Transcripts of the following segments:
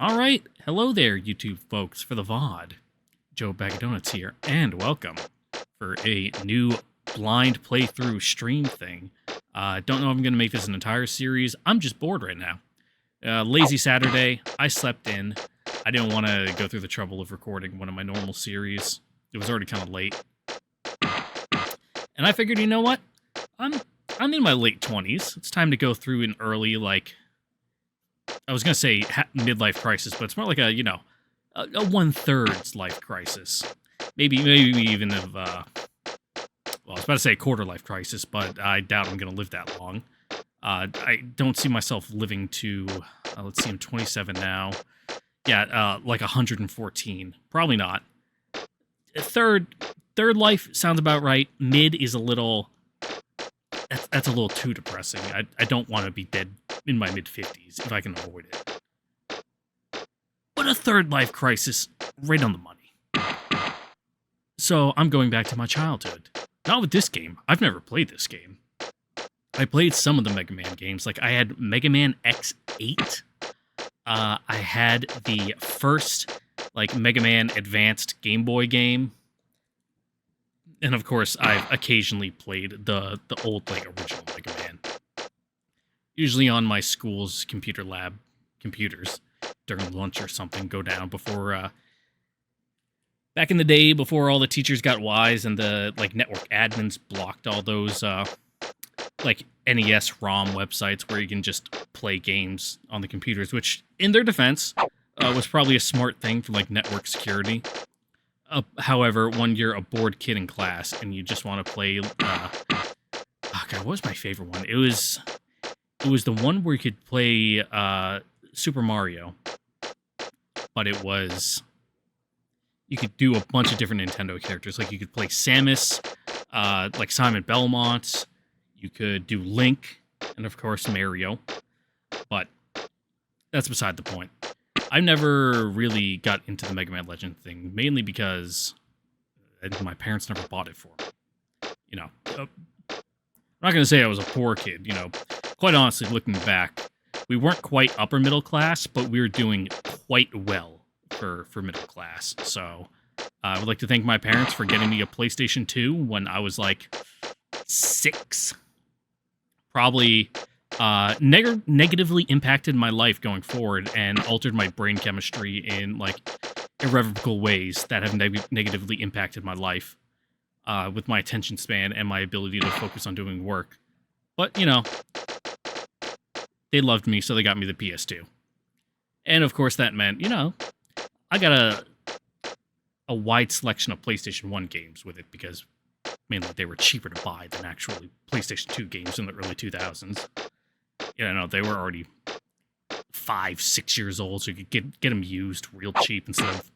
All right, hello there, YouTube folks, for the VOD. Joe Bag of Donuts here, and welcome for a new blind playthrough stream thing. Don't know if I'm going to make this an entire series. I'm just bored right now. Lazy Saturday, I slept in. I didn't want to go through the trouble of recording one of my normal series. It was already kind of late. And I figured, you know what? I'm in my late 20s. It's time to go through an early, I was going to say midlife crisis, but it's more like a 1/3 life crisis. Maybe even of, I was about to say a quarter life crisis, but I doubt I'm going to live that long. I don't see myself living to, let's see, I'm 27 now. Yeah, like 114. Probably not. Third life sounds about right. Mid is a little, that's a little too depressing. I don't want to be dead in my mid-50s if I can avoid it. But a third life crisis, right on the money. So I'm going back to my childhood. Not with this game. I've never played this game. I played some of the Mega Man games. Like, I had MegaMan X8. I had the first, Mega Man Advanced Game Boy game. And, of course, I've occasionally played the old, original Mega Man. Usually on my school's computer lab computers during lunch or something, go down before, back in the day, before all the teachers got wise and the, network admins blocked all those, NES ROM websites where you can just play games on the computers, which, in their defense, was probably a smart thing for, network security. However, when you're a bored kid in class and you just want to play, what was my favorite one? It was the one where you could play Super Mario, but you could do a bunch of different Nintendo characters. Like, you could play Samus, Simon Belmont, you could do Link, and of course Mario, but that's beside the point. I never really got into the Mega Man Legend thing, mainly because my parents never bought it for me. I'm not going to say I was a poor kid, Quite honestly, looking back, we weren't quite upper middle class, but we were doing quite well for middle class. So I would like to thank my parents for getting me a PlayStation 2 when I was 6. Probably negatively impacted my life going forward and altered my brain chemistry in irrevocable ways that have negatively impacted my life with my attention span and my ability to focus on doing work. But, they loved me, so they got me the PS2. And, of course, that meant, I got a wide selection of PlayStation 1 games with it, because mainly they were cheaper to buy than actually PlayStation 2 games in the early 2000s. They were already 5-6 years old, so you could get them used real cheap instead of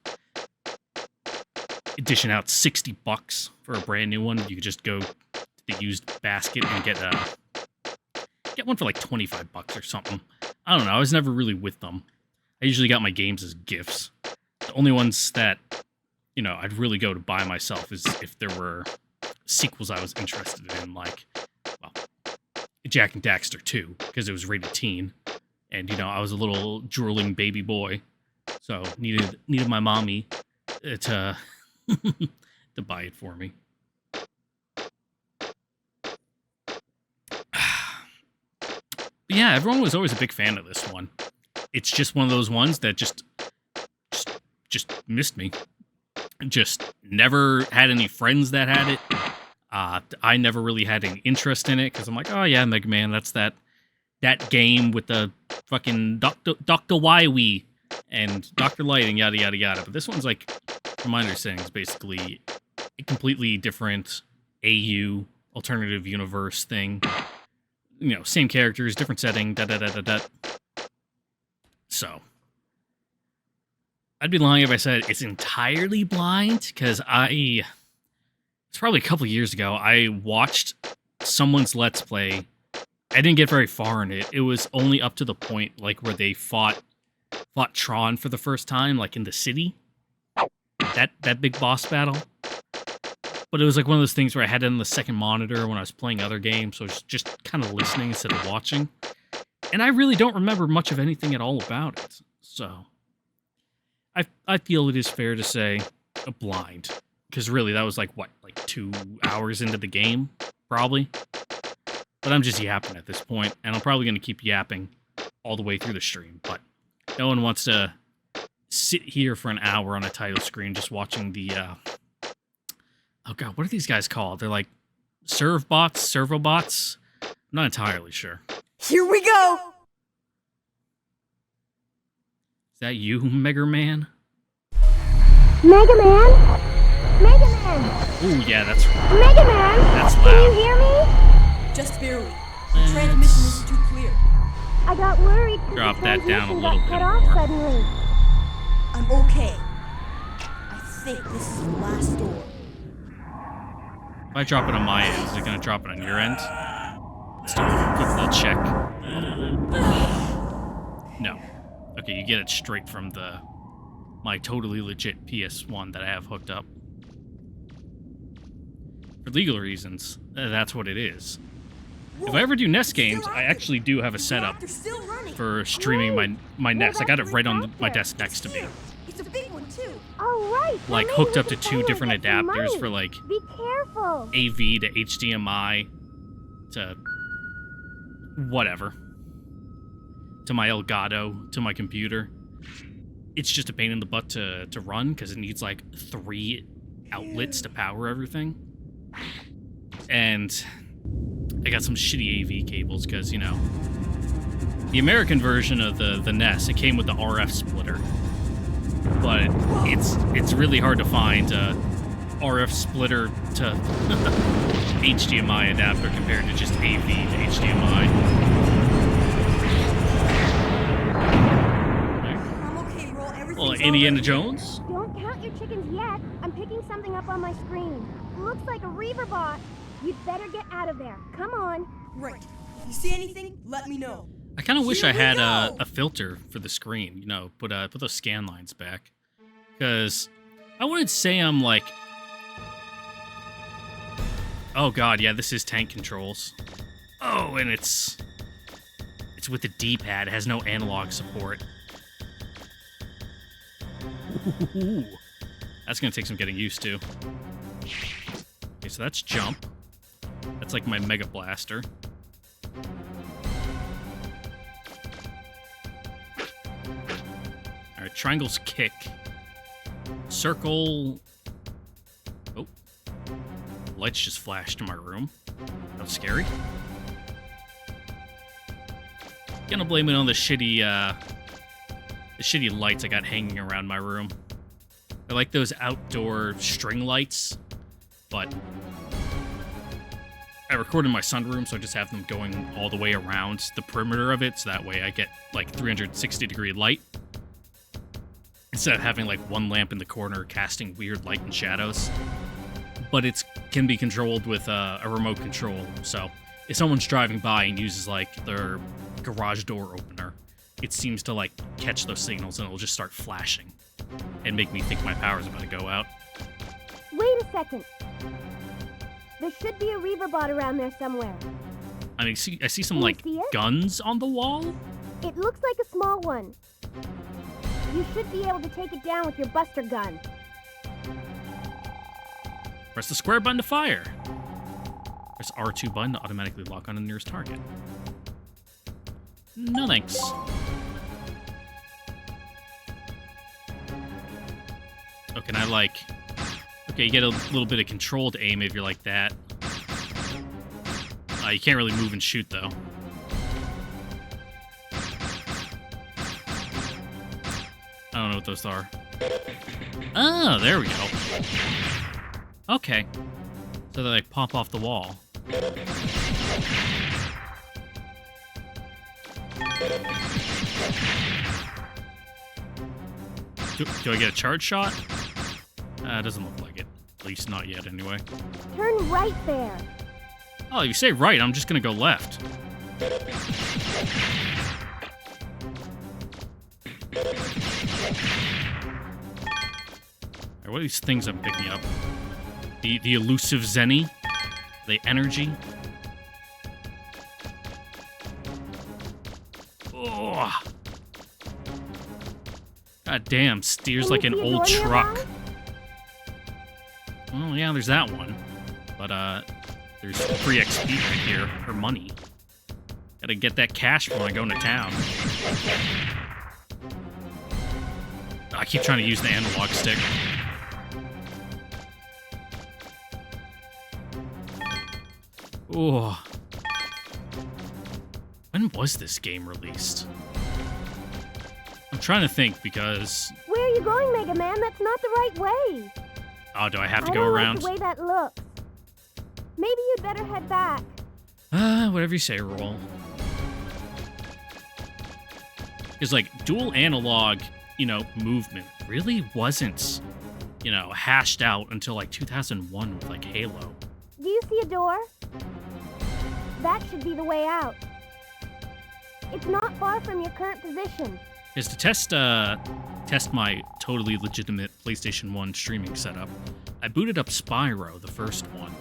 dishing out $60 for a brand new one. You could just go to the used basket and get one for $25 or something. I don't know. I was never really with them. I usually got my games as gifts. The only ones that, I'd really go to buy myself is if there were sequels I was interested in, Jak and Daxter 2, because it was rated teen. And, I was a little drooling baby boy. So needed my mommy to to buy it for me. But yeah, everyone was always a big fan of this one. It's just one of those ones that just missed me. Just never had any friends that had it. I never really had any interest in it, because I'm like, oh yeah, Mega Man, that's that game with the fucking Dr. Wily and Dr. Light and yada yada yada. But this one's from my understanding, is basically a completely different AU, alternative universe thing. Same characters, different setting, da-da-da-da-da. So, I'd be lying if I said it's entirely blind, because it's probably a couple years ago, I watched someone's Let's Play. I didn't get very far in it. It was only up to the point, where they fought Tron for the first time, in the city. That big boss battle. But it was one of those things where I had it on the second monitor when I was playing other games, so I was just kind of listening instead of watching. And I really don't remember much of anything at all about it. So, I feel it is fair to say a blind. Because really, that was like, what, like 2 hours into the game? Probably. But I'm just yapping at this point, and I'm probably going to keep yapping all the way through the stream. But no one wants to sit here for an hour on a title screen just watching the, oh god, what are these guys called? They're like servobots? I'm not entirely sure. Here we go! Is that you, MegaMan? MegaMan? MegaMan! Ooh, yeah, that's MegaMan! That's Can you loud. hear me? Just barely. The transmission is too clear. I got worried because Drop the that down a transmission little got cut bit off more. suddenly. I'm okay. I think this is the last door. If I drop it on my end, is it going to drop it on your end? Let's do a quick little check. No. Okay, you get it straight from my totally legit PS1 that I have hooked up. For legal reasons, that's what it is. If I ever do NES games, I actually do have a setup for streaming my NES. I got it right on my desk next to me. It's a big one too. Oh, right. Like Well, hooked maybe up to we can 2 finally different get some adapters money. for like Be careful. AV to HDMI to whatever. To my Elgato, to my computer. It's just a pain in the butt to run because it needs like 3 outlets to power everything. And I got some shitty AV cables because, you know, the American version of the NES, it came with the RF splitter. But it's really hard to find a RF splitter to HDMI adapter compared to just AV to HDMI. I'm okay, Roll. Everything's Well, Indiana alright. Jones? Don't count your chickens yet. I'm picking something up on my screen. Looks like a Reaver bot. You'd better get out of there. Come on. Right. If you see anything, let me know. I kind of wish Here I we had go. a filter for the screen, you know, put those scan lines back. Because I wouldn't say I'm like... Oh god, yeah, this is tank controls. Oh, and it's with the D-pad. It has no analog support. Ooh, that's gonna take some getting used to. Okay, so that's jump. That's like my Mega Blaster. Alright, triangle's kick. Circle... Oh. Lights just flashed in my room. That was scary. Gonna blame it on the shitty lights I got hanging around my room. I like those outdoor string lights, but I record in my sunroom, so I just have them going all the way around the perimeter of it, so that way I get like 360-degree light. Instead of having like one lamp in the corner casting weird light and shadows. But it can be controlled with a remote control, so if someone's driving by and uses like their garage door opener, it seems to like catch those signals and it'll just start flashing and make me think my power's about to go out. Wait a second. There should be a Reaver bot around there somewhere. I mean, I see some Can you like see it? guns on the wall. It looks like a small one. You should be able to take it down with your buster gun. Press the square button to fire. Press R2 button to automatically lock on the nearest target. No thanks. Oh, can I like... Okay, you get a little bit of controlled aim if you're like that. You can't really move and shoot, though. I don't know what those are. Oh, there we go. Okay. So they like pop off the wall. Do I get a charge shot? It doesn't look like it. At least not yet, anyway. Turn right there. Oh, you say right, I'm just gonna go left. Alright, what are these things I'm picking up? The elusive Zenny? The energy? Oh. God damn, steers Can like you an see a old door truck. nearby? Well, yeah, there's that one. But, there's free XP right here, or money. Gotta get that cash when I go into town. I keep trying to use the analog stick. Oh. When was this game released? I'm trying to think because... Where are you going, Mega Man? That's not the right way. Oh, do I have to I go don't around? like the way that looks. Maybe you'd better head back. Whatever you say, Roll. Because, like, dual analog, you know, movement really wasn't, you know, hashed out until, like, 2001 with, like, Halo. Do you see a door? That should be the way out. It's not far from your current position. Because to test my totally legitimate PlayStation 1 streaming setup, I booted up Spyro, the first one,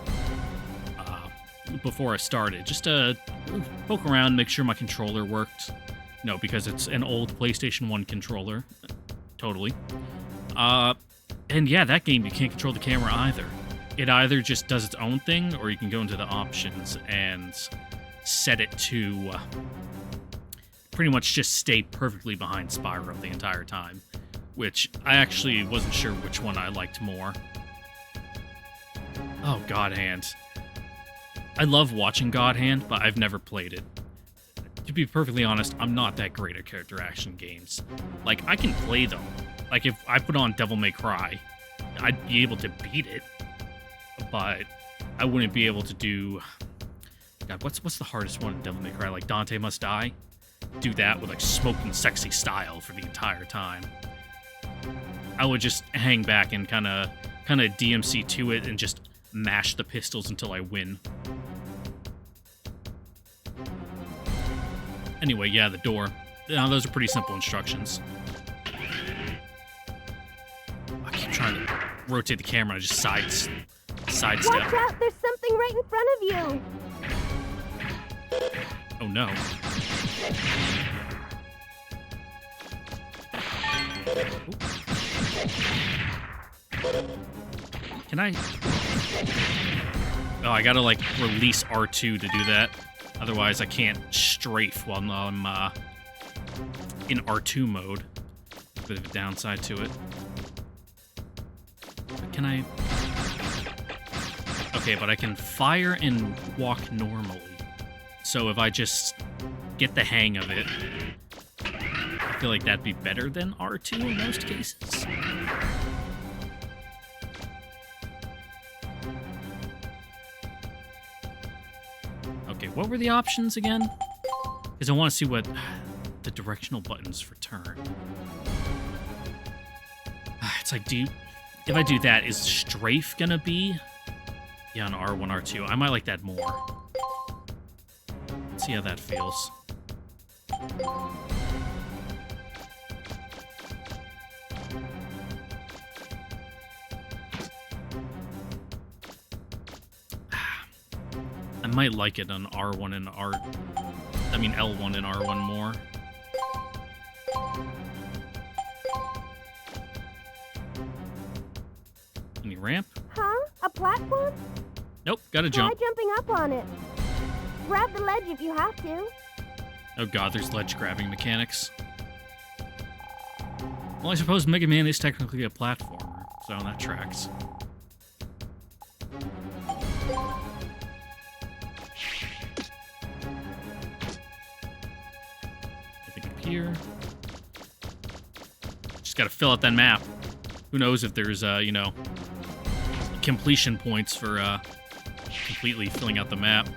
before I started, just to poke around, make sure my controller worked. No, because it's an old PlayStation 1 controller. Totally. And yeah, that game, you can't control the camera either. It either just does its own thing, or you can go into the options and set it to pretty much just stay perfectly behind Spyro the entire time, which I actually wasn't sure which one I liked more. Oh, God Hand. I love watching God Hand, but I've never played it. To be perfectly honest, I'm not that great at character action games. Like, I can play them. Like, if I put on Devil May Cry, I'd be able to beat it, but I wouldn't be able to do... God, what's the hardest one in Devil May Cry? Like, Dante Must Die? Do that with, like, smoking sexy style for the entire time. I would just hang back and kind of DMC to it and just mash the pistols until I win. Anyway, yeah, the door. Now, those are pretty simple instructions. I keep trying to rotate the camera and just sidestep. Watch out! There's something right in front of you! Oh, no. Can I... Oh, I gotta, like, release R2 to do that. Otherwise, I can't strafe while I'm in R2 mode. Bit of a downside to it. Can I... Okay, but I can fire and walk normally. So if I just get the hang of it, I feel like that'd be better than R2 in most cases. Okay, what were the options again? Because I want to see what the directional buttons for turn. It's like, if I do that, is strafe gonna be? Yeah, on R1, R2. I might like that more. Let's see how that feels. I might like it on R1 and L1 and R1 more. Any ramp? Huh? A platform? Nope, gotta Try jump. jumping up on it. Grab the ledge if you have to. Oh god, there's ledge grabbing mechanics. Well, I suppose Mega Man is technically a platformer, so that tracks. Anything up here? Just gotta fill out that map. Who knows if there's, you know, completion points for, completely filling out the map.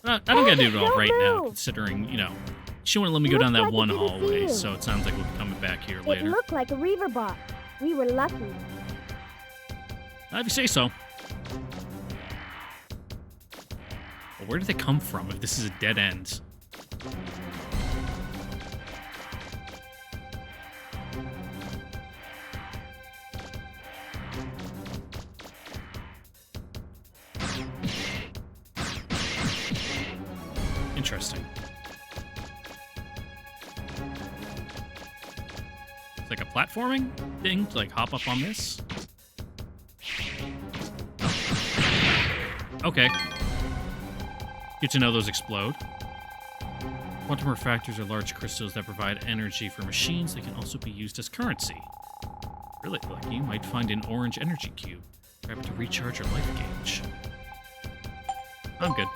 I don't gotta do it all right now, considering, you know, she wouldn't let me go down that one hallway, so it sounds like we'll be coming back here It later. looked like a Reaver bot. We were lucky. If you say so. But where did they come from if this is a dead end? Interesting. like a platforming thing to like hop up on this. Okay. Good to know those explode. Quantum refractors are large crystals that provide energy for machines. They can also be used as currency. Really lucky, you might find an orange energy cube. Grab it to recharge your life gauge. I'm good.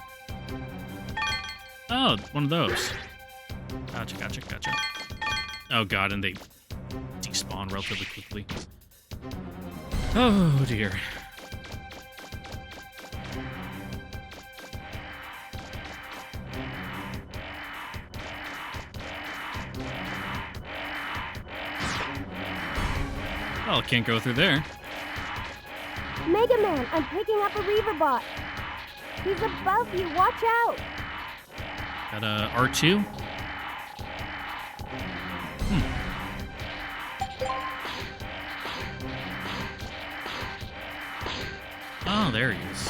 Oh, one of those. Gotcha. Oh god, and they despawn relatively quickly. Oh dear. Well, can't go through there. MegaMan, I'm picking up a Reaverbot. He's above you. Watch out. Got a R2. Oh, there he is.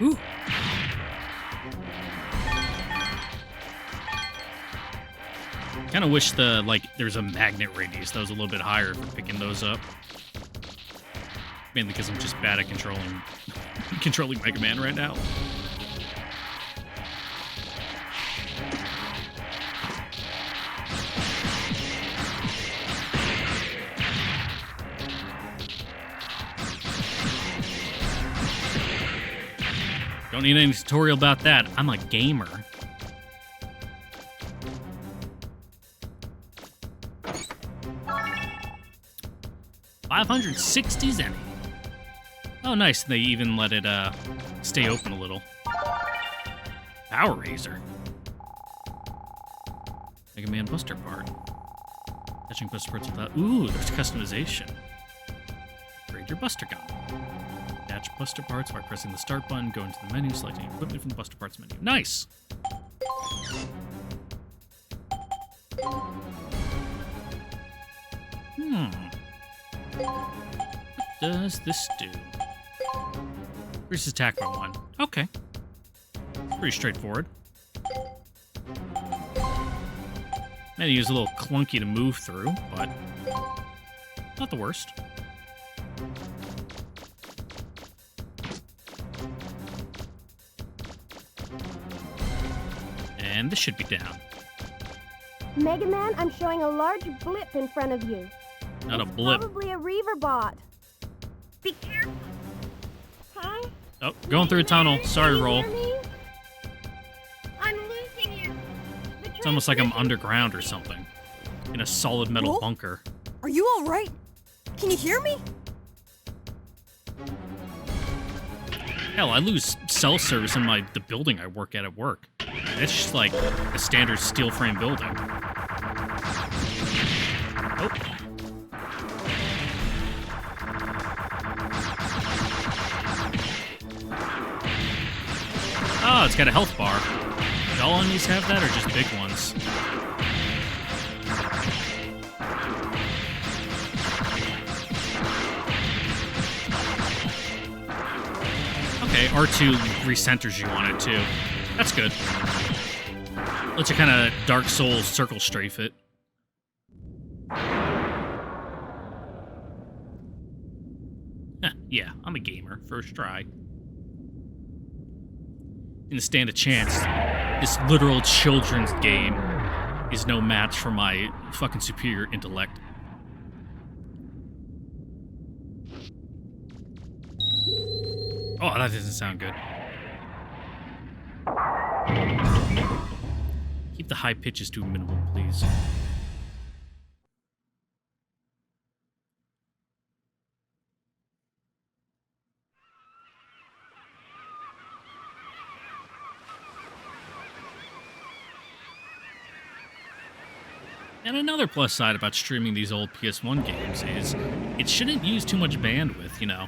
Ooh. Kind of wish there's a magnet radius that was a little bit higher for picking those up. Mainly because I'm just bad at controlling MegaMan right now. Don't need any tutorial about that. I'm a gamer. $560 zenny. Oh, nice. They even let it stay open a little. Power Razor. MegaMan Buster Part. Catching Buster Parts without... Ooh, there's customization. Upgrade your Buster Gun. Attach Buster Parts by pressing the Start button. Go into the menu, selecting equipment from the Buster Parts menu. Nice! What does this do? Increase attack by 1. Okay. Pretty straightforward. Maybe it's a little clunky to move through, but not the worst. And this should be down. MegaMan, I'm showing a large blip in front of you. Not a blip. Probably a Reaverbot. Be careful. Huh? Oh, going through a tunnel. Sorry, Roll. I'm losing you. It's almost like I'm underground or something. In a solid metal Roll? bunker. Are you all right? Can you hear me? Hell, I lose cell service in the building I work at work. It's just like a standard steel frame building. Oh. Oh, it's got a health bar. Do all enemies have that, or just big ones? Okay, R2 recenters you on it, too. That's good. Lets you kind of Dark Souls circle strafe it. Yeah, I'm a gamer. First try. Didn't stand a chance. This literal children's game is no match for my fucking superior intellect. Oh, that doesn't sound good. Keep the high pitches to a minimum, please. And another plus side about streaming these old PS1 games is it shouldn't use too much bandwidth, you know.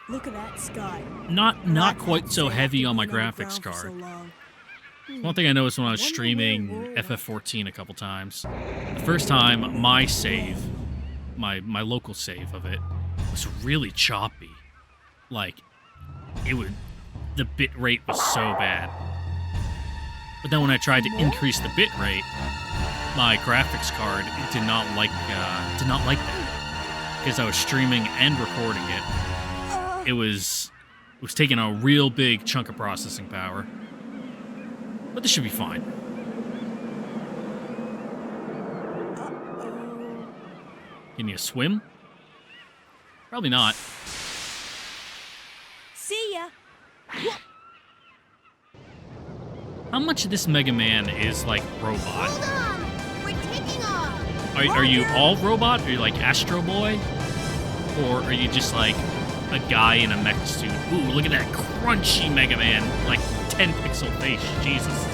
Look at that sky. Not quite so heavy on my graphics card. One thing I noticed when I was streaming FF14 a couple times. The first time, my save, my local save of it, was really choppy. Like, the bit rate was so bad. But then when I tried to increase the bit rate, my graphics card did not like that. Because I was streaming and recording it. It was taking a real big chunk of processing power. But this should be fine. Can you swim? Probably not. See ya. How much of this Mega Man is like robot? Hold on! We're taking off! Are you all robot? Are you like Astro Boy? Or are you just like a guy in a mech suit? Ooh, look at that crunchy Mega Man. Like 10 pixel face. Jesus.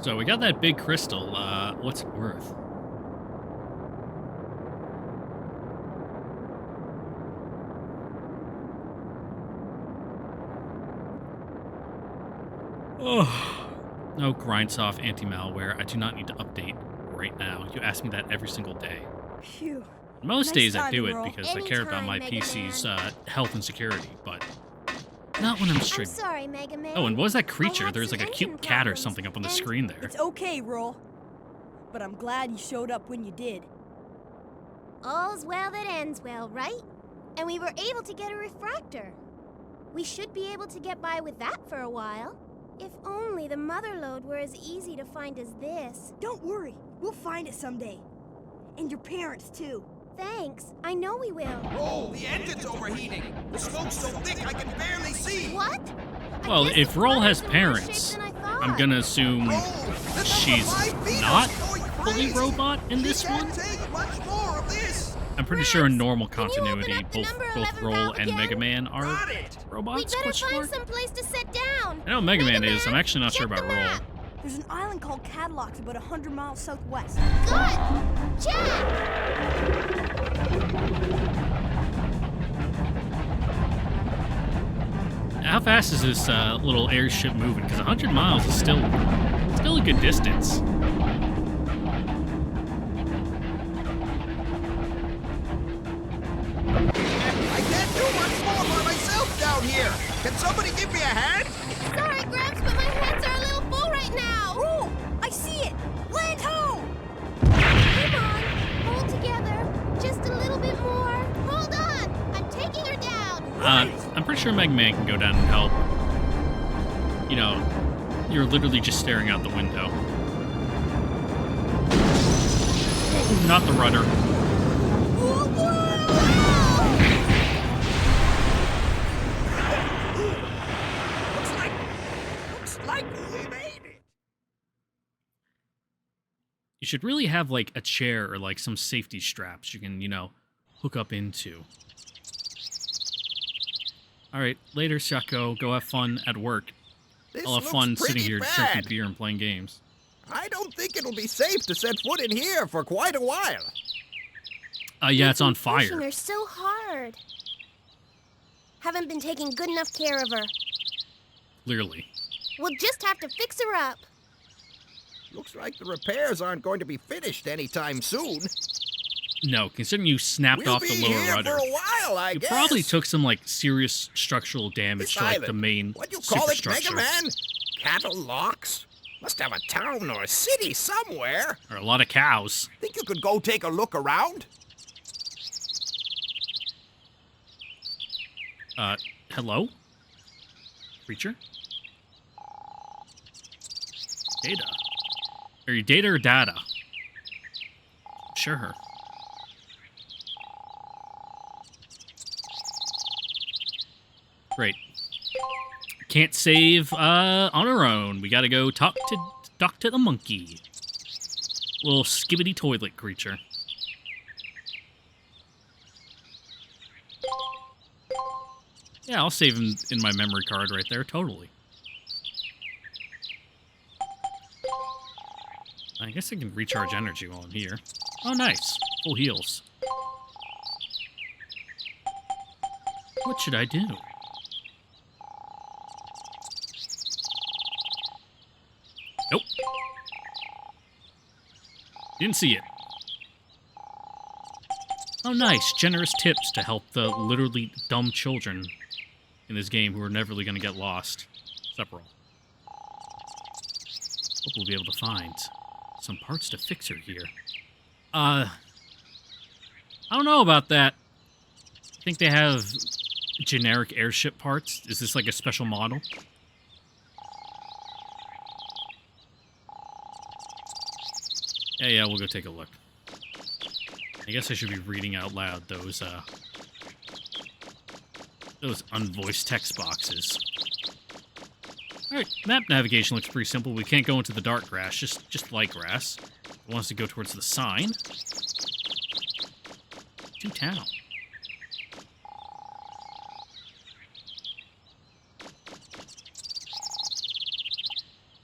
So we got that big crystal. What's it worth? Oh, no Grindsoft anti-malware. I do not need to update right now. You ask me that every single day. Phew. Most Nice days I timing, do it Earl. because I care about my Anytime, PC's health and security, but not when I'm I'm streaming. sorry, MegaMan. Oh, and what was that I creature? had There's some like a engine cute cat or problems, something up on the and- screen there. It's okay, Roll. But I'm glad you showed up when you did. All's well that ends well, right? And we were able to get a refractor. We should be able to get by with that for a while. If only the mother lode were as easy to find as this. Don't worry. We'll find it someday. And your parents, too. Thanks. I know we will. Oh, the engine's overheating. The smoke's so thick I can barely see. What? I Well, guess if the Roll has mother's in worse shape parents, than I thought. I'm gonna assume Oh, she's not fully robot in this one. Take much more of this. I'm pretty sure in normal Can you open continuity, up the both number both 11 Roll valve and again? Mega Man are Got it. We'd robots. better Question find mark? some place to sit down. I know Mega Man is. Mega I'm Man, actually not sure check about the Roll. map. There's an island called Cadillacs about 100 miles southwest. Good. Check. How fast is this little airship moving? Because 100 miles is still a good distance. I can't do much more by myself down here. Can somebody give me a hand? Sorry, Gramps, but my hands are a little full right now. Roll! I see it! Land ho! Come on, hold together. Just a little bit more. Hold on. I'm taking her down. I'm pretty sure Mega Man can go down and help. You know, you're literally just staring out the window. Not the rudder. Looks like we made it. You should really have like a chair or like some safety straps you can, hook up into. All right, later, Shako. Go have fun at work. This I'll have looks fun sitting pretty here bad. drinking beer and playing games. I don't think it'll be safe to set foot in here for quite a while. Yeah, it's on Pushing fire. her so hard. Haven't been taking good enough care of her. Clearly. We'll just have to fix her up. Looks like the repairs aren't going to be finished anytime soon. No, considering you snapped We'll off be the lower here rudder. for a while, I You guess. probably took some like serious structural damage This to like the island, main what do you call it, superstructure. MegaMan? Cattle locks? Must have a town or a city somewhere. Or a lot of cows. Think you could go take a look around? Hello? Creature? Data. Are you data or data? Sure. Great. Can't save on our own. We gotta go talk to the monkey. Little skibbity toilet creature. Yeah, I'll save him in my memory card right there, totally. I guess I can recharge energy while I'm here. Oh, nice. Full heals. What should I do? Nope. Didn't see it. Oh, nice. Generous tips to help the literally dumb children in this game who are never really going to get lost. Sephiroth. Hope we'll be able to find some parts to fix her here. I don't know about that. I think they have generic airship parts. Is this like a special model? Yeah, we'll go take a look. I guess I should be reading out loud those unvoiced text boxes. Alright, map navigation looks pretty simple. We can't go into the dark grass, just light grass. It wants to go towards the sign. To town.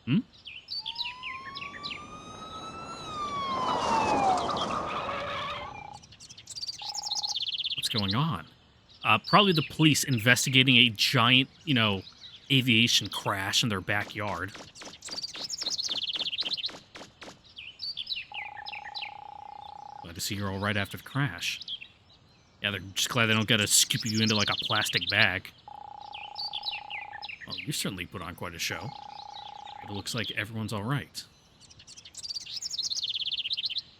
Hmm? What's going on? Probably the police investigating a giant, aviation crash in their backyard. Glad to see you're all right after the crash. Yeah, they're just glad they don't gotta scoop you into like a plastic bag. Well, you certainly put on quite a show. But it looks like everyone's all right.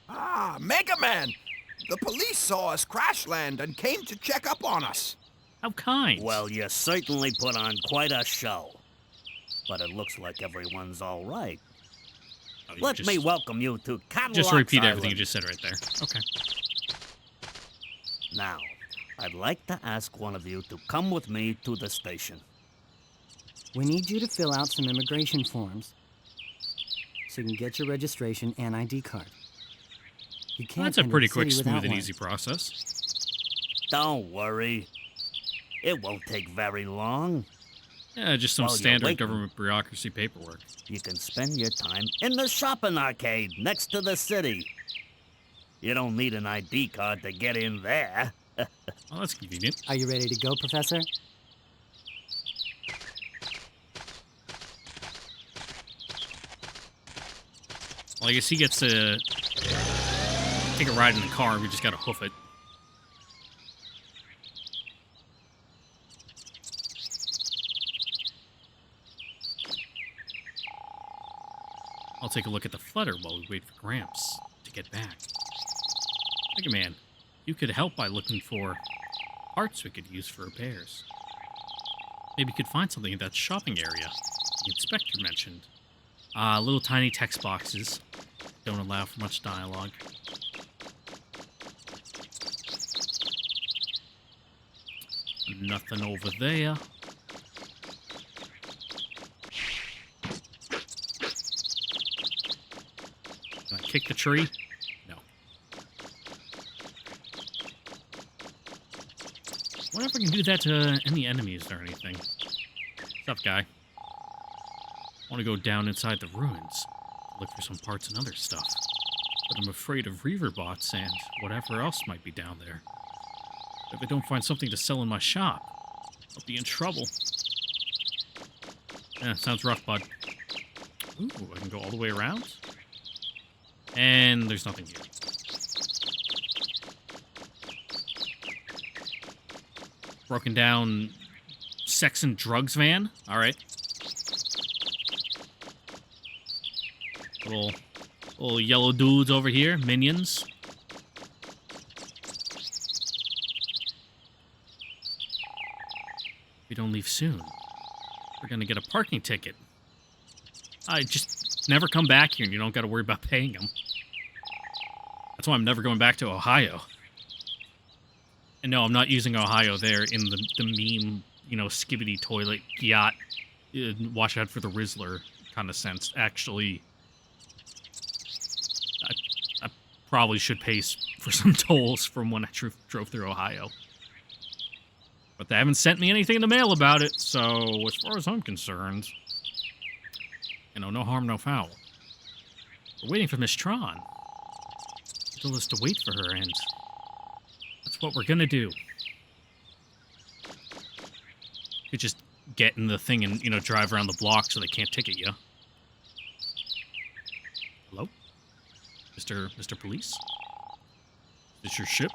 Ah, MegaMan! The police saw us crash land and came to check up on us. How kind. Well, you certainly put on quite a show. But it looks like everyone's all right. Oh, Let me welcome you to Cadillac Just repeat Island. everything you just said right there. Okay. Now, I'd like to ask one of you to come with me to the station. We need you to fill out some immigration forms so you can get your registration and ID card. You can't Well, that's a enter pretty the quick, city smooth, without and one. easy process. Don't worry. It won't take very long. Yeah, just some While you're standard waiting. government bureaucracy paperwork. You can spend your time in the shopping arcade next to the city. You don't need an ID card to get in there. Well, that's convenient. Are you ready to go, Professor? Well, I guess he gets to take a ride in the car. We just gotta hoof it. I'll take a look at the flutter while we wait for Gramps to get back. MegaMan, you could help by looking for parts we could use for repairs. Maybe you could find something in that shopping area the inspector mentioned. Little tiny text boxes. Don't allow for much dialogue. Nothing over there. Can I kick the tree? No. Wonder if I can do that to any enemies or anything. What's up, guy? I want to go down inside the ruins, look for some parts and other stuff. But I'm afraid of Reaverbots and whatever else might be down there. If I don't find something to sell in my shop, I'll be in trouble. Yeah, sounds rough, bud. Ooh, I can go all the way around? And there's nothing here. Broken down sex and drugs van? Alright. Little yellow dudes over here, minions. If we don't leave soon, we're gonna get a parking ticket. I just never come back here and you don't gotta worry about paying them. That's why I'm never going back to Ohio. And no, I'm not using Ohio there in the meme, skibbity toilet yacht, watch out for the Rizzler kind of sense. Actually, probably should pay for some tolls from when I drove through Ohio. But they haven't sent me anything in the mail about it, so as far as I'm concerned, you know, no harm, no foul. We're waiting for Miss Tron. She told us to wait for her, and that's what we're gonna do. You could just get in the thing and, you know, drive around the block so they can't ticket you. Hello? Mr. Police? Is this your ship?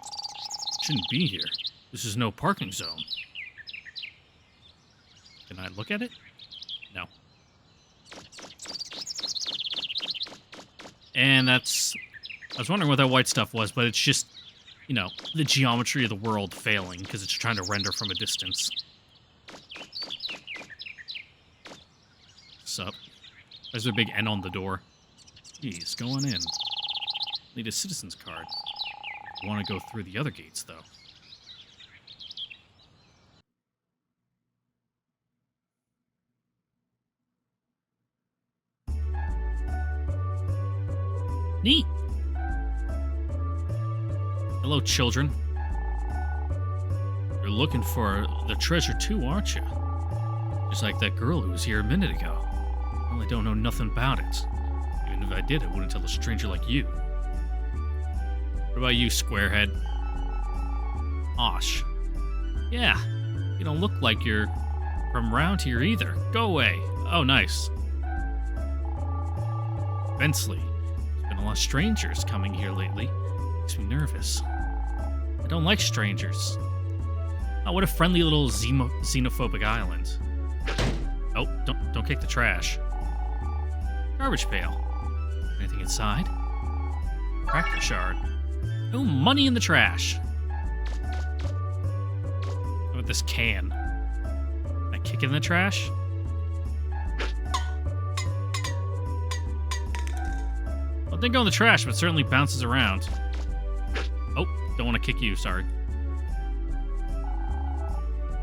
Shouldn't be here. This is no parking zone. Can I look at it? No. And that's... I was wondering what that white stuff was, but it's just, you know, the geometry of the world failing because it's trying to render from a distance. What's up? There's a big N on the door. Jeez, go on in. Need a citizen's card. Want to go through the other gates, though. Neat. Hello, children. You're looking for the treasure too, aren't you? Just like that girl who was here a minute ago. Well, I don't know nothing about it. Even if I did, I wouldn't tell a stranger like you. What about you, squarehead? Osh. Yeah, you don't look like you're from around here either. Go away. Oh, nice. Bensley. There's been a lot of strangers coming here lately. Makes me nervous. I don't like strangers. Oh, what a friendly little xenophobic island. Oh, don't kick the trash. Garbage pail. Anything inside? Cracker shard. Oh, money in the trash. How about this can? Can I kick it in the trash? Well, it didn't go in the trash, but it certainly bounces around. Oh, don't want to kick you, sorry.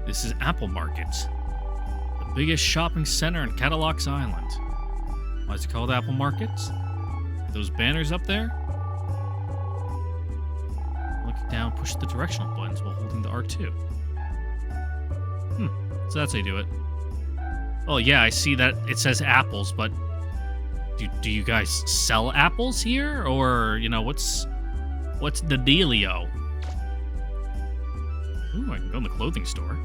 This is Apple Market. The biggest shopping center in Cadillacs Island. Why is it called Apple Market? Those banners up there? Look down, push the directional buttons while holding the R2. So that's how you do it. Oh yeah, I see that it says apples, but do you guys sell apples here? Or, you know, what's the dealio? Ooh, I can go in the clothing store.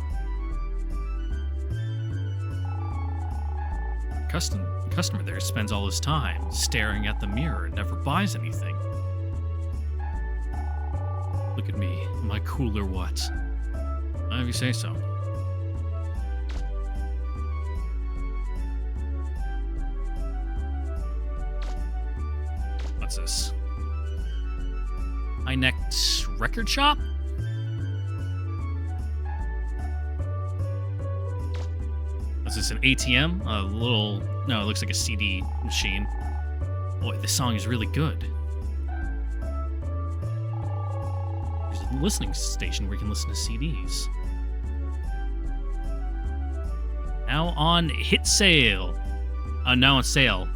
Customer there spends all his time staring at the mirror and never buys anything. Look at me. Am I cool or what? If you say so. What's this? High-necked record shop? Is this an ATM? No, it looks like a CD machine. Boy, this song is really good. There's a listening station where you can listen to CDs. Now on hit sale. Now on sale.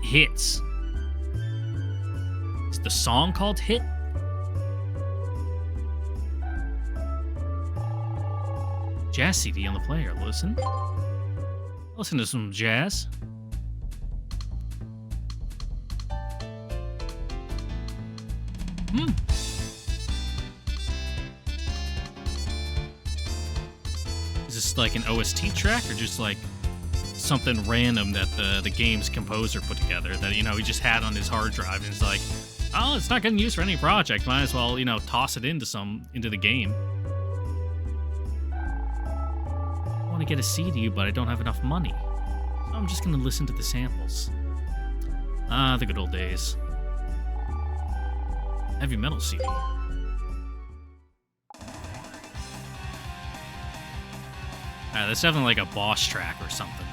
Hits. Is the song called Hit? Jazz CD on the player. Listen to some jazz. Is this like an OST track or just like something random that the game's composer put together that, you know, he just had on his hard drive and he's like, oh, it's not getting used for any project. Might as well, you know, toss it into the game. To get a CD, but I don't have enough money. So I'm just gonna listen to the samples. Ah, the good old days. Heavy metal CD. That's definitely like a boss track or something.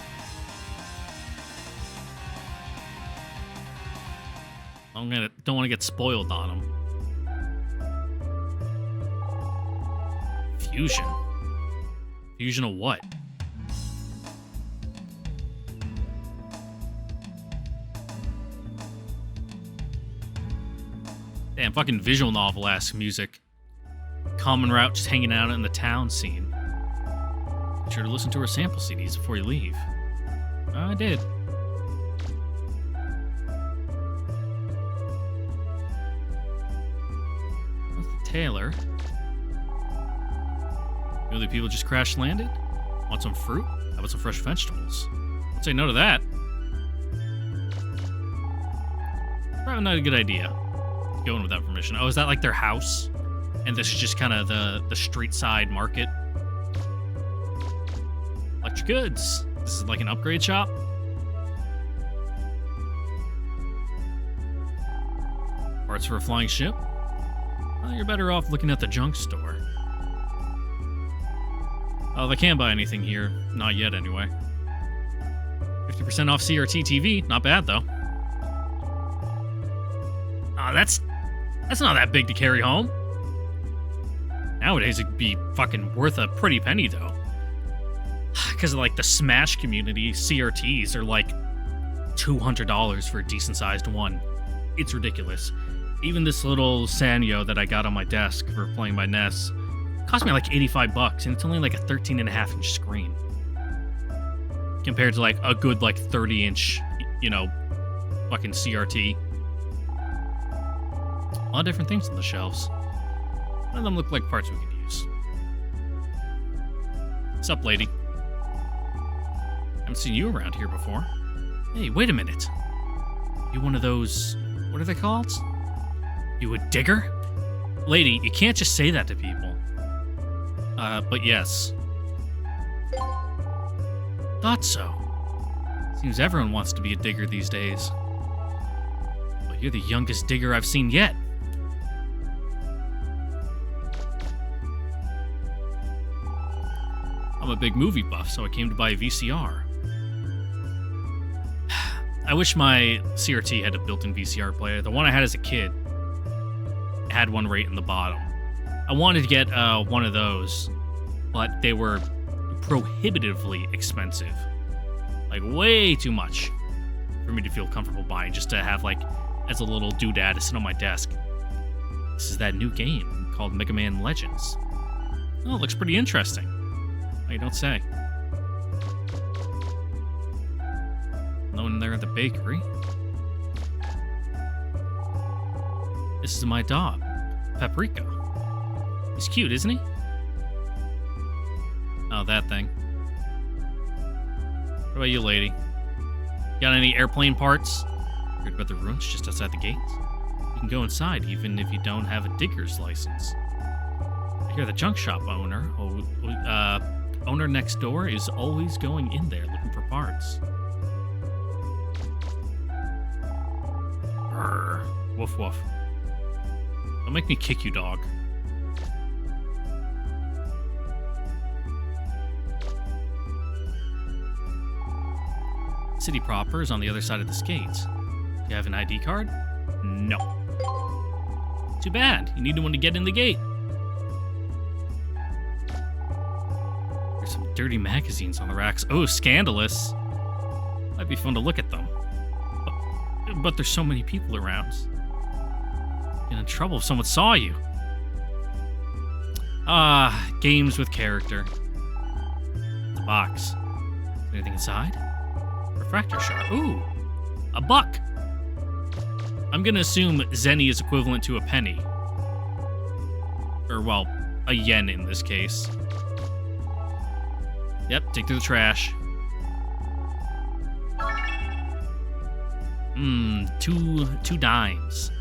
Don't want to get spoiled on them. Fusion. Fusion of what? Damn, fucking visual novel-esque music. Common route, just hanging out in the town scene. Be sure to listen to our sample CDs before you leave. I did. That's the tailor. You know, the people just crash landed? Want some fruit? How about some fresh vegetables? I'd say no to that. Probably not a good idea. Going without permission. Oh, is that like their house? And this is just kind of the street side market? Electric goods. This is like an upgrade shop? Parts for a flying ship? Well, you're better off looking at the junk store. Oh, they can't buy anything here. Not yet, anyway. 50% off CRT TV. Not bad, though. Oh, that's not that big to carry home. Nowadays, it'd be fucking worth a pretty penny, though. Because of, like, the Smash community, CRTs are, like, $200 for a decent-sized one. It's ridiculous. Even this little Sanyo that I got on my desk for playing my NES cost me, like, $85, and it's only, like, a 13.5-inch screen. Compared to, like, a good, like, 30-inch, you know, fucking CRT. A lot of different things on the shelves. None of them look like parts we could use. What's up, lady? Haven't seen you around here before. Hey, wait a minute. You one of those... what are they called? You a digger? Lady, you can't just say that to people. But yes. Thought so. Seems everyone wants to be a digger these days. But you're the youngest digger I've seen yet. I'm a big movie buff, so I came to buy a VCR. I wish my CRT had a built-in VCR player. The one I had as a kid had one right in the bottom. I wanted to get one of those, but they were prohibitively expensive. Like, way too much for me to feel comfortable buying, just to have, like, as a little doodad to sit on my desk. This is that new game called MegaMan Legends. Oh, it looks pretty interesting. Oh, you don't say. No one there at the bakery. This is my dog, Paprika. He's cute, isn't he? Oh, that thing. What about you, lady? Got any airplane parts? Heard about the ruins just outside the gates? You can go inside even if you don't have a digger's license. I hear the junk shop owner, owner next door, is always going in there looking for parts. Brr. Woof woof. Don't make me kick you, dog. City proper is on the other side of the skates. Do you have an ID card? No. Too bad. You need one to get in the gate. There's some dirty magazines on the racks. Oh, scandalous. Might be fun to look at them. But there's so many people around. Get in trouble if someone saw you. Ah, games with character. The box. Anything inside? Refractor shard. Ooh, a buck. I'm gonna assume zenny is equivalent to a penny. Or, well, a yen in this case. Yep, dig through the trash. Two dimes.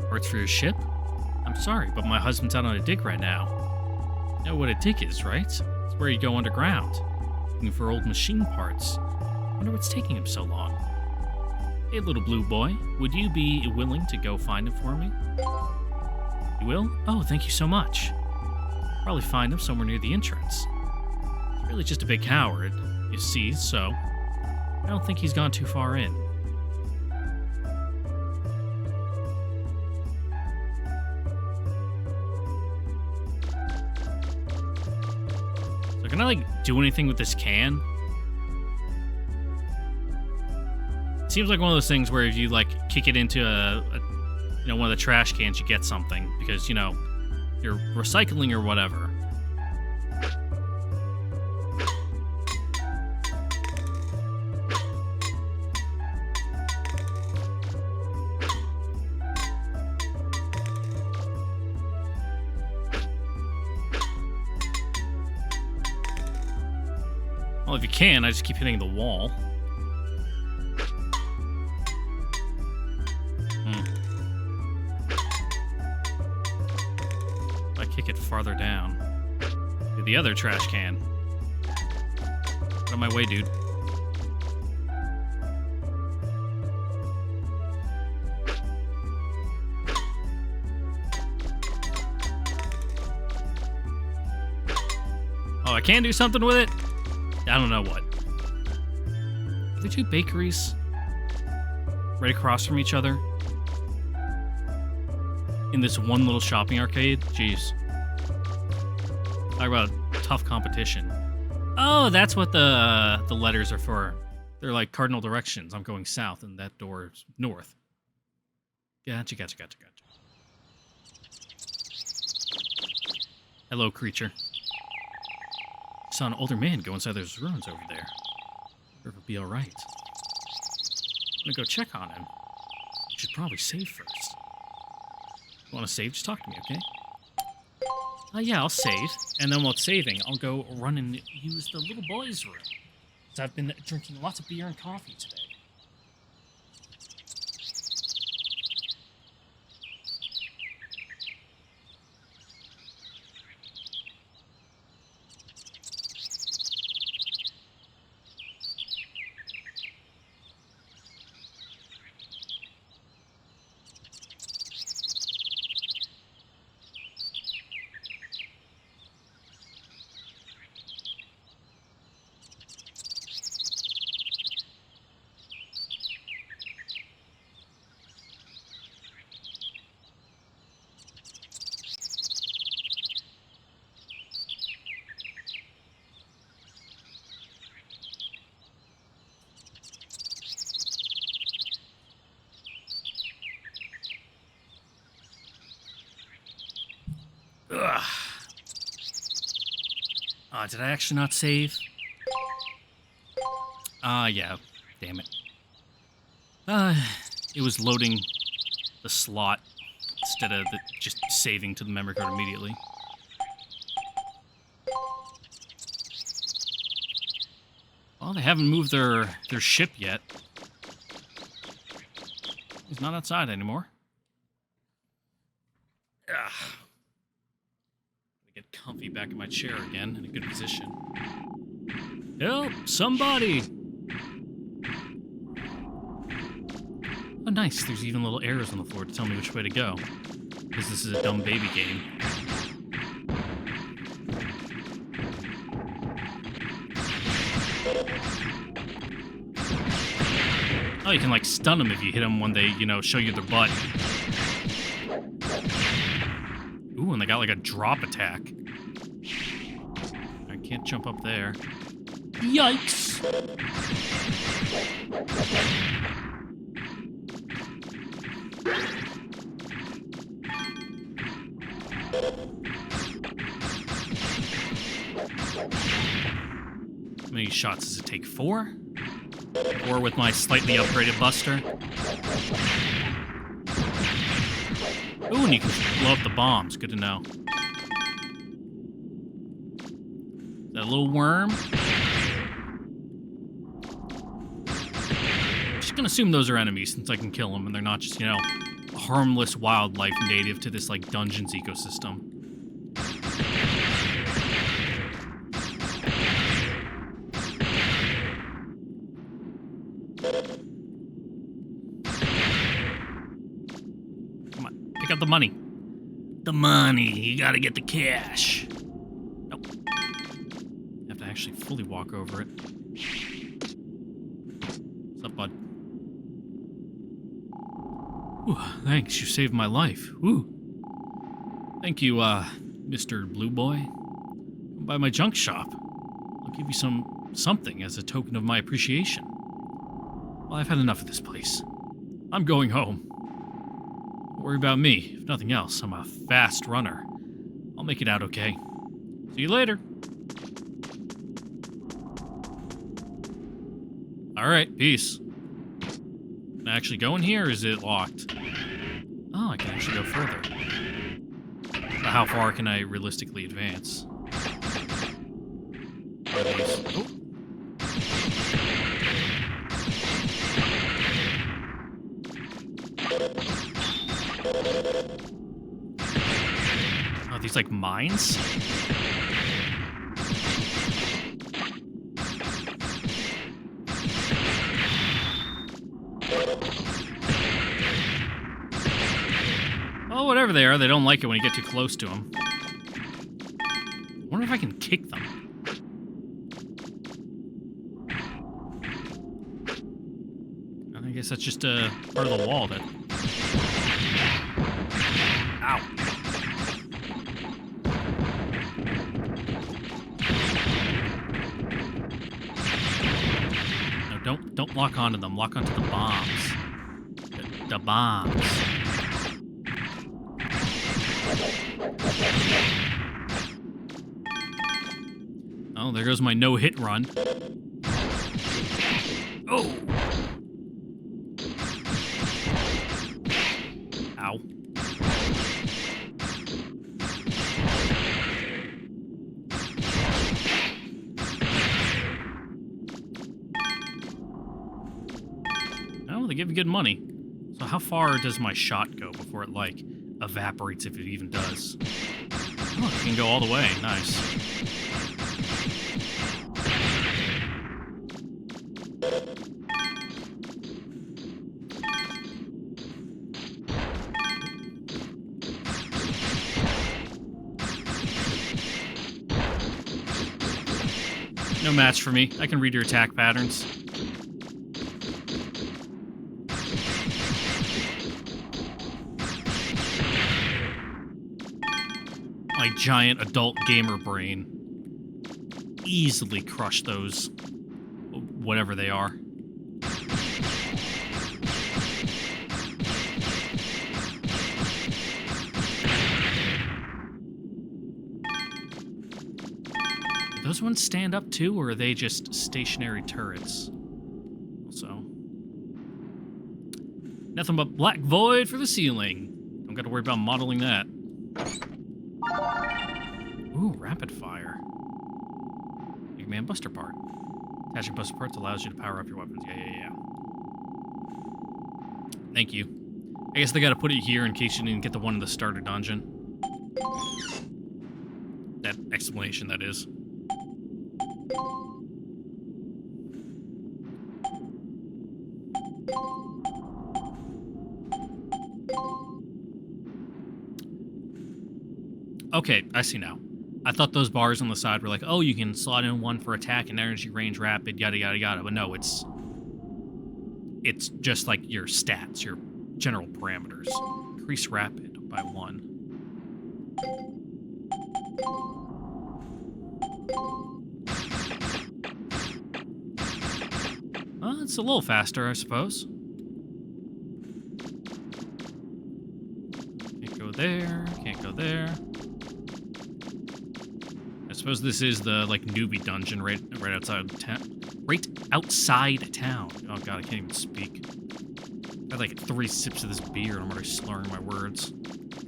Parts for your ship? I'm sorry, but my husband's out on a dig right now. You know what a dig is, right? It's where you go underground, looking for old machine parts. Wonder what's taking him so long. Hey, little blue boy, would you be willing to go find him for me? You will? Oh, thank you so much. Probably find him somewhere near the entrance. He's really just a big coward, you see, so I don't think he's gone too far in. So can I, like, do anything with this can? seems like one of those things where if you like kick it into one of the trash cans, you get something because you're recycling or whatever. Well, if you can, I just keep hitting the wall. If I kick it farther down. To the other trash can. Out of my way, dude. Oh, I can do something with it? I don't know what. Are there two bakeries right across from each other in this one little shopping arcade? Jeez. Talk about tough competition. Oh, that's what the letters are for. They're like cardinal directions. I'm going south and that door is north. Gotcha. Hello, creature. Saw an older man go inside those ruins over there. Wonder if he'll be alright. I'm gonna go check on him. Should probably save first. You wanna save? Just talk to me, okay? Yeah, I'll save. And then while it's saving, I'll go run and use the little boy's room. So I've been drinking lots of beer and coffee today. Ugh. Did I actually not save? Yeah. Damn it. It was loading the slot instead of just saving to the memory card immediately. Well, they haven't moved their ship yet. He's not outside anymore. Ugh. Get comfy back in my chair again, in a good position. Help! Somebody! Oh, nice. There's even little arrows on the floor to tell me which way to go. Because this is a dumb baby game. Oh, you can, like, stun them if you hit them when they, show you their butt. Ooh, and they got like a drop attack. I can't jump up there. Yikes! How many shots does it take? 4? Or with my slightly upgraded buster? Ooh, and you can blow up the bombs. Good to know. That little worm? I'm just gonna assume those are enemies since I can kill them and they're not just, harmless wildlife native to this, like, dungeons ecosystem. Pick up the money. The money. You gotta get the cash. Nope. Have to actually fully walk over it. What's up, bud? Ooh, thanks. You saved my life. Ooh. Thank you, Mr. Blue Boy. Come by my junk shop. I'll give you something as a token of my appreciation. Well, I've had enough of this place. I'm going home. Don't worry about me. If nothing else, I'm a fast runner. I'll make it out okay. See you later. Alright, peace. Can I actually go in here, or is it locked? Oh, I can actually go further. But how far can I realistically advance? Are these... Oh. Are these like mines? Well, whatever they are, they don't like it when you get too close to them. I wonder if I can kick them. I guess that's just part of the wall that... Ow. No, don't lock onto them. Lock onto the bombs. The bombs. Oh, there goes my no-hit run. Oh! Ow. Oh, they give me good money. So how far does my shot go before it, like, evaporates, if it even does? Oh, it can go all the way. Nice. No match for me. I can read your attack patterns. My giant adult gamer brain easily crushed those, whatever they are. Do those ones stand up too, or are they just stationary turrets? Also, nothing but black void for the ceiling. Don't got to worry about modeling that. Ooh, rapid fire. MegaMan Buster Part. Attaching Buster Parts allows you to power up your weapons. Yeah. Thank you. I guess they gotta put it here in case you didn't get the one in the starter dungeon. That explanation, that is. Okay, I see now. I thought those bars on the side were like, oh, you can slot in one for attack and energy, range, rapid, yada, yada, yada. But no, it's just like your stats, your general parameters. Increase rapid by 1. Well, it's a little faster, I suppose. Can't go there, can't go there. I suppose this is the, like, newbie dungeon right outside town. Right outside town. Oh god, I can't even speak. I had like 3 sips of this beer and I'm already slurring my words.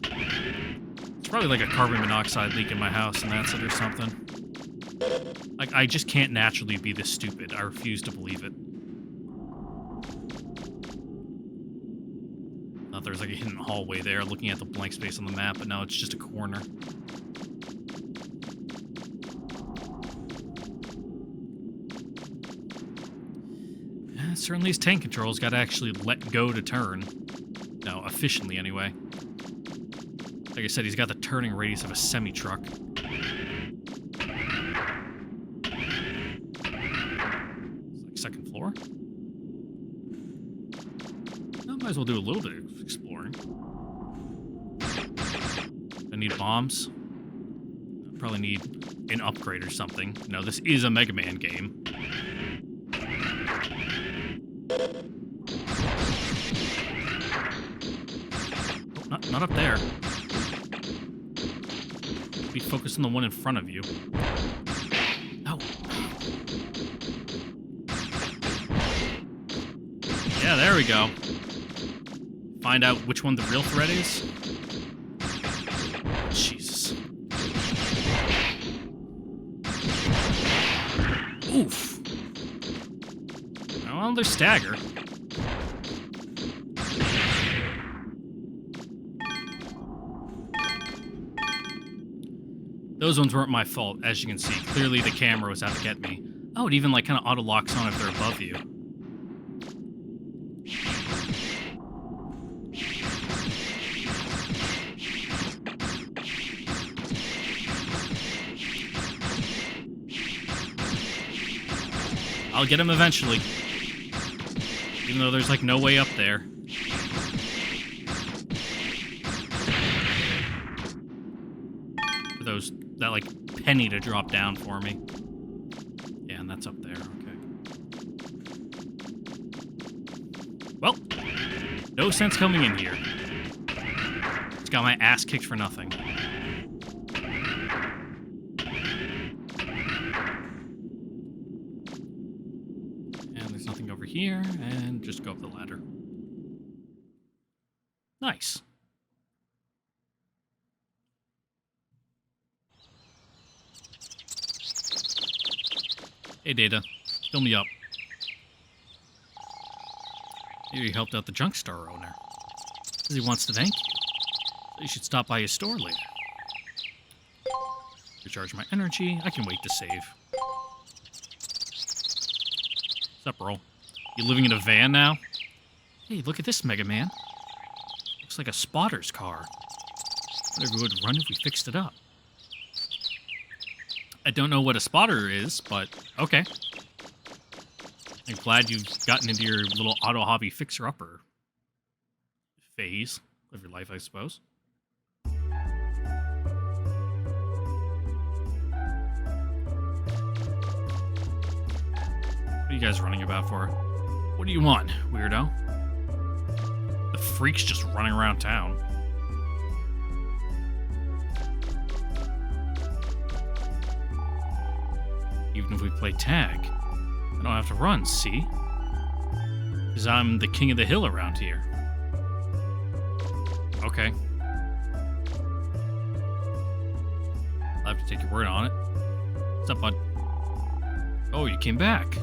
It's probably like a carbon monoxide leak in my house and that's it or something. Like, I just can't naturally be this stupid. I refuse to believe it. Thought there was like a hidden hallway there looking at the blank space on the map, but no, it's just a corner. Certainly his tank control's got to actually let go to turn. No, efficiently anyway. Like I said, he's got the turning radius of a semi-truck. It's like second floor. I might as well do a little bit of exploring. I need bombs. I probably need an upgrade or something. No, this is a Mega Man game. Nope, not up there. Be focused on the one in front of you. Oh. Yeah, there we go. Find out which one the real threat is. Jesus. Oof. Well, there's stagger. Those ones weren't my fault, as you can see. Clearly the camera was out to get me. Oh, it even like kind of auto locks on if they're above you. I'll get him eventually. Even though there's like no way up there. For those, that like penny to drop down for me. Yeah, and that's up there, okay. Well, no sense coming in here. Just got my ass kicked for nothing. Over here, and just go up the ladder. Nice. Hey, Data. Fill me up. Maybe you helped out the junk store owner. Says he wants to thank you. So you should stop by his store later. Recharge my energy. I can wait to save. What's up, bro? You living in a van now? Hey, look at this, MegaMan. Looks like a spotter's car. Whatever would run if we fixed it up. I don't know what a spotter is, but okay. I'm glad you've gotten into your little auto hobby fixer-upper phase of your life, I suppose. What are you guys running about for? What do you want, weirdo? The freak's just running around town. Even if we play tag, I don't have to run, see? Because I'm the king of the hill around here. Okay. I'll have to take your word on it. What's up, bud? Oh, you came back.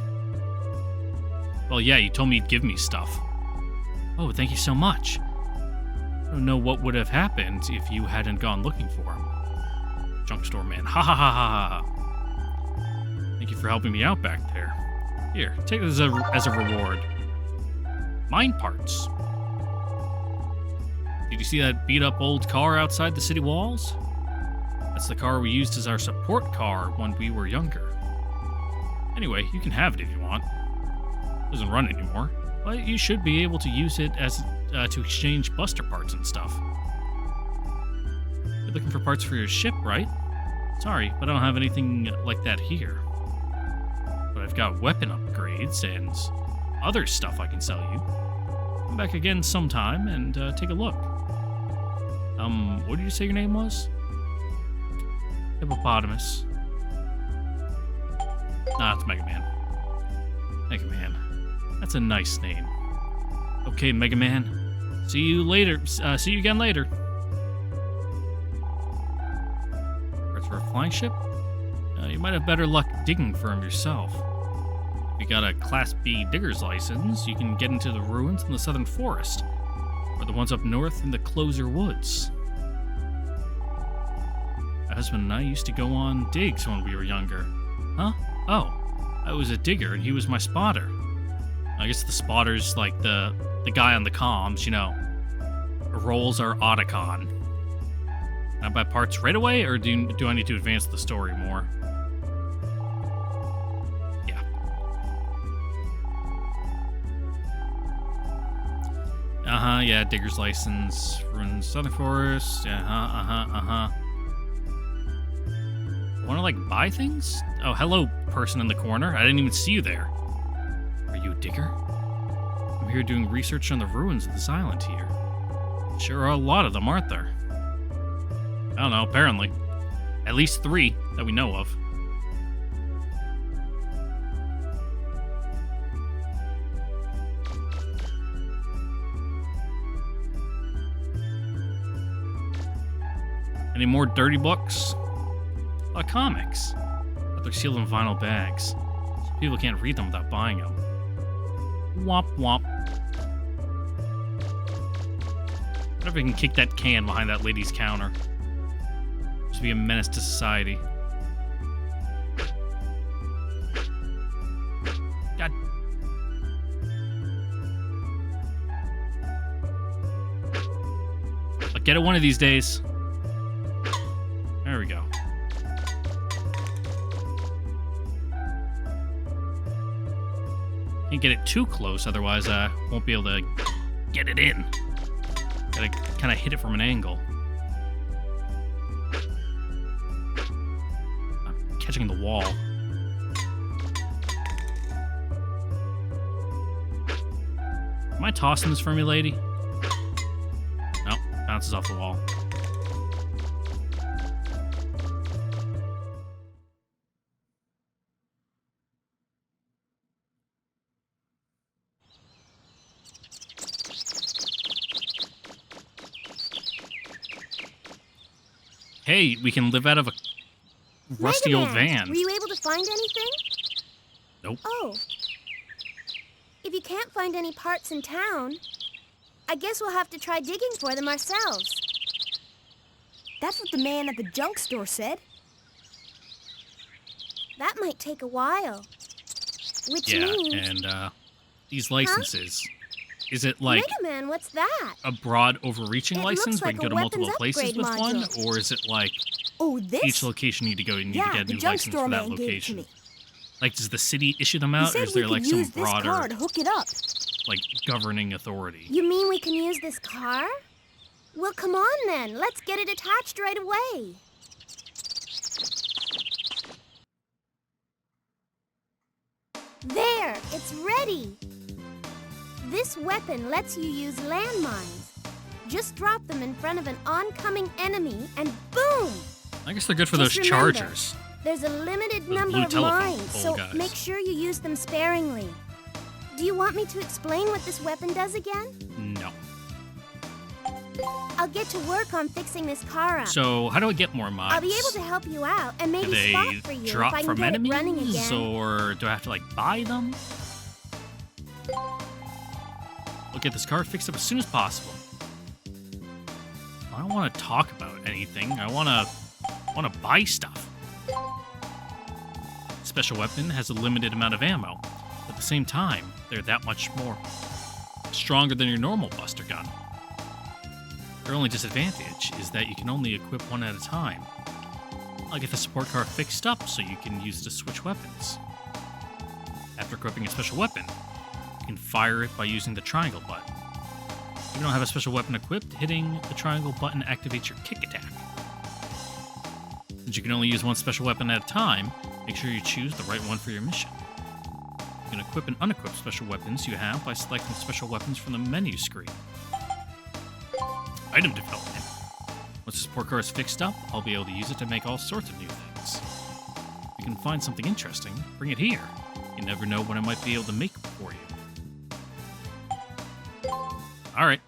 Well, yeah, you told me you'd give me stuff. Oh, thank you so much. I don't know what would have happened if you hadn't gone looking for him. Junk store man. Ha ha ha ha ha. Thank you for helping me out back there. Here, take this as a reward. Mine parts. Did you see that beat-up old car outside the city walls? That's the car we used as our support car when we were younger. Anyway, you can have it if you want. Doesn't run anymore, but you should be able to use it as to exchange buster parts and stuff. You're looking for parts for your ship, right? Sorry, but I don't have anything like that here. But I've got weapon upgrades and other stuff I can sell you. Come back again sometime and take a look. What did you say your name was? Hippopotamus. Nah, it's MegaMan. MegaMan. That's a nice name. Okay, MegaMan. See you later. See you again later. Parts for a flying ship? You might have better luck digging for them yourself. If you got a Class B digger's license, you can get into the ruins in the southern forest, or the ones up north in the Closer Woods. My husband and I used to go on digs when we were younger. Huh? Oh, I was a digger and he was my spotter. I guess the spotter's like the guy on the comms, you know. Roles are Otacon. Can I buy parts right away, or do I need to advance the story more? Yeah. Yeah, digger's license. Ruins Southern Forest. Wanna, like, buy things? Oh, hello, person in the corner. I didn't even see you there. Are you a digger? I'm here doing research on the ruins of this island here. Sure are a lot of them, aren't there? I don't know, apparently. At least 3 that we know of. Any more dirty books? Comics. But they're sealed in vinyl bags. So people can't read them without buying them. Womp womp. What if we can kick that can behind that lady's counter? Just be a menace to society. God. I'll get it one of these days. There we go. Can't get it too close, otherwise I won't be able to get it in. Gotta kind of hit it from an angle. I'm catching the wall. Am I tossing this for me, lady? Nope, bounces off the wall. Hey, we can live out of a rusty old MegaMan, van. Were you able to find anything? Nope. Oh. If you can't find any parts in town, I guess we'll have to try digging for them ourselves. That's what the man at the junk store said. That might take a while. Which Yeah, means... and these licenses. Is it like MegaMan, what's that? a broad overreaching It license looks where you like can go a to multiple weapons places with upgrade one? module. Or is it like Oh, this? each location you need to go and you need to Yeah, get a the new junk license store for that man gave it to location? me. Like, does the city issue them He out, or said is we there like could some use this car broader, to hook it up. like, governing authority? You mean we can use this car? Well, come on then. Let's get it attached right away. There, it's ready. This weapon lets you use landmines. Just drop them in front of an oncoming enemy and boom! I guess they're good for Just those remember, chargers. There's a limited Those number blue of telephone mines, pole so guys. make sure you use them sparingly. Do you want me to explain what this weapon does again? No. I'll get to work on fixing this car up. So, how do I get more mods? I'll be able to help you out and Do maybe they spot for you drop if I can from get it running enemies, again. or do I have to, like, buy them? We'll get this car fixed up as soon as possible. I don't want to talk about anything. I want to buy stuff. Special weapon has a limited amount of ammo. At the same time, they're that much more stronger than your normal buster gun. Their only disadvantage is that you can only equip one at a time. I'll get the support car fixed up so you can use it to switch weapons. After equipping a special weapon, you can fire it by using the triangle button. If you don't have a special weapon equipped, hitting the triangle button activates your kick attack. Since you can only use one special weapon at a time, make sure you choose the right one for your mission. You can equip and unequip special weapons you have by selecting special weapons from the menu screen. Item development. Once the support car is fixed up, I'll be able to use it to make all sorts of new things. If you can find something interesting, bring it here. You never know what I might be able to make for you. Alright.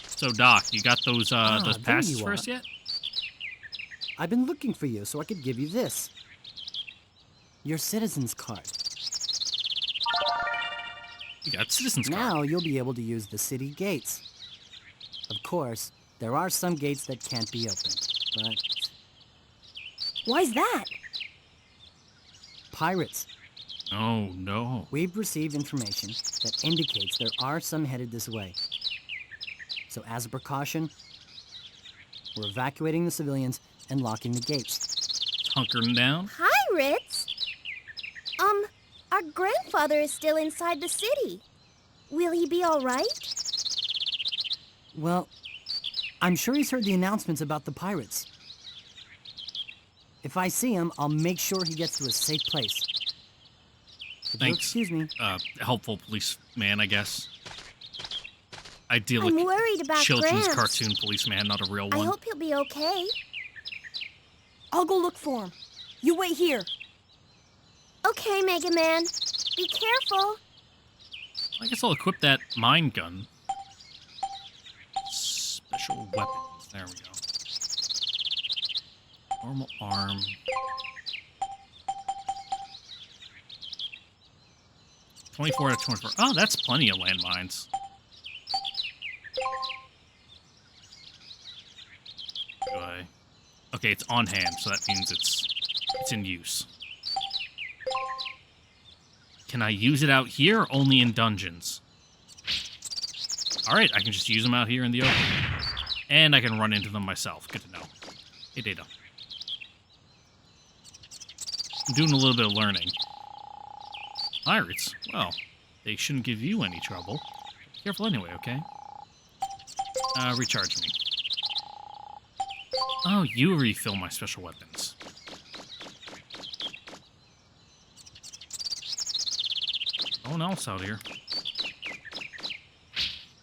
So, Doc, you got those there passes you for are. us yet? I've been looking for you so I could give you this. Your citizen's card. You got citizens card. Now you'll be able to use the city gates. Of course, there are some gates that can't be opened, but Why's that? pirates. Oh, no. We've received information that indicates there are some headed this way. So as a precaution, we're evacuating the civilians and locking the gates. Hunkering down. Pirates? Our grandfather is still inside the city. Will he be all right? Well, I'm sure he's heard the announcements about the pirates. If I see him, I'll make sure he gets to a safe place. If you'll Thanks. excuse me. Helpful policeman, I guess. idyllic I'm worried about children's Gramps. cartoon policeman, not a real I one. hope he'll be okay. I'll go look for him. You wait here. Okay, MegaMan. Be careful. I guess I'll equip that mine gun. Special weapons. There we go. Normal arm. .24 out of 24. Oh, that's plenty of landmines. Do I... Okay, it's on hand, so that means it's in use. Can I use it out here or only in dungeons? Alright, I can just use them out here in the open. And I can run into them myself. Good to know. Hey, Data. I'm doing a little bit of learning. Pirates? Well, they shouldn't give you any trouble. Be careful anyway, okay? Recharge me. Oh, you refill my special weapons. No one else out here.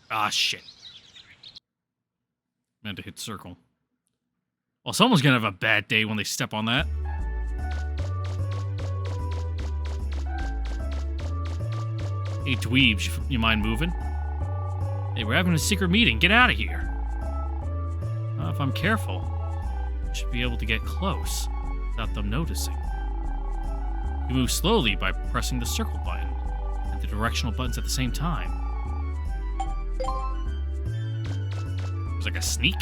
Ah, shit. Meant to hit circle. Well, someone's gonna have a bad day when they step on that. Hey, dweebs, you mind moving? Hey, we're having a secret meeting. Get out of here. If I'm careful, I should be able to get close without them noticing. You move slowly by pressing the circle button and the directional buttons at the same time. It's like a sneak.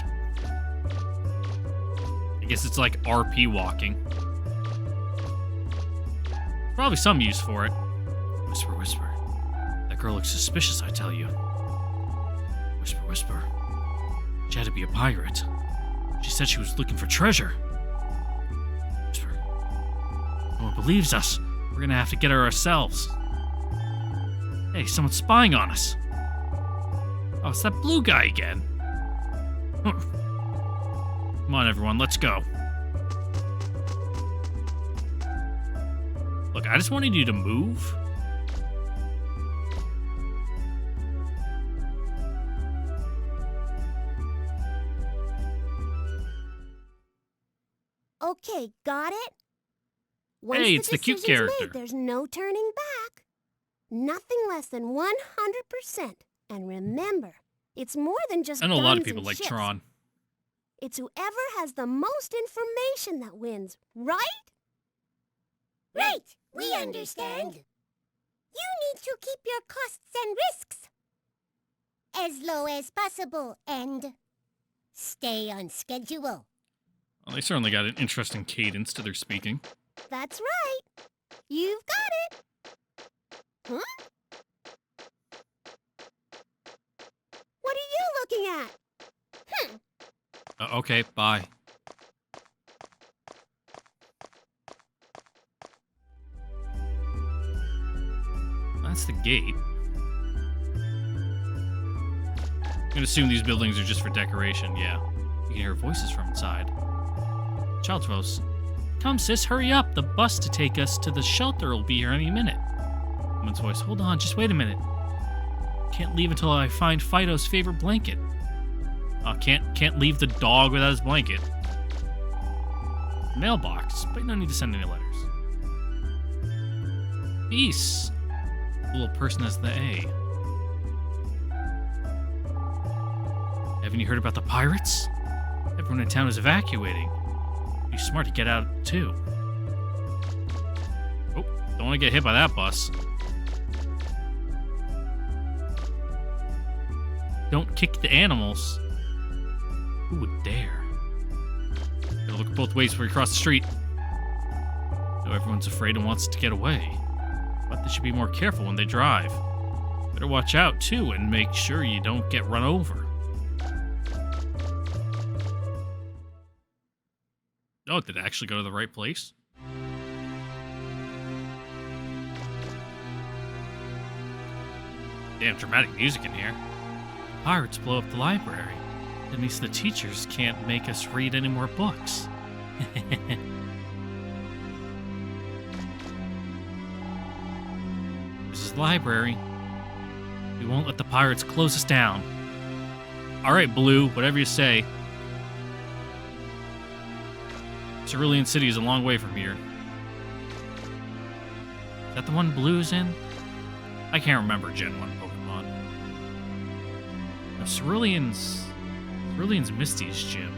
I guess it's like RP walking. Probably some use for it. Whisper, whisper. That girl looks suspicious, I tell you. Whisper, whisper. She had to be a pirate. She said she was looking for treasure. Whisper. No one believes us. We're gonna have to get her ourselves. Hey, someone's spying on us. Oh, it's that blue guy again. Come on, everyone, let's go. Look, I just wanted you to move. Okay, got it? Once Hey, it's the cute decision's character. made, there's no turning back. Nothing less than 100%. And remember, it's more than just I know a lot of guns people and like ships. Tron. It's whoever has the most information that wins, right? Right, we understand. You need to keep your costs and risks as low as possible and stay on schedule. Well, they certainly got an interesting cadence to their speaking. That's right. You've got it. Huh? What are you looking at? Okay, bye. That's the gate. I'm gonna assume these buildings are just for decoration, yeah. You can hear voices from inside. Child's voice. Come, sis, hurry up. The bus to take us to the shelter will be here any minute. Woman's voice. Hold on, just wait a minute. Can't leave until I find Fido's favorite blanket. Can't leave the dog without his blanket. Mailbox, but no need to send any letters. Peace. The little person has the A. Haven't you heard about the pirates? Everyone in town is evacuating. Be smart to get out too. Oh, don't want to get hit by that bus. Don't kick the animals. Who would dare? Gotta look both ways before you cross the street. Though everyone's afraid and wants to get away. But they should be more careful when they drive. Better watch out, too, and make sure you don't get run over. Oh, did it actually go to the right place? Damn dramatic music in here. Pirates blow up the library. That means the teachers can't make us read any more books. This is the library. We won't let the pirates close us down. Alright, Blue, whatever you say. Cerulean City is a long way from here. Is that the one Blue's in? I can't remember Gen 1 Pokemon. No, Cerulean's Misty's gym.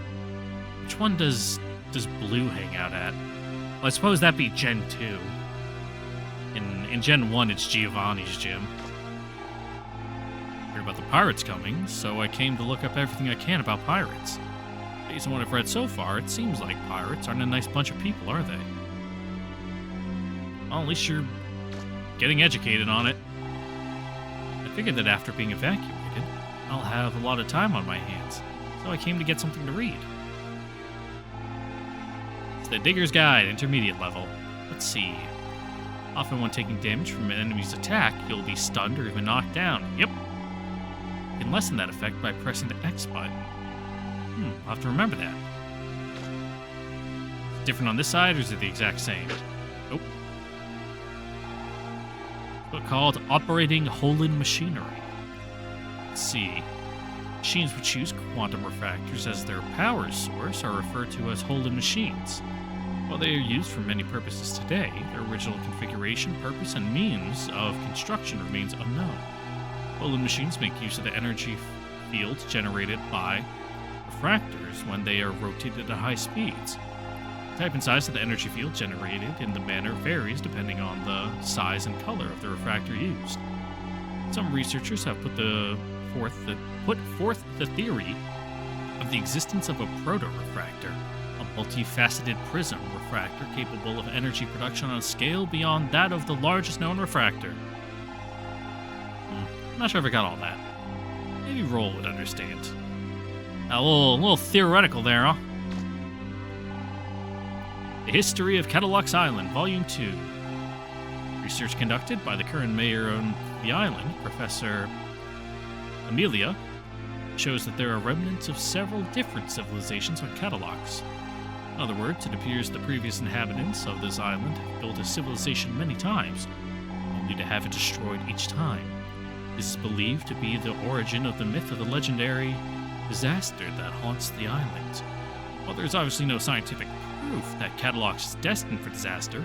Which one does Blue hang out at? Well, I suppose that'd be Gen 2. In Gen 1, it's Giovanni's gym. Heard about the pirates coming, so I came to look up everything I can about pirates. Based on what I've read so far, it seems like pirates aren't a nice bunch of people, are they? Well, at least you're getting educated on it. I figured that after being evacuated, I'll have a lot of time on my hands, so I came to get something to read. It's the Digger's Guide, intermediate level. Let's see. Often when taking damage from an enemy's attack, you'll be stunned or even knocked down. Yep. You can lessen that effect by pressing the X button. I'll have to remember that. Is it different on this side, or is it the exact same? Nope. It's called Operating Holon Machinery. Let's see. Machines which use quantum refractors as their power source are referred to as Holon machines. While they are used for many purposes today, their original configuration, purpose, and means of construction remains unknown. Holon machines make use of the energy fields generated by refractors when they are rotated at high speeds. The type and size of the energy field generated in the manner varies depending on the size and color of the refractor used. Some researchers have put forth the theory of the existence of a proto-refractor, a multifaceted prism refractor capable of energy production on a scale beyond that of the largest known refractor. Not sure if I got all that. Maybe Roll would understand. A little theoretical there, huh? The History of Catalox Island, Volume 2. Research conducted by the current mayor of the island, Professor Amelia, shows that there are remnants of several different civilizations on Catalox. In other words, it appears the previous inhabitants of this island have built a civilization many times, only to have it destroyed each time. This is believed to be the origin of the myth of the legendary disaster that haunts the island. While there is obviously no scientific proof that Catalox is destined for disaster,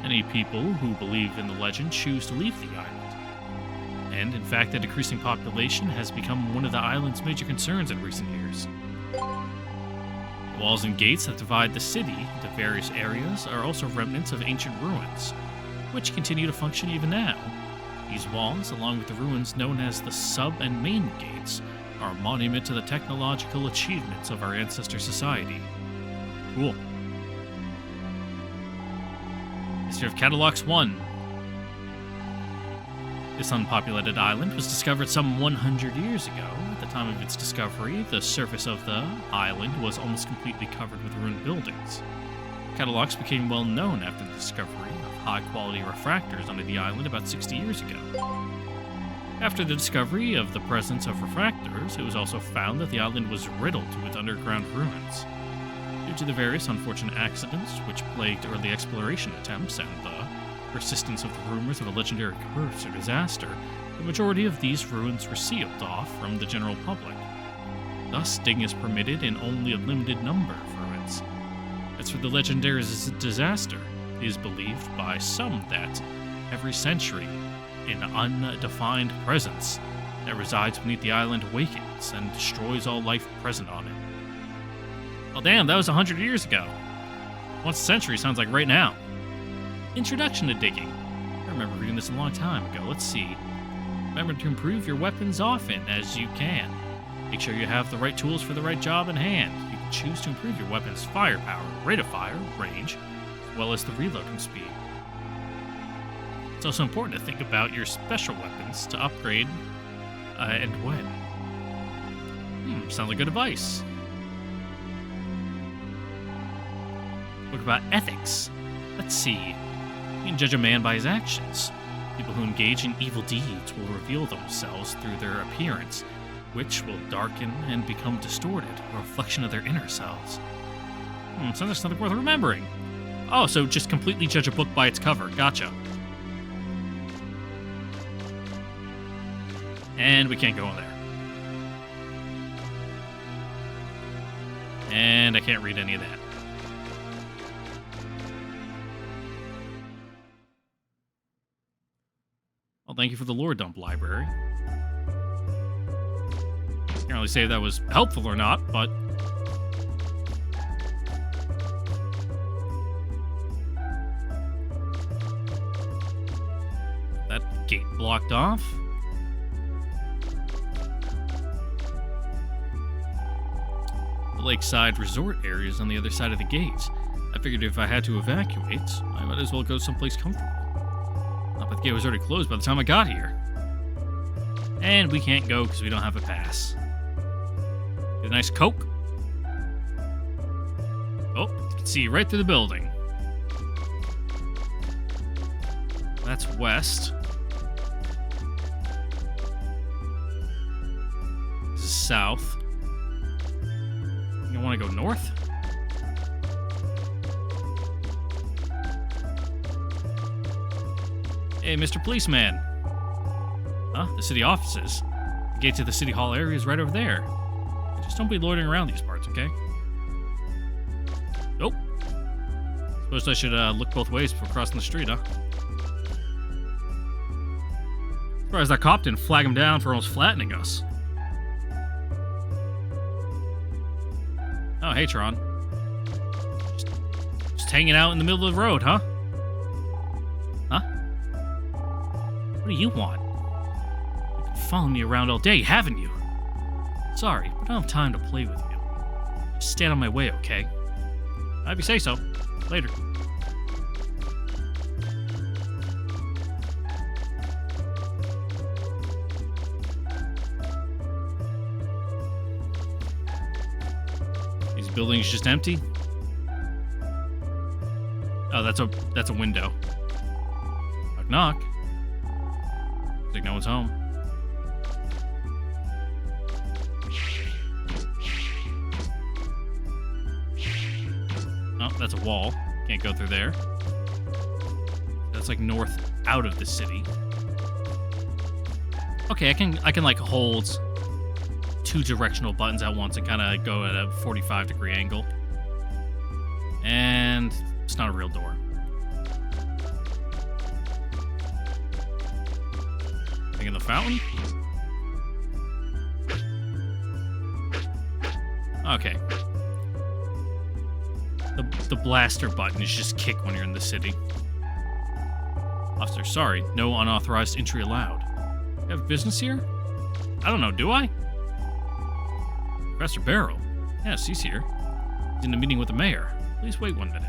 many people who believe in the legend choose to leave the island. And, in fact, the decreasing population has become one of the island's major concerns in recent years. The walls and gates that divide the city into various areas are also remnants of ancient ruins, which continue to function even now. These walls, along with the ruins known as the sub and main gates, are a monument to the technological achievements of our ancestor society. Cool. History of Catalox 1. This unpopulated island was discovered some 100 years ago. At the time of its discovery, the surface of the island was almost completely covered with ruined buildings. Catalox became well known after the discovery of high-quality refractors under the island about 60 years ago. After the discovery of the presence of refractors, it was also found that the island was riddled to its underground ruins. Due to the various unfortunate accidents which plagued early exploration attempts and the persistence of the rumors of a legendary curse or disaster, the majority of these ruins were sealed off from the general public. Thus, digging is permitted in only a limited number of ruins. As for the legendary disaster, it is believed by some that every century, an undefined presence that resides beneath the island awakens and destroys all life present on it. Well, damn, that was 100 years ago. Once a century sounds like right now. Introduction to digging. I remember reading this a long time ago. Let's see. Remember to improve your weapons often as you can. Make sure you have the right tools for the right job in hand. You can choose to improve your weapon's firepower, rate of fire, range, as well as the reloading speed. It's also important to think about your special weapons to upgrade and when. Sounds like good advice. What about ethics? Let's see. You can judge a man by his actions. People who engage in evil deeds will reveal themselves through their appearance, which will darken and become distorted, a reflection of their inner selves. Sounds like something worth remembering. Oh, so just completely judge a book by its cover. Gotcha. And we can't go in there. And I can't read any of that. Well, thank you for the lore dump library. Can't really say if that was helpful or not, but... that gate blocked off. The lakeside resort area is on the other side of the gates. I figured if I had to evacuate, I might as well go someplace comfortable. But the gate was already closed by the time I got here. And we can't go because we don't have a pass. Get a nice Coke. Oh, you can see right through the building. That's west. This is south. You want to go north? Hey, Mr. Policeman. Huh? The city offices. The gate to the city hall area is right over there. Just don't be loitering around these parts, okay? Nope. Suppose I should look both ways before crossing the street, huh? Surprised that cop didn't flag him down for almost flattening us. Oh, hey, Tron. Just hanging out in the middle of the road, huh? Huh? What do you want? You've been following me around all day, haven't you? Sorry, but I don't have time to play with you. Just stay out of my way, okay? If you say so. Later. These buildings just empty? Oh, that's a window. Knock knock. Looks like no one's home. Oh, that's a wall. Can't go through there. That's like north out of the city. Okay, I can like hold two directional buttons at once and kind of go at a 45-degree angle. And it's not a real door. Thing in the fountain? Okay. The blaster button is just kick when you're in the city. Officer, sorry. No unauthorized entry allowed. You have business here? I don't know, do I? Professor Barrow. Yes, he's here. He's in a meeting with the mayor. Please wait 1 minute.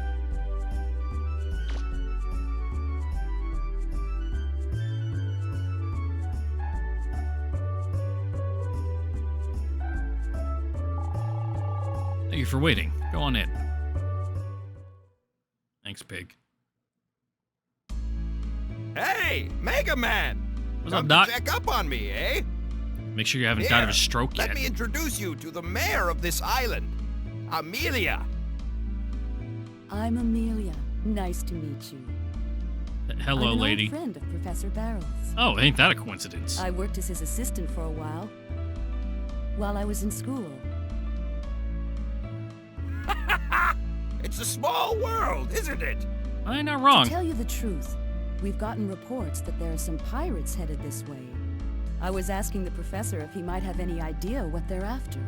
Thank you for waiting. Go on in. Thanks, pig. Hey, MegaMan! What's up, Come Doc? to check up on me, eh? Make sure you haven't died of a stroke Let yet. me introduce you to the mayor of this island, Amelia. I'm Amelia. Nice to meet you. Hello, I'm an lady. old friend of Professor Barrow's. Oh, ain't that a coincidence? I worked as his assistant for a while I was in school. It's a small world, isn't it? I ain't not wrong. To tell you the truth, we've gotten reports that there are some pirates headed this way. I was asking the professor if he might have any idea what they're after.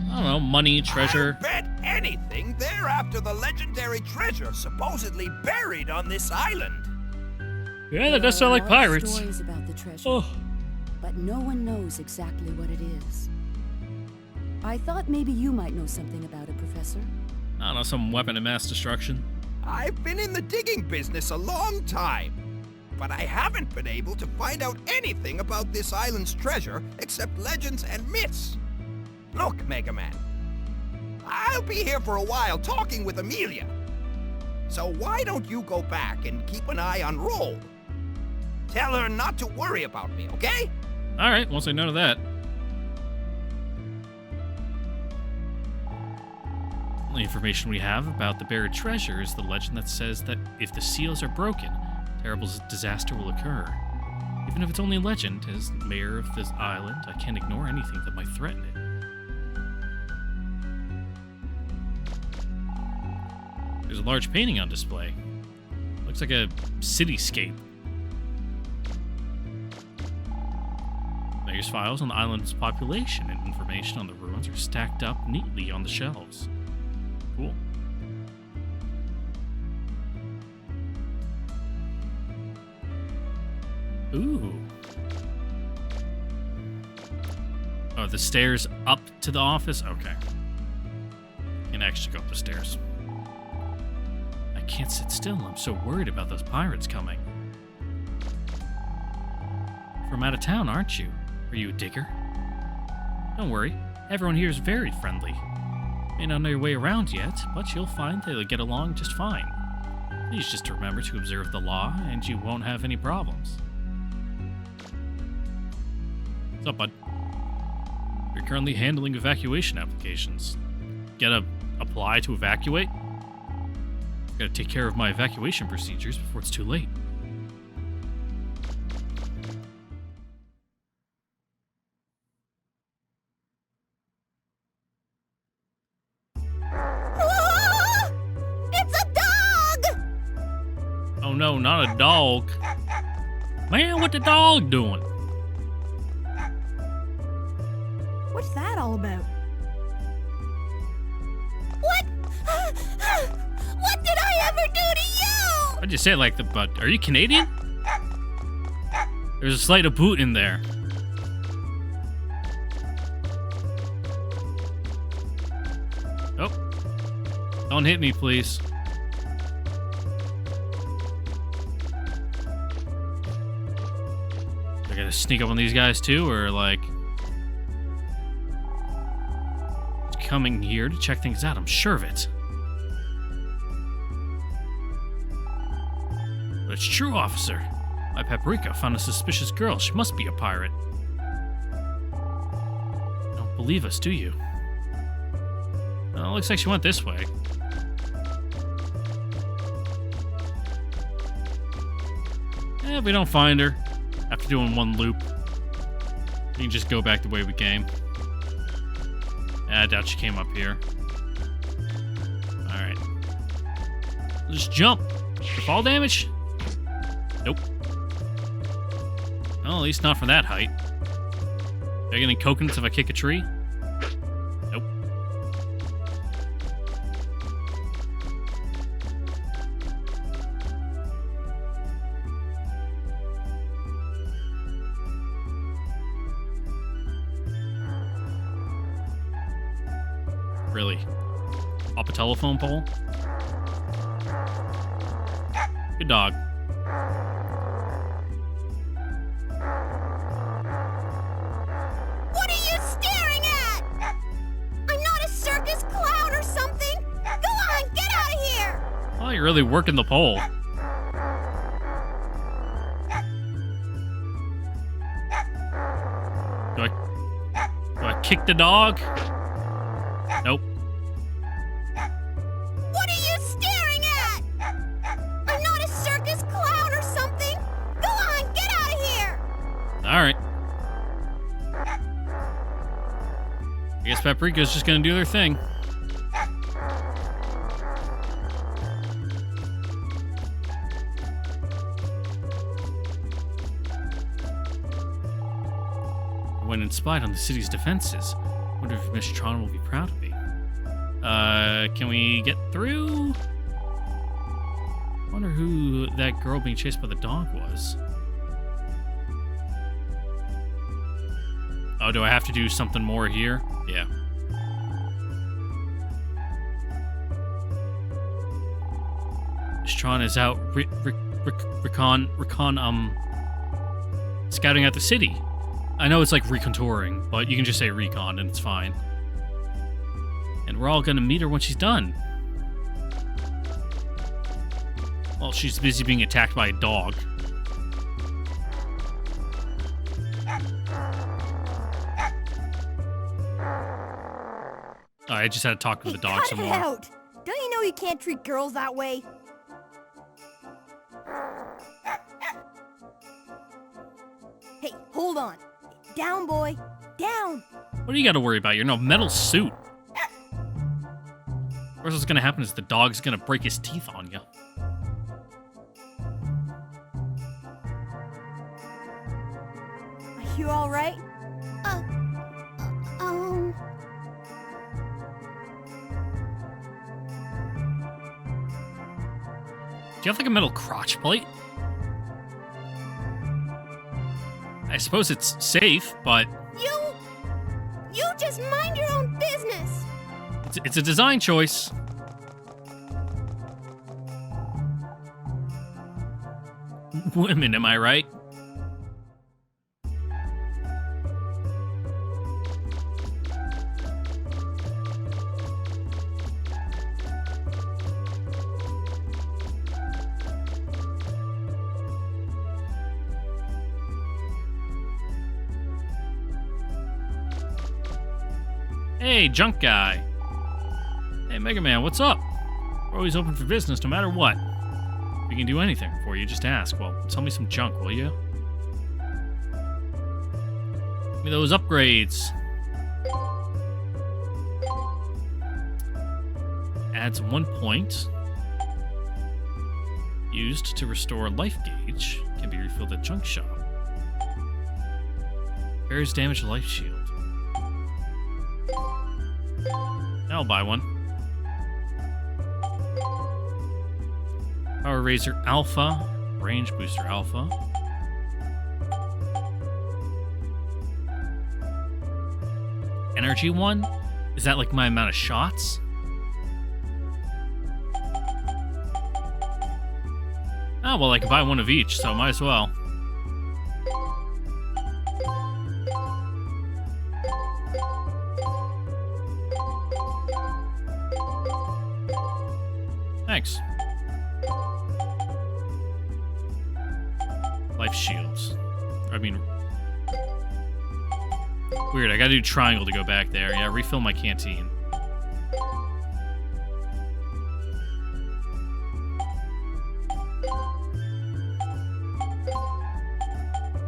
I don't know, money, treasure. I bet anything they're after the legendary treasure supposedly buried on this island. Yeah, that does sound like There are a lot of pirates. stories about the treasure, Oh. but no one knows exactly what it is. I thought maybe you might know something about it, Professor. I don't know, some weapon of mass destruction. I've been in the digging business a long time, but I haven't been able to find out anything about this island's treasure except legends and myths. Look, MegaMan, I'll be here for a while talking with Amelia. So why don't you go back and keep an eye on Roll? Tell her not to worry about me, okay? Alright, won't say no to that. The information we have about the buried treasure is the legend that says that if the seals are broken, terrible disaster will occur. Even if it's only a legend, as mayor of this island, I can't ignore anything that might threaten it. There's a large painting on display. Looks like a cityscape. There's files on the island's population, and information on the ruins are stacked up neatly on the shelves. Cool. Ooh. Oh, the stairs up to the office? Okay. Can actually go up the stairs. I can't sit still. I'm so worried about those pirates coming. From out of town, aren't you? Are you a digger? Don't worry. Everyone here is very friendly. May not know your way around yet, but you'll find they'll get along just fine. Please just remember to observe the law, and you won't have any problems. What's up, bud? You're currently handling evacuation applications. Gotta apply to evacuate? Gotta take care of my evacuation procedures before it's too late. Ah! It's a dog! Oh no, not a dog. Man, what the dog doing? What's that all about? What? What did I ever do to you? Why'd you say it like the butt? Are you Canadian? There's a slight of boot in there. Oh. Don't hit me, please. I gotta sneak up on these guys too, or like... coming here to check things out, I'm sure of it. But it's true, officer. My paprika found a suspicious girl. She must be a pirate. Don't believe us, do you? Well, looks like she went this way. If we don't find her, after doing one loop, we can just go back the way we came. I doubt she came up here. Alright. Just jump. For fall damage? Nope. Well, at least not from that height. Do I get any coconuts if I kick a tree? Nope. Really? Up a telephone pole? Good dog. What are you staring at? I'm not a circus clown or something. Go on, get out of here. Oh, you're really working the pole. Do I kick the dog? Nope. What are you staring at? I'm not a circus clown or something. Go on, get out of here. Alright. I guess Paprika's just gonna do their thing. When and spied on the city's defenses. Wonder if Miss Tron will be proud of me. Can we get through? Wonder who that girl being chased by the dog was. Oh, do I have to do something more here? Yeah. Miss Tron is out scouting out the city. I know it's like recontouring, but you can just say recon and it's fine. And we're all gonna meet her when she's done. Well, she's busy being attacked by a dog. Oh, I just had to talk to the dog some Cut it more. out! Don't you know you can't treat girls that way? Hey, hold on. Down, boy. Down. What do you got to worry about? You're in a metal suit. Worst what's gonna happen is the dog's gonna break his teeth on you. Are you all right? Do you have like a metal crotch plate? I suppose it's safe, but You just mind your own business. it's a design choice. Women, am I right? Hey, junk guy. Hey, MegaMan, what's up? We're always open for business, no matter what. We can do anything for you, just ask. Well, sell me some junk, will you? Give me those upgrades. Adds 1 point. Used to restore life gauge. Can be refilled at junk shop. Repairs damaged life shield. I'll buy one. Power Razor Alpha. Range Booster Alpha. Energy one? Is that like my amount of shots? Oh, well, I can buy one of each, so might as well. Thanks. Life shields. I mean... Weird, I gotta do triangle to go back there. Yeah, refill my canteen.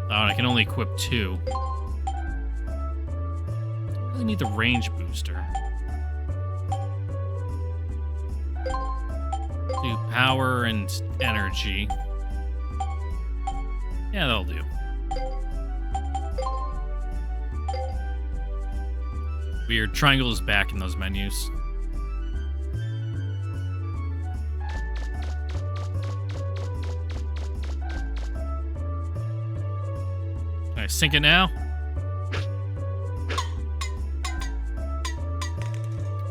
Oh, and I can only equip 2. I really need the range booster. Do power and energy. Yeah, that'll do. Weird. Triangle is back in those menus. Can I sync it now?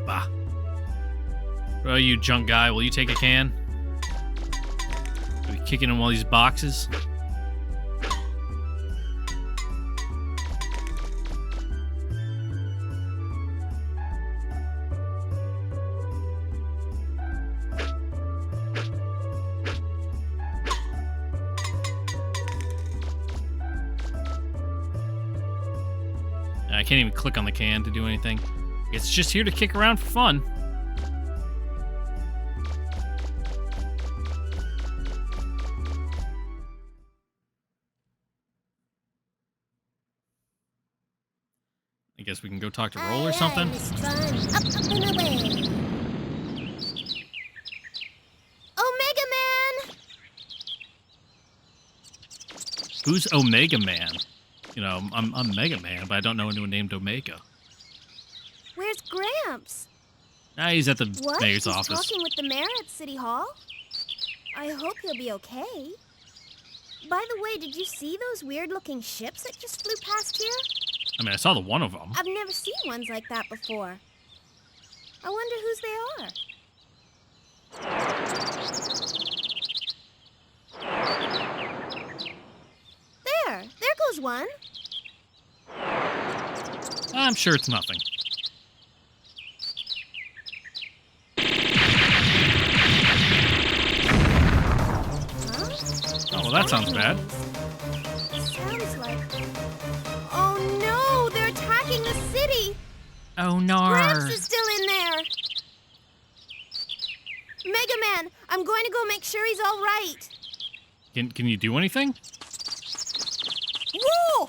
Bah. What about you, junk guy? Will you take a can? Are we kicking in all these boxes? I can't even click on the can to do anything. It's just here to kick around for fun. I guess we can go talk to Roll or something. Miss Tron. Up and away. Oh, MegaMan! Who's OmegaMan? You know, I'm MegaMan, but I don't know anyone named Omega. Where's Gramps? He's at the What? mayor's He's office. talking with the mayor at City Hall? I hope he'll be okay. By the way, did you see those weird-looking ships that just flew past here? I mean, I saw the one of them. I've never seen ones like that before. I wonder whose they are. There goes one. I'm sure it's nothing. Huh? Oh, well, that sounds bad. Sounds like... Oh no, they're attacking the city. Oh, no. Gramps is still in there. MegaMan, I'm going to go make sure he's all right. Can you do anything? Whoa!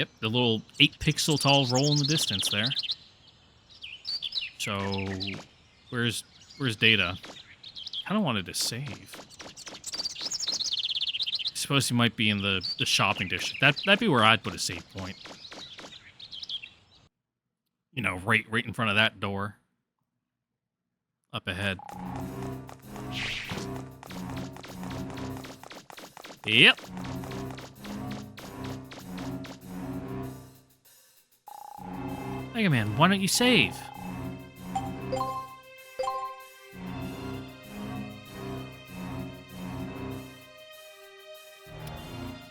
Yep, the little 8-pixel tall roll in the distance there. So, where's Data? I kind of wanted to save. I suppose he might be in the shopping district. That'd be where I'd put a save point. You know, right in front of that door. Up ahead. Yep. MegaMan, why don't you save?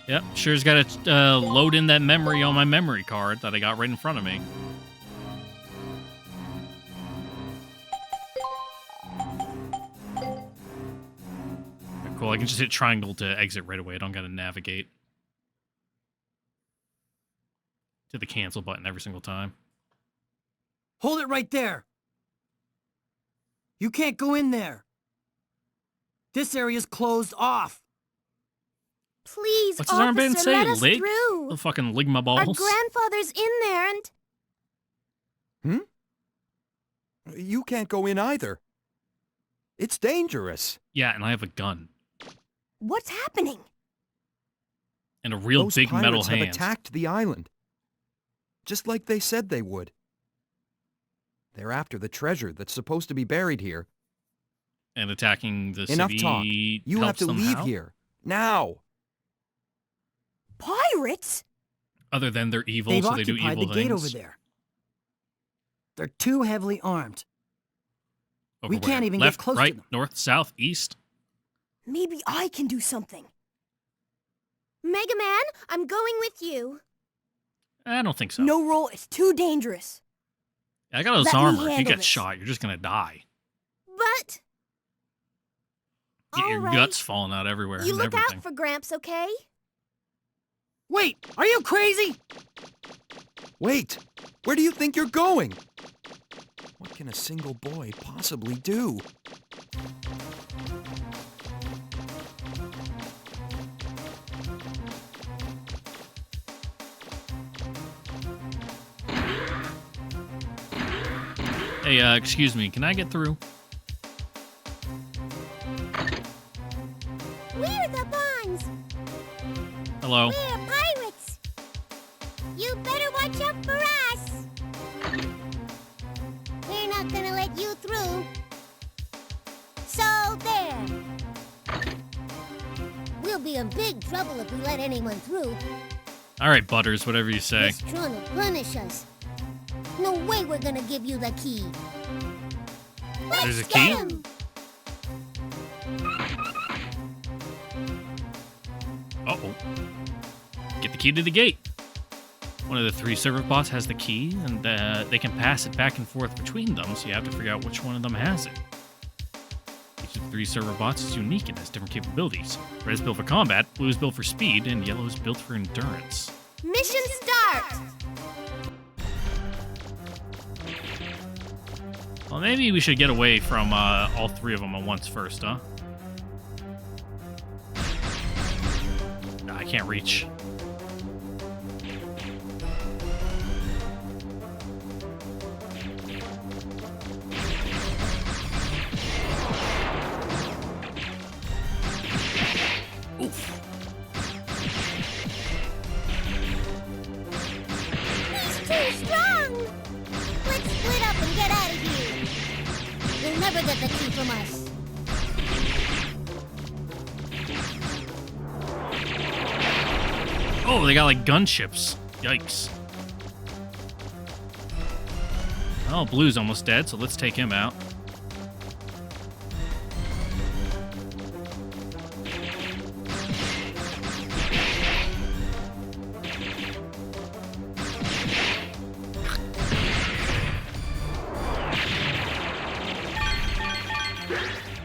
Yep, sure's got to load in that memory on my memory card that I got right in front of me. Cool, I can just hit triangle to exit right away. I don't gotta navigate to the cancel button every single time. Hold it right there. You can't go in there. This area's closed off. Please, What's his armband officer, say? let us Lig? through. I'll fucking lig my Our balls. grandfather's in there and... You can't go in either. It's dangerous. Yeah, and I have a gun. What's happening? And a real Those big metal pirates have hand. attacked the island. Just like they said they would. They're after the treasure that's supposed to be buried here. And attacking the Enough city talk. You have helps to them leave out? here. Now! Pirates? Other than they're evil, They've so they do occupied evil the things. gate over there. They're too heavily armed. Over We can't where? even get Left, close to right, them. north, south, east. Maybe I can do something. MegaMan, I'm going with you. I don't think so. No roll, it's too dangerous. I got those Let me armor. If you handle get this. shot, you're just gonna die. But... Get your All right. guts falling out everywhere You and look everything. out for Gramps, okay? Wait, are you crazy? Wait! Where do you think you're going? What can a single boy possibly do? Hey, excuse me, can I get through? We're the Bonds. Hello? We're pirates. You better watch out for us. We're not gonna let you through. So there. We'll be in big trouble if we let anyone through. Alright, Butters, whatever you say. He's trying to punish us. No way we're gonna give you the key. There's a Let's key? get him. Uh-oh. Get the key to the gate. One of the 3 server bots has the key, and they can pass it back and forth between them, so you have to figure out which one of them has it. Each of the 3 server bots is unique and has different capabilities. Red is built for combat, blue is built for speed, and yellow is built for endurance. Mission start! Well, maybe we should get away from all 3 of them at once first, huh? Nah, I can't reach. Oof. He's too strong. Let's split up and get out of here. You'll never get the key from us. Oh, they got like gunships. Yikes. Oh, Blue's almost dead, so let's take him out.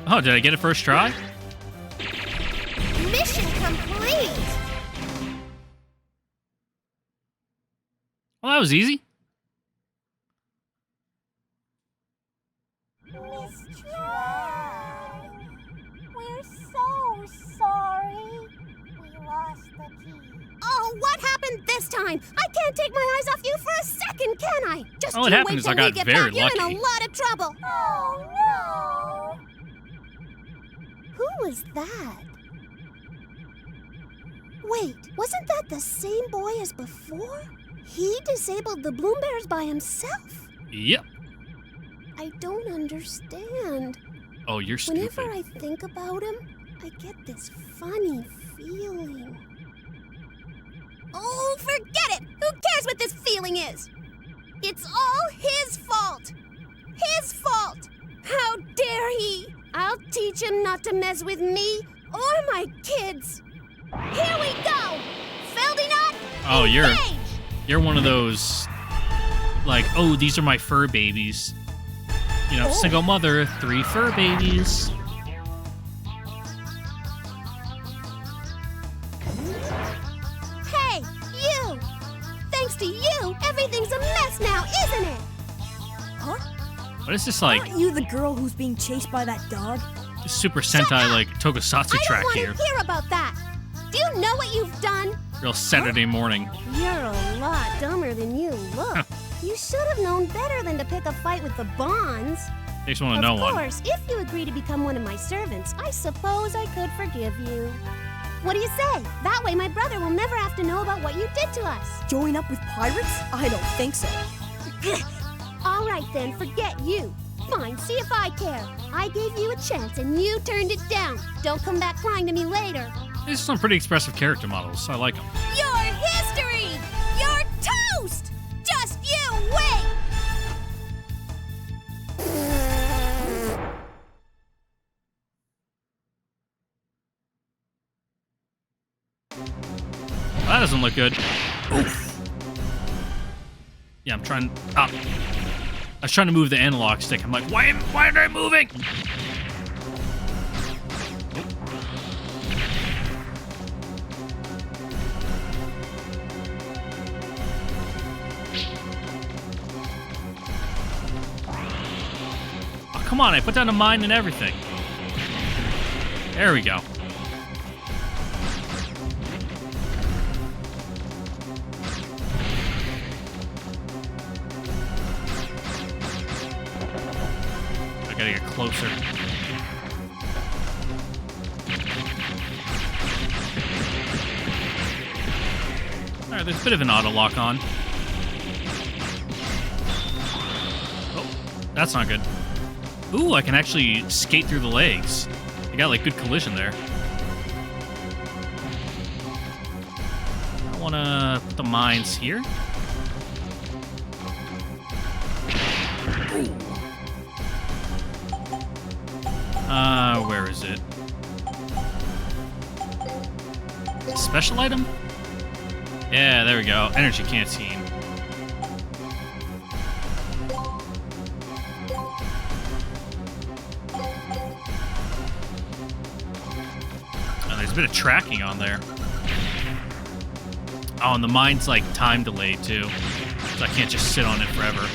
Oh, did I get it first try? Mission complete! Well, that was easy. Miss Try, we're so sorry. We lost the key. Oh, what happened this time? time. I can't take my eyes off you for a second, can I? Just All that you happened wait is till I got we get very back. You're in lucky. a lot of trouble. Oh, no! Who was that? Wait, wasn't that the same boy as before? He disabled the Bloom Bears by himself? Yep. I don't understand. Oh, you're stupid. Whenever I think about him, I get this funny feeling. Oh, forget it! Who cares what this feeling is? It's all his fault! His fault! How dare he! I'll teach him not to mess with me or my kids! Here we go! Feldinot, Oh, engage! you're one of those, like, oh, these are my fur babies. You know, single mother, 3 fur babies. Hey, you! Thanks to you, everything's a mess now, isn't it? Huh? What is this, like, Aren't you the girl who's being chased by that dog? Super Sentai, like, Tokusatsu I don't track want here? to hear about that! Do you know what you've done? Real Saturday morning. You're a lot dumber than you look. You should have known better than to pick a fight with the Bonds. They just want to know Of one. course, if you agree to become one of my servants, I suppose I could forgive you. What do you say? That way my brother will never have to know about what you did to us. Join up with pirates? I don't think so. All right then, forget you. Fine, see if I care. I gave you a chance and you turned it down. Don't come back crying to me later. These are some pretty expressive character models. I like them. Your history! You're toast! Just you wait! That doesn't look good. Oof. Yeah, I'm trying. Ah. I was trying to move the analog stick. I'm like, why aren't I moving? Oh, come on, I put down a mine and everything. There we go. I gotta get closer. Alright, there's a bit of an auto lock on. Oh, that's not good. Ooh, I can actually skate through the legs. I got like good collision there. I wanna put the mines here. Ooh. Where is it? Special item? Yeah, there we go. Energy canteen. Oh, there's a bit of tracking on there. Oh, and the mine's like time delayed too. So I can't just sit on it forever.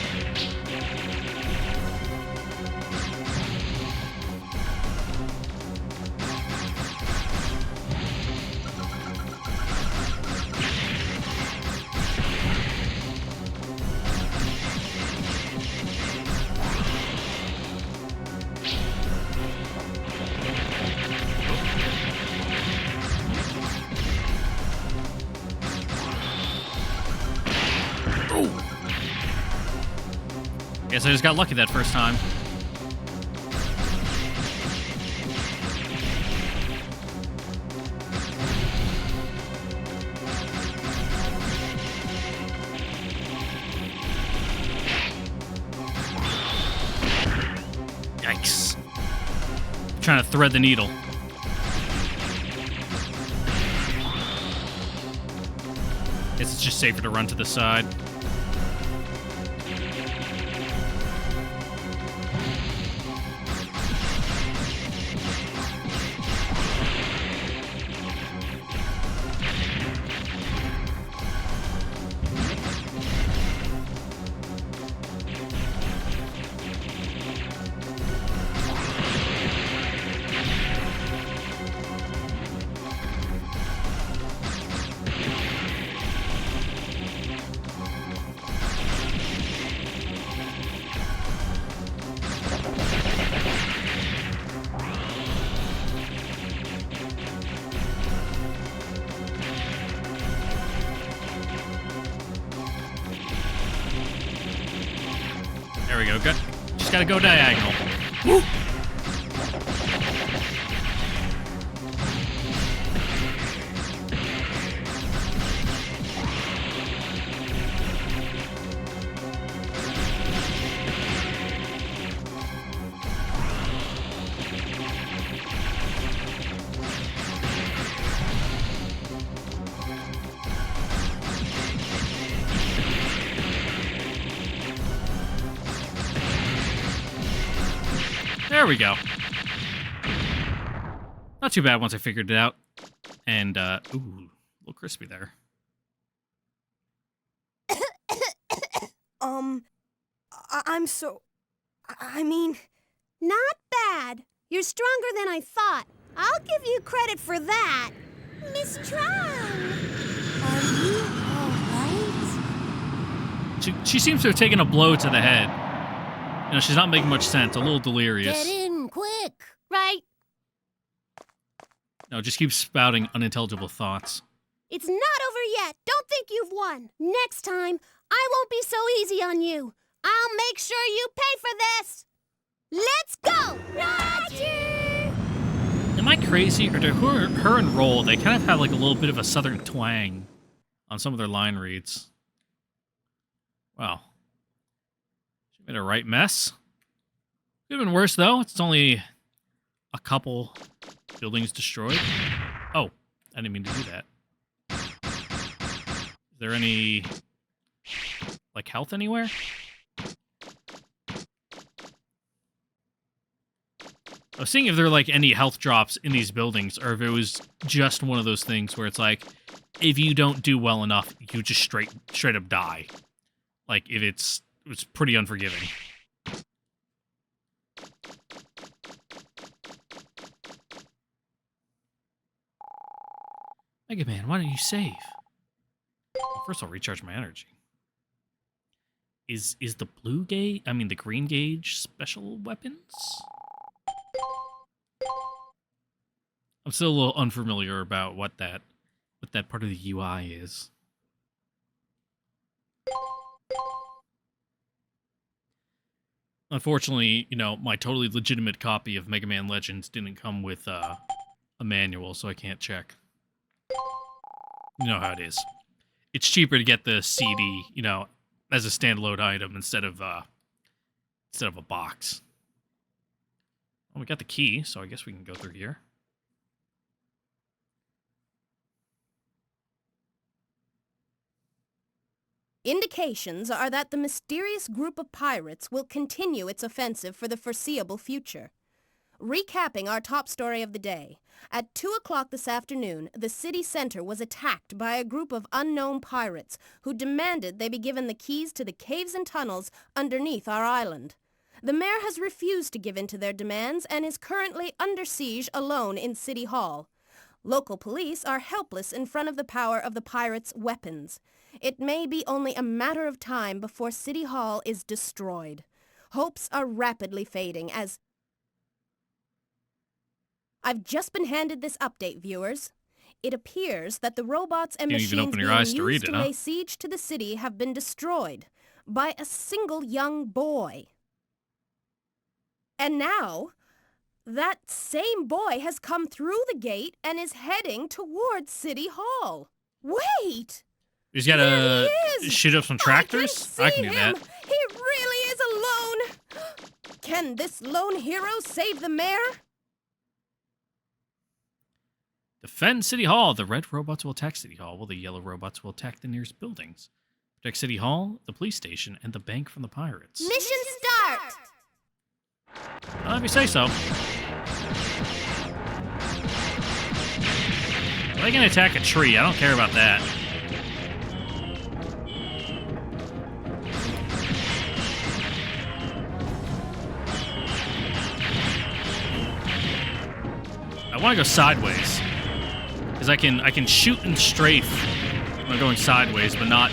Guess I just got lucky that first time. Yikes. I'm trying to thread the needle. Guess it's just safer to run to the side. we go. Just gotta go diagonal. Woo! There we go. Not too bad once I figured it out. And, ooh, a little crispy there. I'm so... I mean... Not bad. You're stronger than I thought. I'll give you credit for that. Miss Tron! Are you alright? She seems to have taken a blow to the head. You know, she's not making much sense. A little delirious. Get in, quick! Right? No, just keep spouting unintelligible thoughts. It's not over yet. Don't think you've won. Next time, I won't be so easy on you. I'll make sure you pay for this. Let's go! Roger! Am I crazy? Or do her and Roll, they kind of have like a little bit of a southern twang on some of their line reads. Wow. She made a right mess. Could have been worse, though. It's only a couple buildings destroyed. Oh, I didn't mean to do that. Is there any, like, health anywhere? I was seeing if there were, like, any health drops in these buildings, or if it was just one of those things where it's like, if you don't do well enough, you just straight up die. Like, if it's pretty unforgiving. MegaMan, why don't you save? Well, first I'll recharge my energy. Is the the green gauge special weapons? I'm still a little unfamiliar about what that part of the UI is. Unfortunately, you know, my totally legitimate copy of Mega Man Legends didn't come with a manual, so I can't check. You know how it is. It's cheaper to get the CD, you know, as a standalone item instead of a box. Well, we got the key, so I guess we can go through here. Indications are that the mysterious group of pirates will continue its offensive for the foreseeable future. Recapping our top story of the day, at 2 o'clock this afternoon, the city center was attacked by a group of unknown pirates who demanded they be given the keys to the caves and tunnels underneath our island. The mayor has refused to give in to their demands and is currently under siege alone in City Hall. Local police are helpless in front of the power of the pirates' weapons. It may be only a matter of time before City Hall is destroyed. Hopes are rapidly fading as... I've just been handed this update, viewers. It appears that the robots and Didn't even machines open your being eyes to used read to it, huh? lay siege to the city have been destroyed by a single young boy. And now, that same boy has come through the gate and is heading towards City Hall. Wait! He's got There to he is! shoot up some tractors? I I can can see do him. that. He really is alone. Can this lone hero save the mayor? Defend City Hall. The red robots will attack City Hall, while the yellow robots will attack the nearest buildings. Protect City Hall, the police station, and the bank from the pirates. Mission start! Well, if you say so. They can attack a tree. I don't care about that. I want to go sideways. Because I can shoot and strafe when I'm going sideways, but not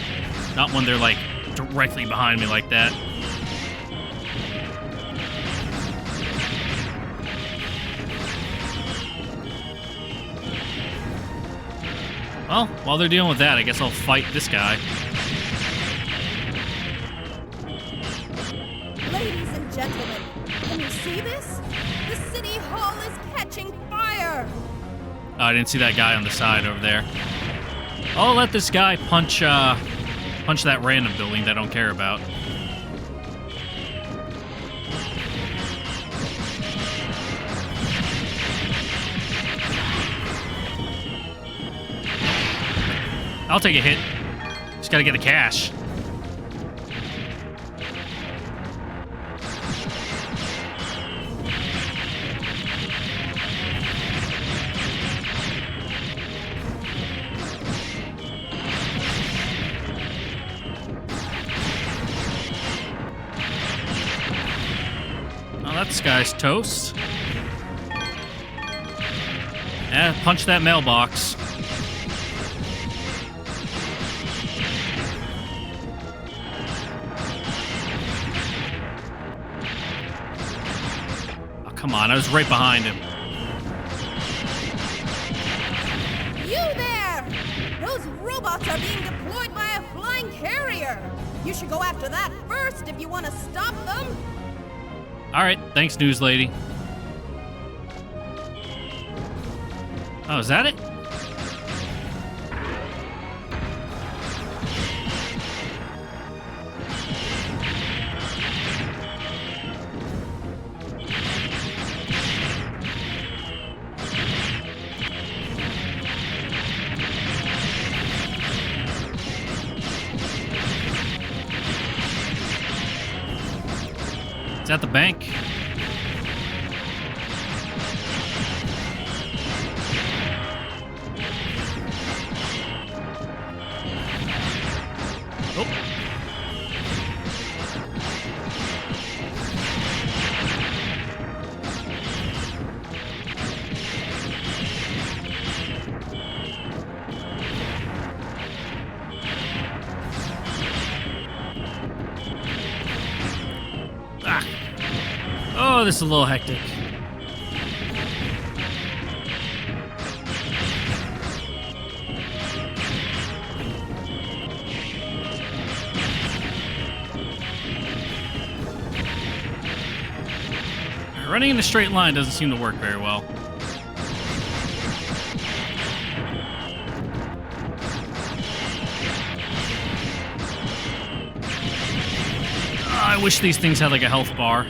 when they're like directly behind me like that. Well, while they're dealing with that, I guess I'll fight this guy. Ladies see this? The city hall is catching fire! Oh, I didn't see that guy on the side over there. I'll let this guy punch that random building that I don't care about. I'll take a hit. Just gotta get the cash. Oh, this guy's toast. Punch that mailbox. Oh, come on, I was right behind him. You there! Those robots are being deployed by a flying carrier! You should go after that first if you want to stop them! Alright, thanks, news lady. Oh, is that it? It's at the bank. Oh. Ah. Oh, this is a little hectic. Running in a straight line doesn't seem to work very well. I wish these things had like a health bar.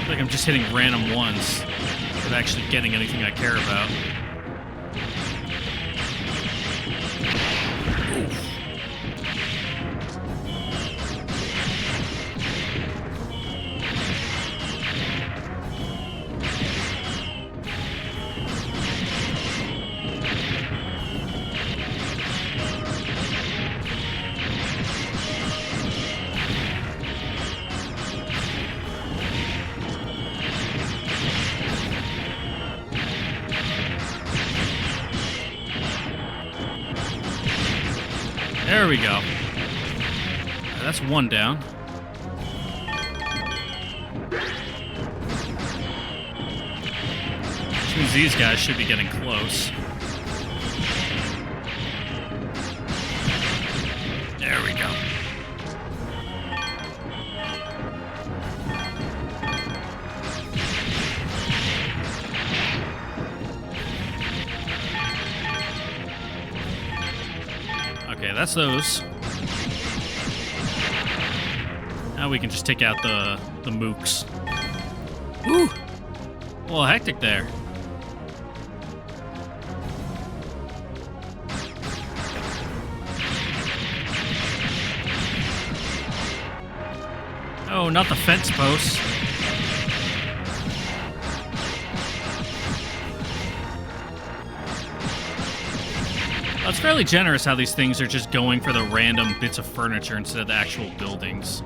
Like I'm just hitting random ones without actually getting anything I care about. Oof. There we go. That's one down. Which means these guys should be getting close. There we go. Okay, that's those. Now we can just take out the mooks. Woo! A little hectic there. Oh, not the fence posts. Well, it's fairly generous how these things are just going for the random bits of furniture instead of the actual buildings.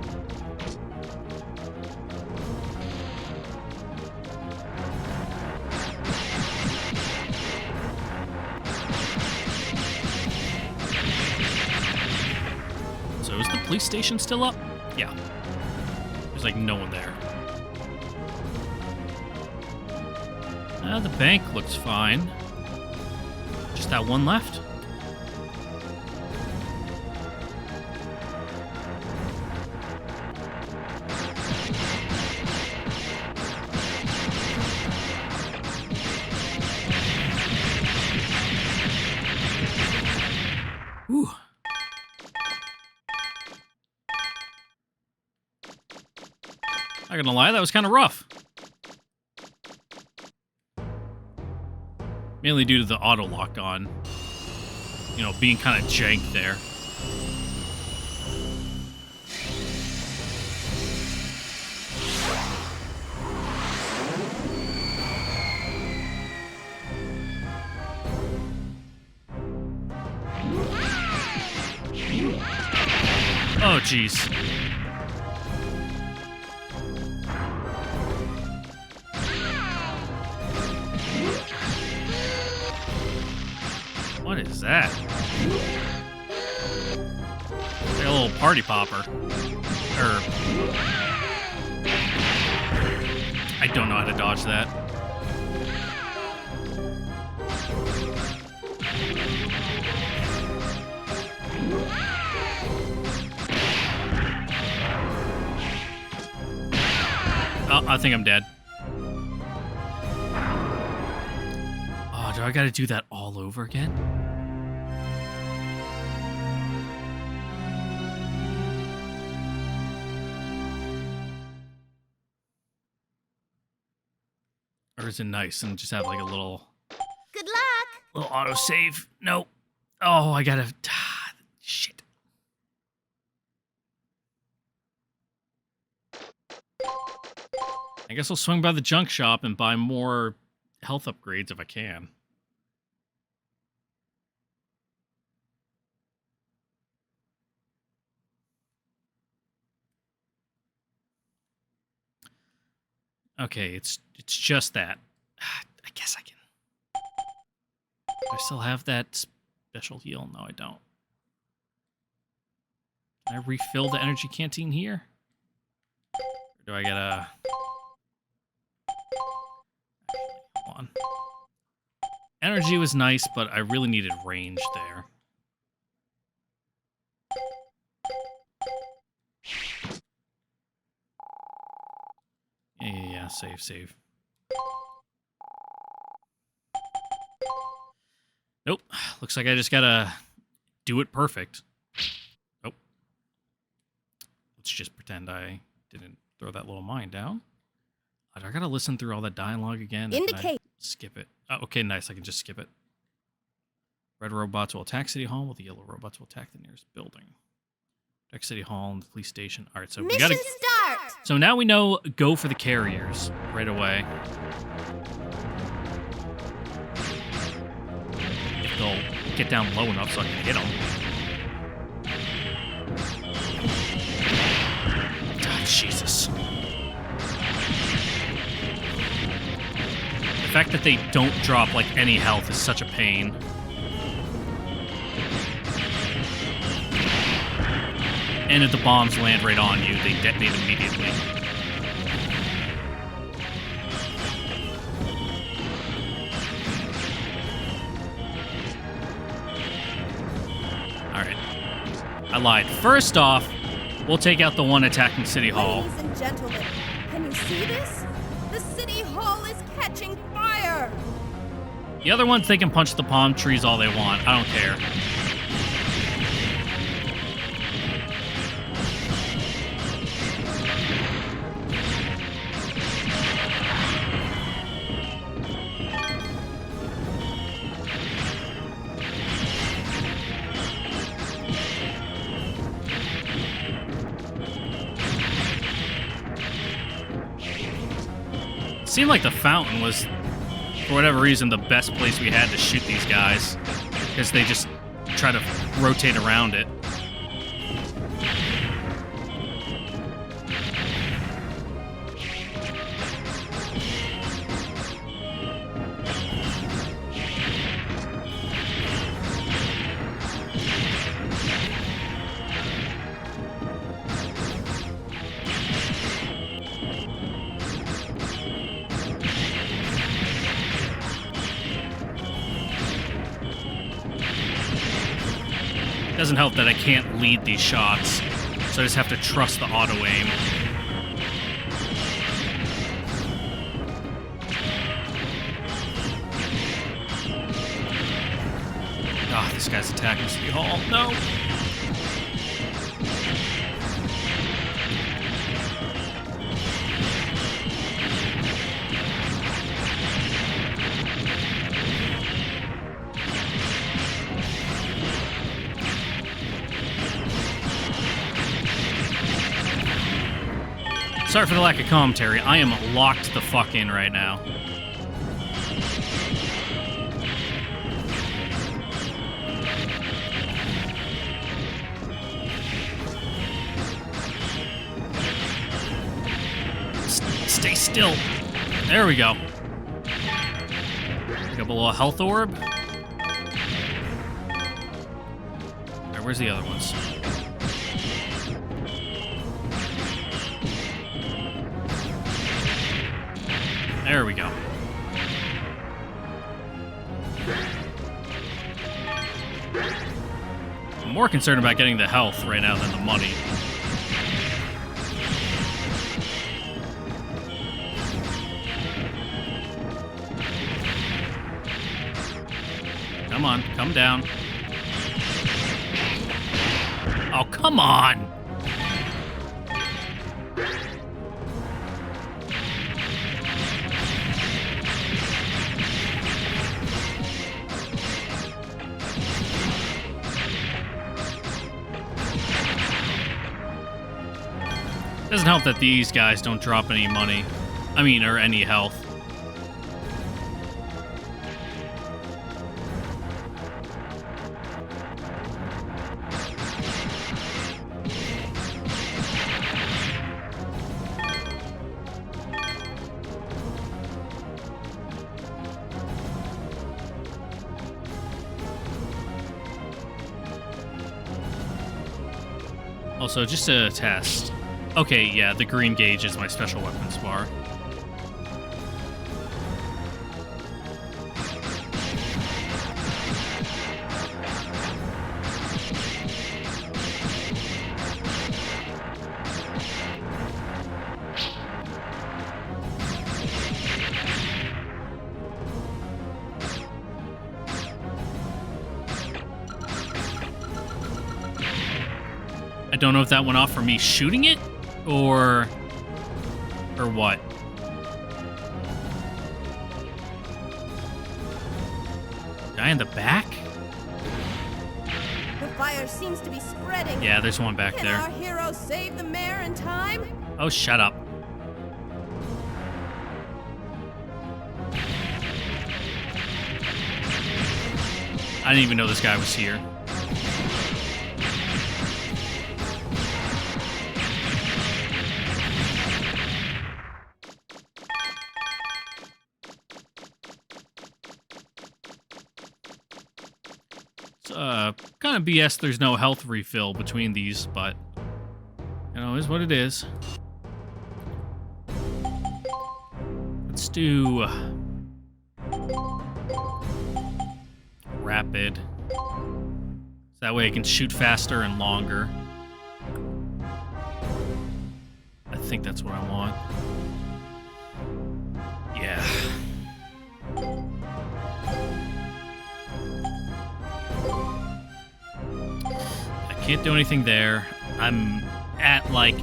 So is the police station still up? Yeah. There's like no one there. The bank looks fine. Just that one left. Whew. Not gonna lie, that was kind of rough. Mainly due to the auto lock on, you know, being kind of jank there. Oh, jeez. What is that? Like a little party popper. I don't know how to dodge that. Oh, I think I'm dead. Oh, do I gotta do that all over again? Or is it nice and just have like a little... Good luck! Little auto-save? Nope. Oh, I gotta... shit. I guess I'll swing by the junk shop and buy more health upgrades if I can. Okay, it's just that. I guess I can. Do I still have that special heal? No, I don't. Can I refill the energy canteen here? Or do I gotta... Hold on. Energy was nice, but I really needed range there. Yeah, save. Nope. Looks like I just gotta do it perfect. Nope. Let's just pretend I didn't throw that little mine down. I gotta listen through all that dialogue again. Indicate. Skip it. Oh, okay, nice. I can just skip it. Red robots will attack City Hall, while the yellow robots will attack the nearest building. Attack City Hall and the police station. All right, so we gotta... start! So now we know go for the carriers right away. If they'll get down low enough so I can hit them. God, Jesus. The fact that they don't drop, like, any health is such a pain. And if the bombs land right on you, they detonate immediately. Alright. I lied. First off, we'll take out the one attacking City Hall. Ladies and gentlemen, can you see this? The City Hall is catching fire! The other ones, they can punch the palm trees all they want. I don't care. It seemed like the fountain was, for whatever reason, the best place we had to shoot these guys, because they just try to rotate around it. Doesn't help that I can't lead these shots, so I just have to trust the auto-aim. Ah, this guy's attacking City Hall. No! Sorry for the lack of commentary. I am locked the fuck in right now. Stay still. There we go. Pick up a little health orb. Alright, where's the other ones? There we go. I'm more concerned about getting the health right now than the money. Come on, come down. Oh, come on! Doesn't help that these guys don't drop any money. I mean, or any health. Also, just a test. Okay, yeah, the green gauge is my special weapons bar. I don't know if that went off for me shooting it, or what? Guy in the back? The fire seems to be spreading. Yeah, there's one back Can there. our hero save the mayor in time? Oh, shut up. I didn't even know this guy was here. Kind of BS there's no health refill between these, but, you know, is what it is. Let's do rapid. So that way I can shoot faster and longer. I think that's what I want. Yeah. Can't do anything there. I'm at, like,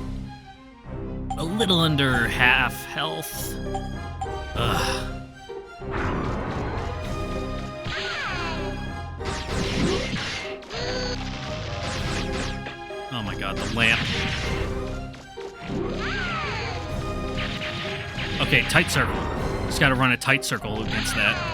a little under half health. Ugh. Oh my god, the lamp. Okay, tight circle. Just gotta run a tight circle against that.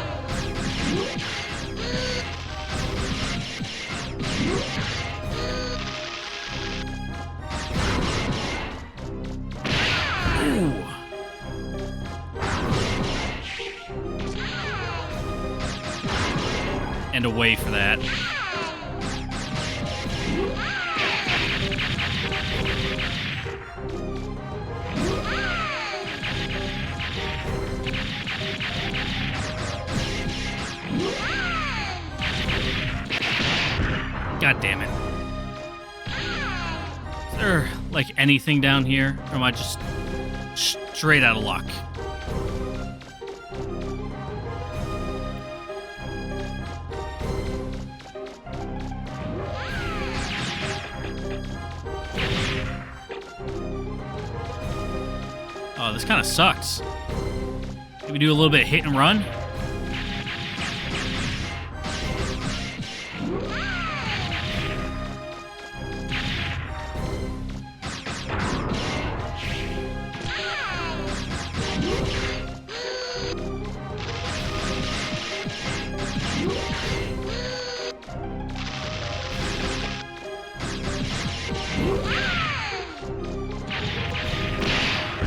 And away for that. God damn it. there, like, anything down here? Or am I just straight out of luck? Oh, this kind of sucks. Can we do a little bit of hit and run?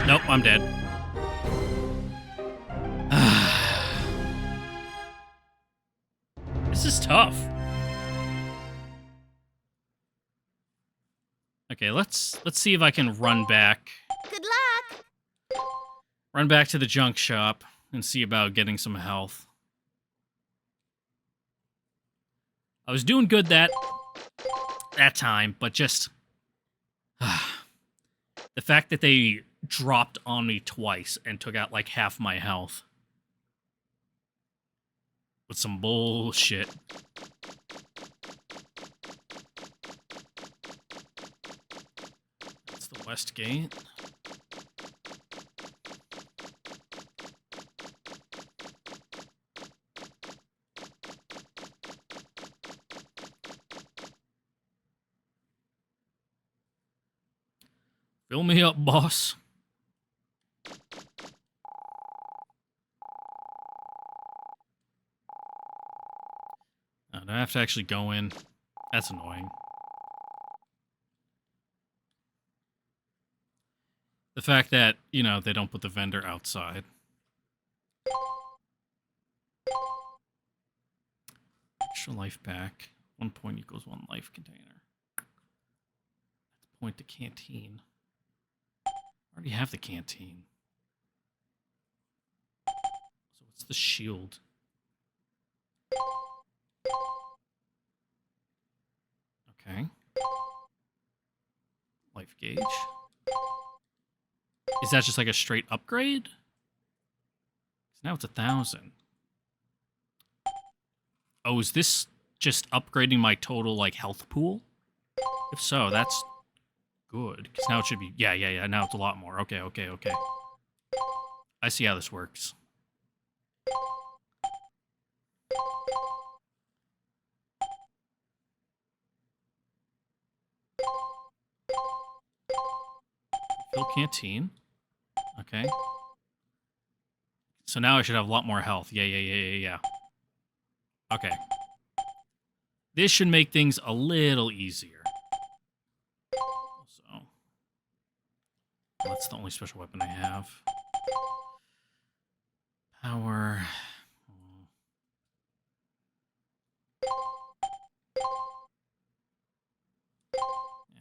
Nope, I'm dead. This is tough. Okay, let's see if I can run back. Good luck! Run back to the junk shop and see about getting some health. I was doing good that time, but just the fact that they dropped on me twice and took out like half my health with some bullshit. That's the west gate. Fill me up, boss. Oh, do I have to actually go in? That's annoying. The fact that, you know, they don't put the vendor outside. Extra life back. 1 point equals 1 life container. Point to canteen. I already have the canteen. So what's the shield? Okay. Life gauge. Is that just like a straight upgrade? Now it's 1,000. Oh, is this just upgrading my total, like, health pool? If so, that's good. Because now it should be... Yeah. Now it's a lot more. Okay. I see how this works. Fill canteen. Okay. So now I should have a lot more health. Yeah. Okay. This should make things a little easier. So, that's the only special weapon I have. Power.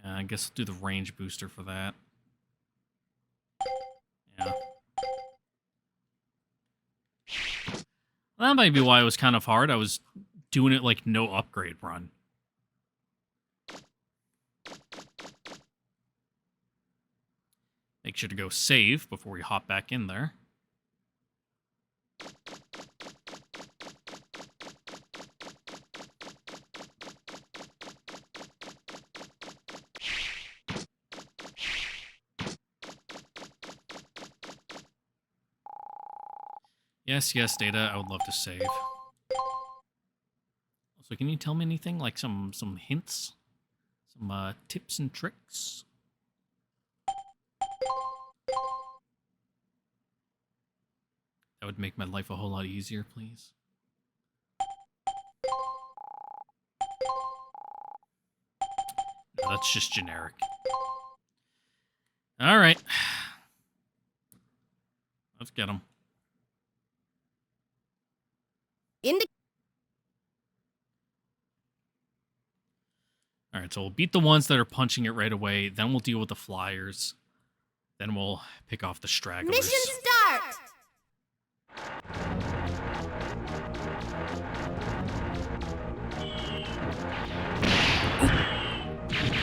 Yeah, I guess I'll do the range booster for that. Yeah. That might be why it was kind of hard. I was doing it like no upgrade run. Make sure to go save before we hop back in there. Yes, Data, I would love to save. So can you tell me anything? Like some hints? Some tips and tricks? That would make my life a whole lot easier, please. No, that's just generic. Alright. Let's get them. Alright, so we'll beat the ones that are punching it right away. Then we'll deal with the flyers. Then we'll pick off the stragglers. Mission start!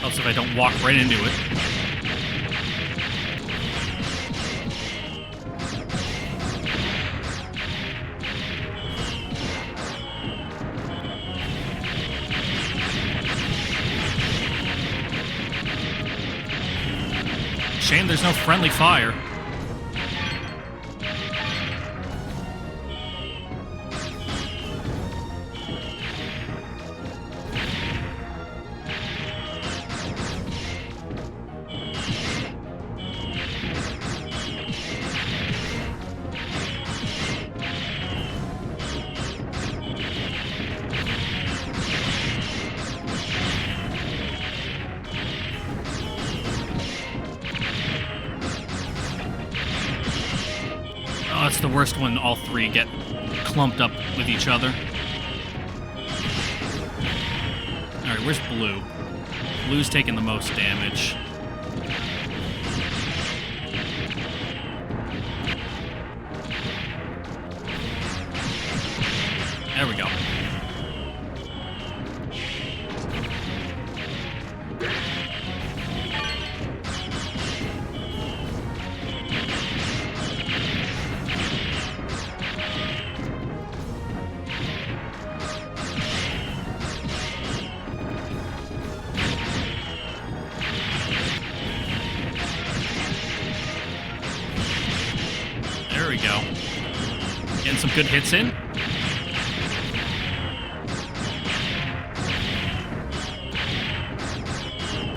Oh, Helps if I don't walk right into it. Shame there's no friendly fire. Oh, it's the worst when all three get clumped up with each other. Alright, where's Blue? Blue's taking the most damage. There we go. There we go. Getting some good hits in.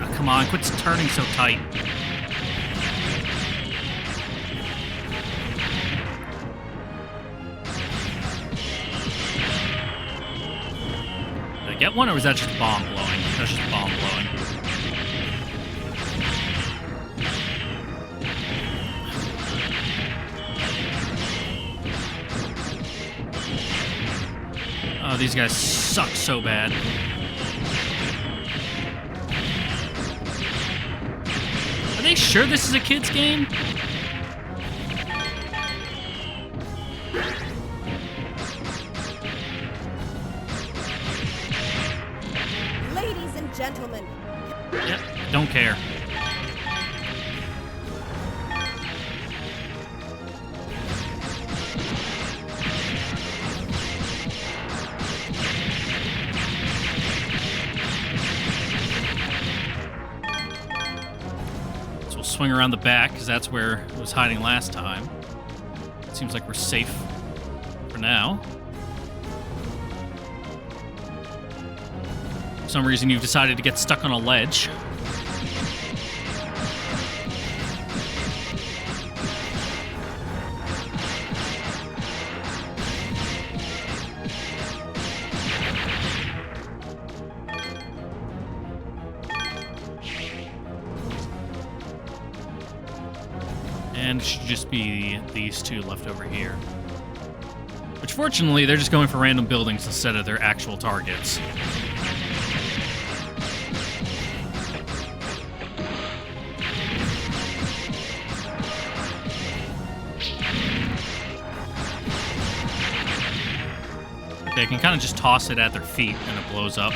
Oh, come on, quit turning so tight. Did I get one, or was that just bomb blowing? That's just bomb blowing. Oh, these guys suck so bad. Are they sure this is a kid's game? Ladies and gentlemen, Yep, don't care. So we'll swing around the back, because that's where it was hiding last time. Seems like we're safe for now. For some reason, you've decided to get stuck on a ledge. And it should just be these two left over here. Which, fortunately, they're just going for random buildings instead of their actual targets. They can kind of just toss it at their feet and it blows up.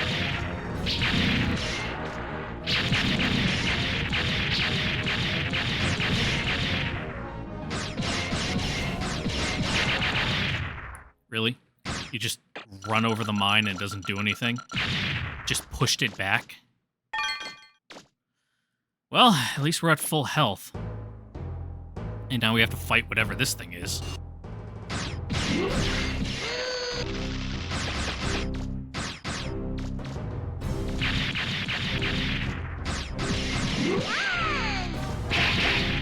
Really? You just run over the mine and it doesn't do anything? Just pushed it back? Well, at least we're at full health. And now we have to fight whatever this thing is.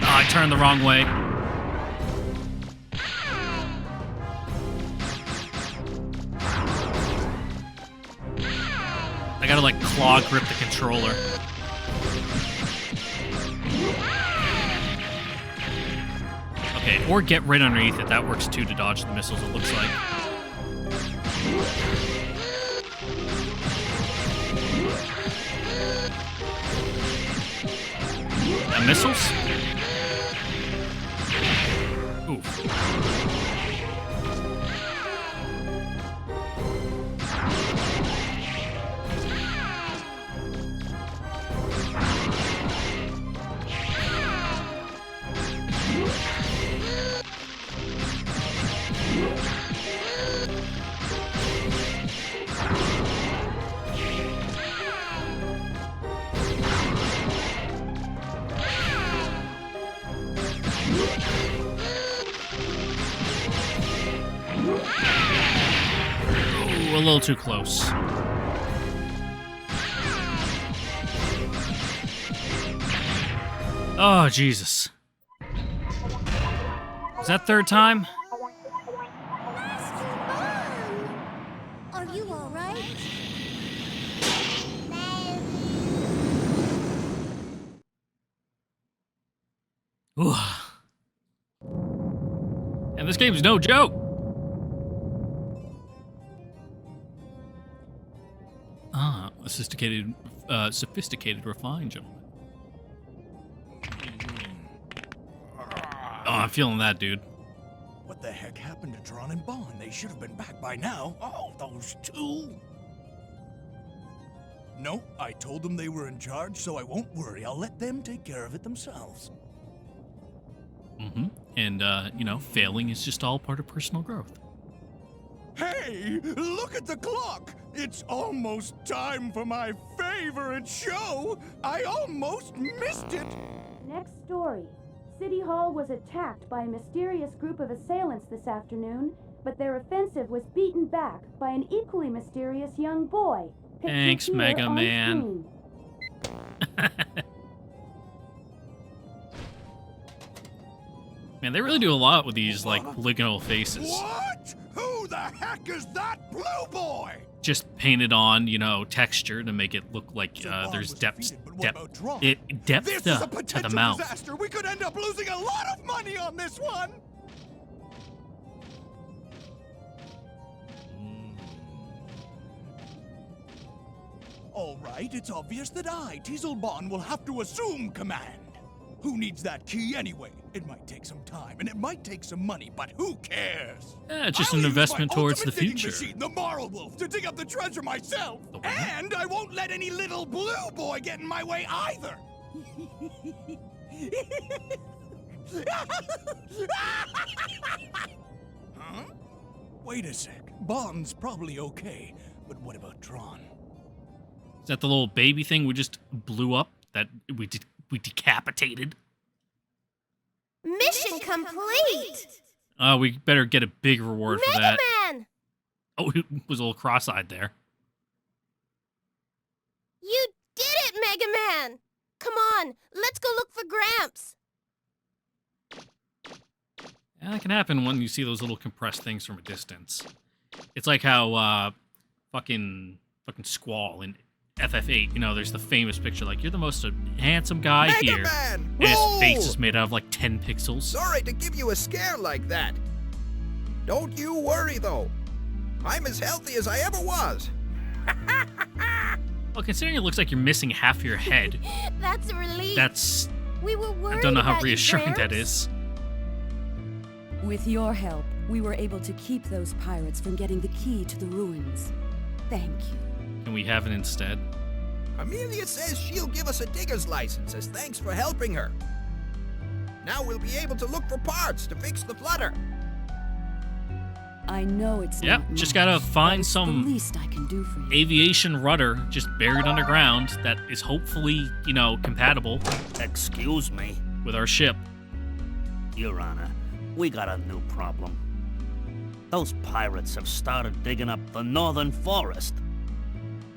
Oh, I turned the wrong way. I gotta, like, claw grip the controller. Okay, or get right underneath it. That works too to dodge the missiles, it looks like. Missiles? Oof. we're a little too close. Oh, Jesus. Is that third time? Master Bon! Are you alright? Ooh. And this game's no joke. Ah, sophisticated, refined gentleman. Oh, I'm feeling that, dude. What the heck happened to Tron and Bond? They should have been back by now. Oh, those two. No, I told them they were in charge, so I won't worry. I'll let them take care of it themselves. Mm-hmm. And, you know, failing is just all part of personal growth. Hey, look at the clock! It's almost time for my favorite show! I almost missed it! Next story. City Hall was attacked by a mysterious group of assailants this afternoon, but their offensive was beaten back by an equally mysterious young boy. Pictured Thanks, here Mega on Man. screen. Man, they really do a lot with these, like, polygonal faces. What? Who the heck is that blue boy? Just painted on, you know, texture to make it look like So Bond there's was depth defeated, but what about Tron? depth This is to a the potential mouth. disaster. We could end up losing a lot of money on this one. All right, it's obvious that I, Teaselbon, will have to assume command. Who needs that key anyway? It might take some time, and it might take some money, but who cares? Yeah, just I'll an use investment my towards the ultimate digging future. Machine, the Marl Wolf, to dig up the treasure myself. And I won't let any little blue boy get in my way either. Huh? Wait a sec. Bond's probably okay, but what about Tron? Is that the little baby thing we just blew up? That we decapitated? Mission complete! We better get a big reward for that. MegaMan! Oh, he was a little cross-eyed there. You did it, MegaMan! Come on, let's go look for Gramps. Yeah, that can happen when you see those little compressed things from a distance. It's like how fucking Squall in FF8, you know, there's the famous picture, like, you're the most handsome guy here. MegaMan! And his Whoa! face is made out of, like, 10 pixels. Sorry to give you a scare like that. Don't you worry, though. I'm as healthy as I ever was. Well, considering it looks like you're missing half your head, That's a relief. that's... We were worried I don't know how about you, reassuring that Gramps. is. With your help, we were able to keep those pirates from getting the key to the ruins. Thank you. Can we have it instead? Amelia says she'll give us a digger's license as thanks for helping her. Now we'll be able to look for parts to fix the flutter. I know it's Yep, not just much, gotta but find it's some the least I can do for you. aviation rudder just buried underground that is hopefully, you know, compatible Excuse me, with our ship. Your Honor. We got a new problem. Those pirates have started digging up the northern forest.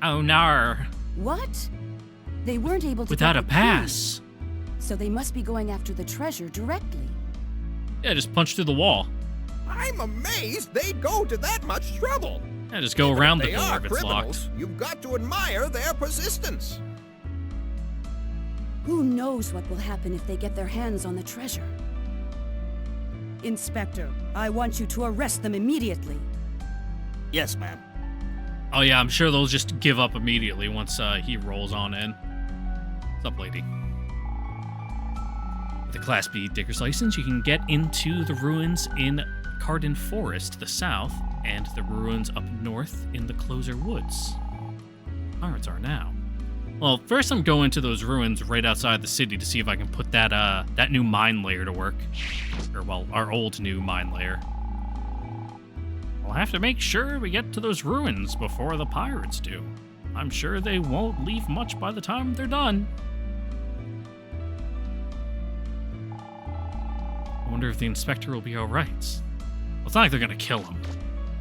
Oh, no. What? They weren't able to Without get a the key, pass. so they must be going after the treasure directly. Yeah, just punch through the wall. I'm amazed they'd go to that much trouble. Yeah, just go around the They door are if it's criminals. locked. You've got to admire their persistence. Who knows what will happen if they get their hands on the treasure? Inspector, I want you to arrest them immediately. Yes, ma'am. Oh yeah, I'm sure they'll just give up immediately once he rolls on in. What's up, lady? With a Class B digger's license, you can get into the ruins in Cardin Forest to the south, and the ruins up north in the Closer Woods. Pirates are now. Well, first I'm going to those ruins right outside the city to see if I can put that that new mine layer to work. Or, well, our old new mine layer. We'll have to make sure we get to those ruins before the pirates do. I'm sure they won't leave much by the time they're done. I wonder if the inspector will be alright. Well, it's not like they're gonna kill him.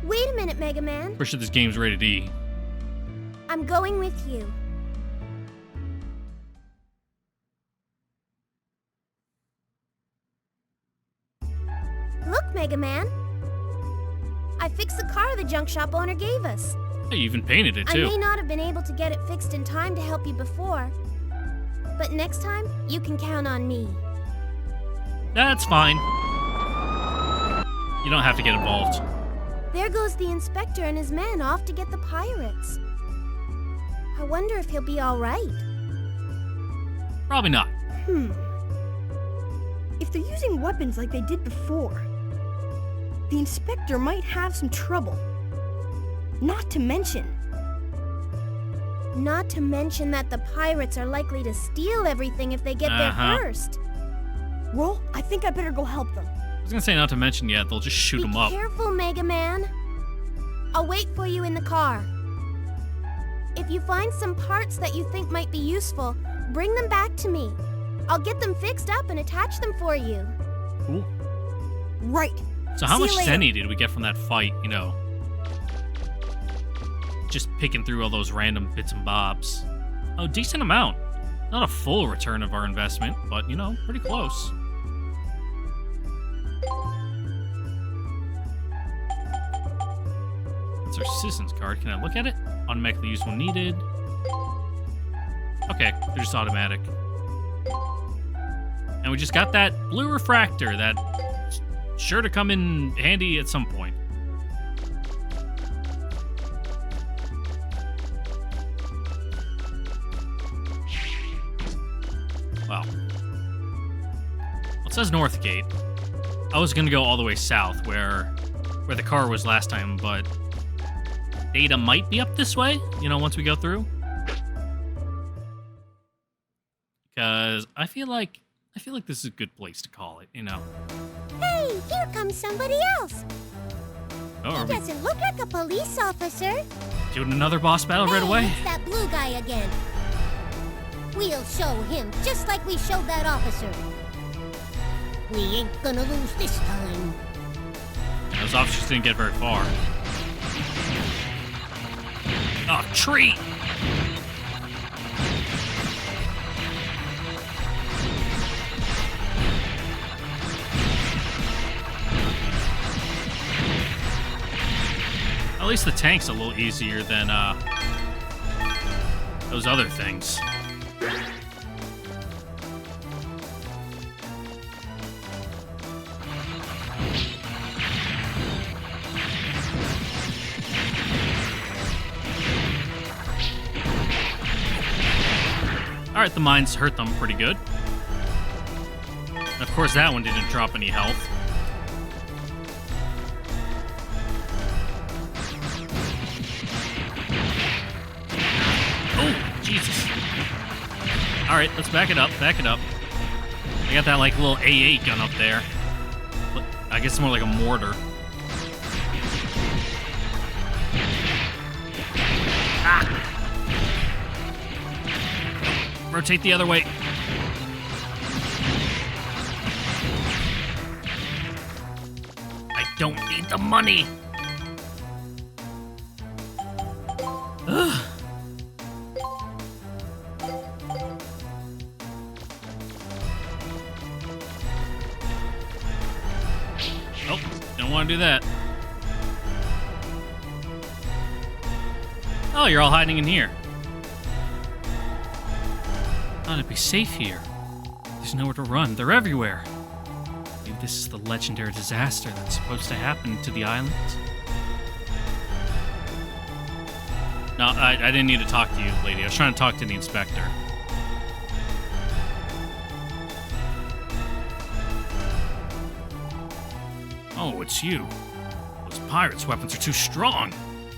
Wait a minute, MegaMan. Pretty sure this game's rated E. I'm going with you. Look, MegaMan. I fixed the car the junk shop owner gave us. Hey, you even painted it, I too. may not have been able to get it fixed in time to help you before, but next time, you can count on me. That's fine. You don't have to get involved. There goes the inspector and his men off to get the pirates. I wonder if he'll be all right. Probably not. If they're using weapons like they did before, the inspector might have some trouble. Not to mention that the pirates are likely to steal everything if they get there first. Well, I think I better go help them. I was gonna say not to mention yet, they'll just shoot him up. Be careful, MegaMan. I'll wait for you in the car. If you find some parts that you think might be useful, bring them back to me. I'll get them fixed up and attach them for you. Cool. Right. So how See much you later. Zenny did we get from that fight, you know? Just picking through all those random bits and bobs. Oh, decent amount. Not a full return of our investment, but, you know, pretty close. That's our citizen's card. Can I look at it? Automatically use when needed. Okay, they're just automatic. And we just got that blue refractor that's sure to come in handy at some point. Well, it says North Gate. I was gonna go all the way south where the car was last time, but data might be up this way, you know, once we go through. Because I feel like this is a good place to call it, you know. Hey, here comes somebody else. Oh, are He we doesn't look like a police officer. doing another boss battle right away? It's that blue guy again. We'll show him, just like we showed that officer. We ain't gonna lose this time. Those officers didn't get very far. Oh, tree! At least the tank's a little easier than those other things. Alright, the mines hurt them pretty good. And of course, that one didn't drop any health. Oh, Jesus. Alright, let's back it up, back it up. I got that, like, little A8 gun up there. But I guess it's more like a mortar. Ah! Rotate the other way. I don't need the money. Ugh. Nope, don't want to do that. Oh, you're all hiding in here. Thought it'd be safe here. There's nowhere to run. They're everywhere. Maybe this is the legendary disaster that's supposed to happen to the island. No, I didn't need to talk to you, lady. I was trying to talk to the inspector. Oh, it's you. Those pirates' weapons are too strong.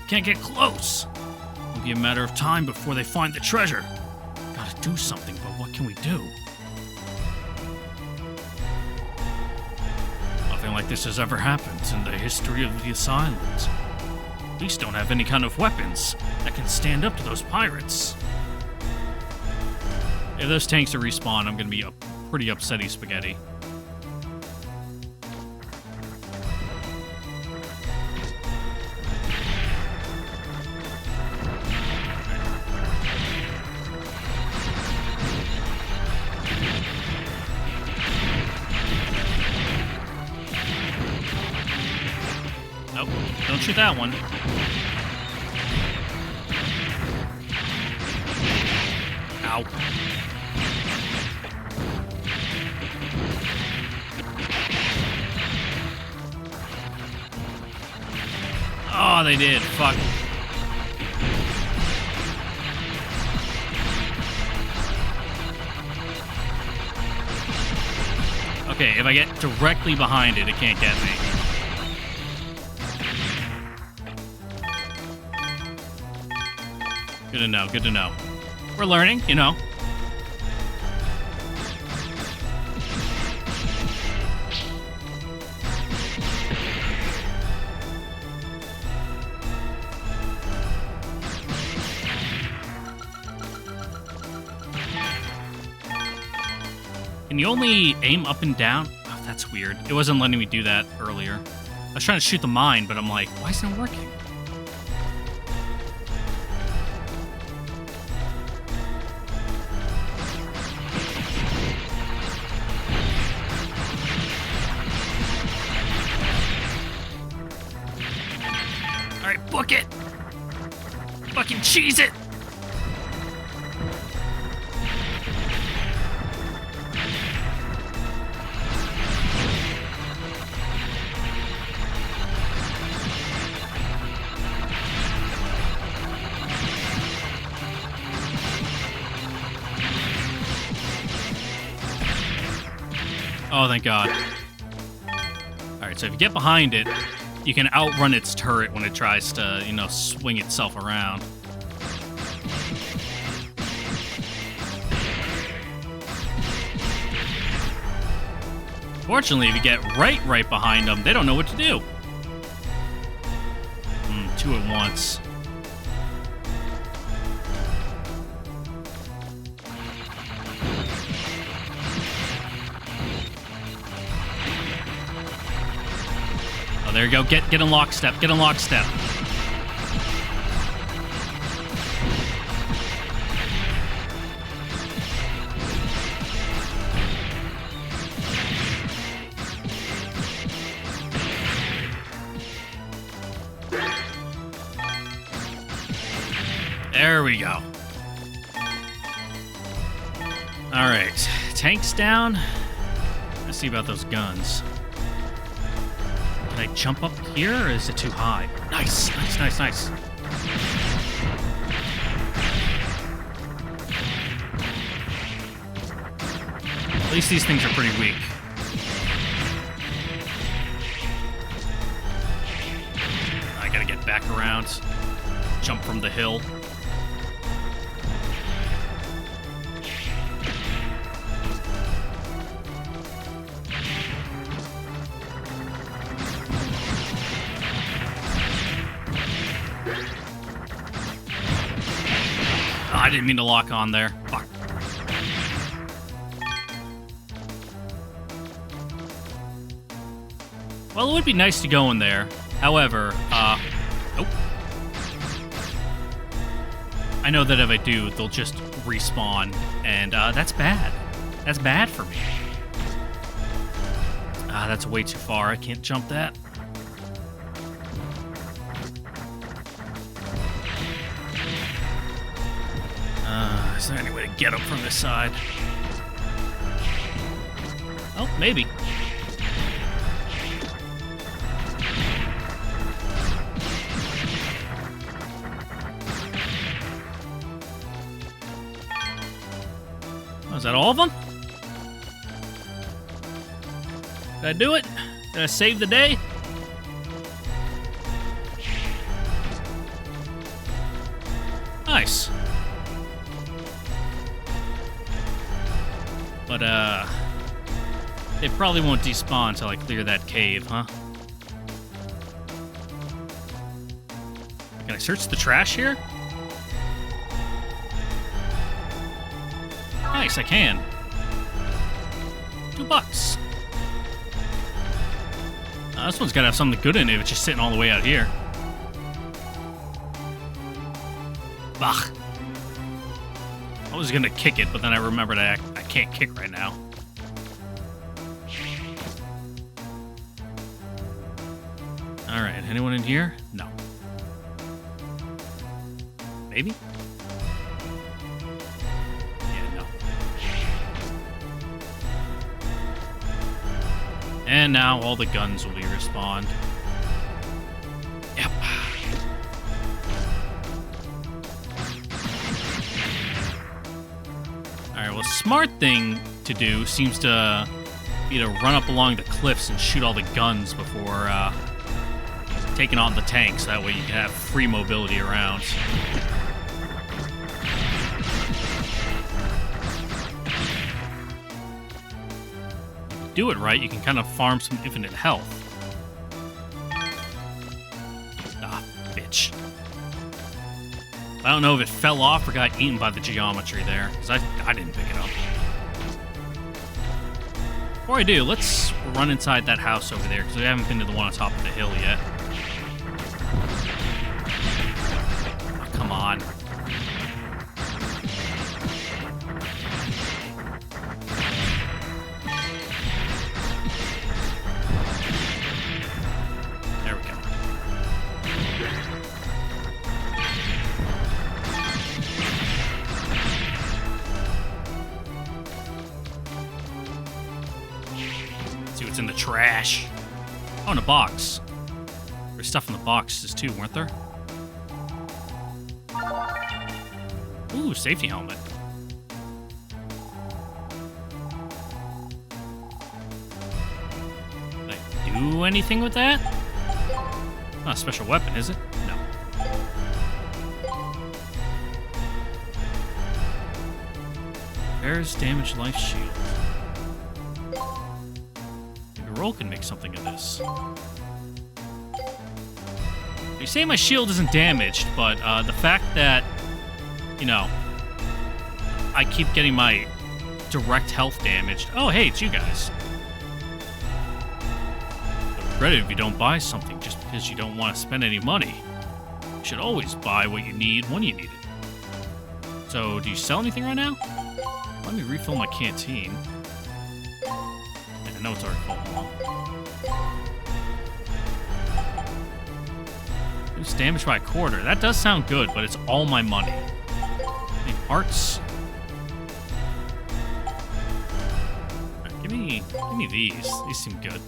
Can't get close. It'll be a matter of time before they find the treasure. Gotta do something, but what can we do? Nothing like this has ever happened in the history of this island. Police don't have any kind of weapons that can stand up to those pirates. If those tanks are respawn, I'm gonna be a pretty upsetty spaghetti. shoot that one. Ow. Oh, they did. Fuck. Okay, if I get directly behind it, it can't get me. Good to know, good to know. We're learning, you know. Can you only aim up and down? Oh, that's weird. It wasn't letting me do that earlier. I was trying to shoot the mine, but I'm like, why isn't it working? Alright, book it! Fucking cheese it! Oh, thank God. Alright, so if you get behind it, you can outrun its turret when it tries to, you know, swing itself around. Fortunately, if you get right behind them, they don't know what to do. Two at once. Oh, there you go. Get in lockstep. Get in lockstep. There we go. All right, tanks down. Let's see about those guns. Can I jump up here, or is it too high? Nice, nice, nice, nice. At least these things are pretty weak. I gotta get back around. Jump from the hill. I didn't mean to lock on there. Fuck. Well, it would be nice to go in there. However, nope. I know that if I do, they'll just respawn, and that's bad. That's bad for me. That's way too far. I can't jump that. Is there any way to get him from this side? Oh, maybe. Oh, is that all of them? Did I do it? Did I save the day? Nice. But, they probably won't despawn until I clear that cave, huh? Can I search the trash here? Nice, I can. $2. This one's gotta have something good in it if it's just sitting all the way out here. Bah. I was gonna kick it, but then I remembered I can't kick right now. Alright, Anyone in here? No. Maybe? Yeah, no. And now all the guns will be respawned. Yep. Alright, well, smart thing to do seems to be to run up along the cliffs and shoot all the guns before taking on the tanks. That way you can have free mobility around. Do it right, you can kind of farm some infinite health. Ah, bitch. I don't know if it fell off or got eaten by the geometry there, because I didn't pick it up. Before I do, let's run inside that house over there, because we haven't been to the one on top of the hill yet. Oh, come on. There we go. See what's in the trash. Oh, in a box. There's stuff in the boxes too, weren't there? Ooh, safety helmet. Can I do anything with that? Not a special weapon, is it? No. There's damaged life shield. Maybe Roll can make something of this. You say my shield isn't damaged, but the fact that, you know, I keep getting my direct health damaged. Oh, hey, it's you guys. Don't regret it if you don't buy something just because you don't want to spend any money. You should always buy what you need when you need it. So, do you sell anything right now? Let me refill my canteen. Yeah, I know it's already full. Reduce damage by a quarter. That does sound good, but it's all my money. Any parts? Right, give me these. These seem good.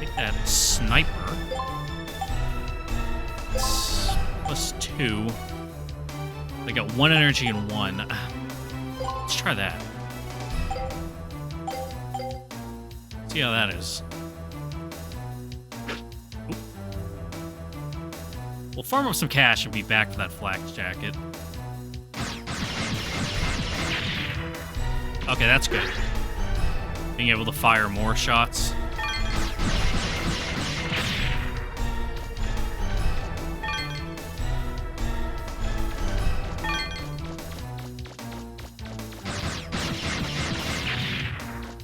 Take that sniper. It's +2. I got 1 energy and 1. Let's try that. See how that is. Oop. We'll farm up some cash and be back for that flak jacket. Okay, that's good. Being able to fire more shots.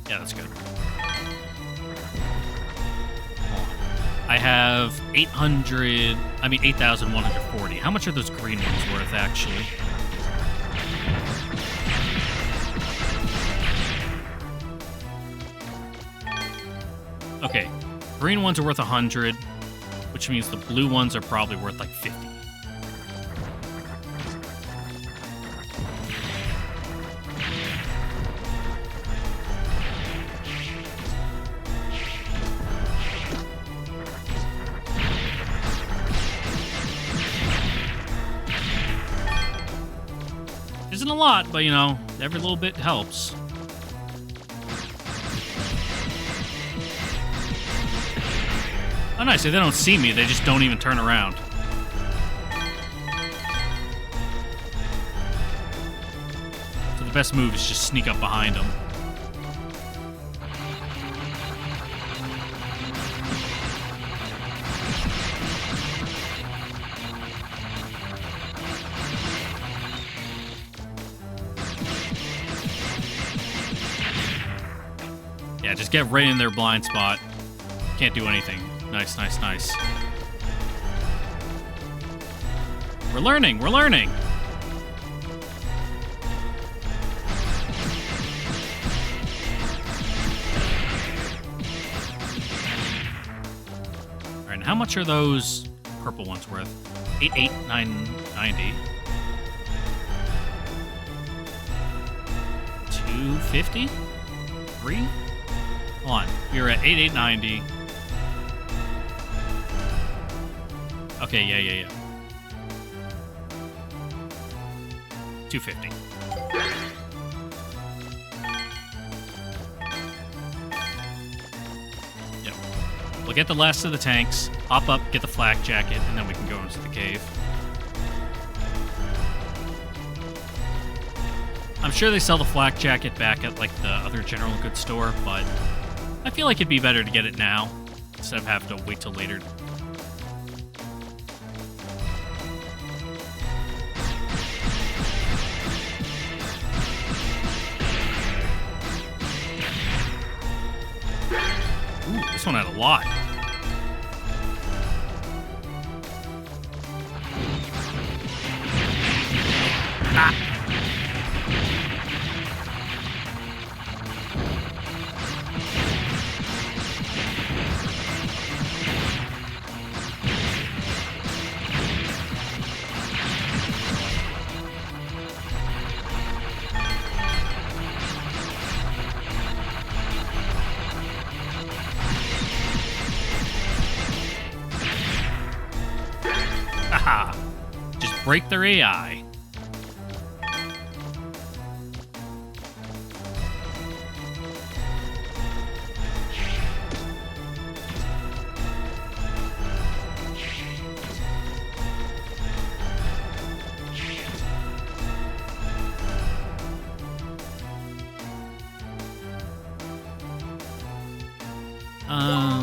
Yeah, that's good. I have 8,140. How much are those green ones worth, actually? Okay, green ones are worth 100, which means the blue ones are probably worth like 50. Isn't a lot, but you know, every little bit helps. Oh, nice. If they don't see me, they just don't even turn around. So the best move is just sneak up behind them. Yeah, just get right in their blind spot. Can't do anything. Nice, nice, nice. We're learning, we're learning. All right, and how much are those purple ones worth? 889.90. 250? 3? Hold on. We were at 8890. Okay, yeah. 250. Yep. We'll get the last of the tanks, hop up, get the flak jacket, and then we can go into the cave. I'm sure they sell the flak jacket back at, like, the other general goods store, but I feel like it'd be better to get it now instead of having to wait till later. Ooh, this one had a lot. Ah! Haha. Just break their AI.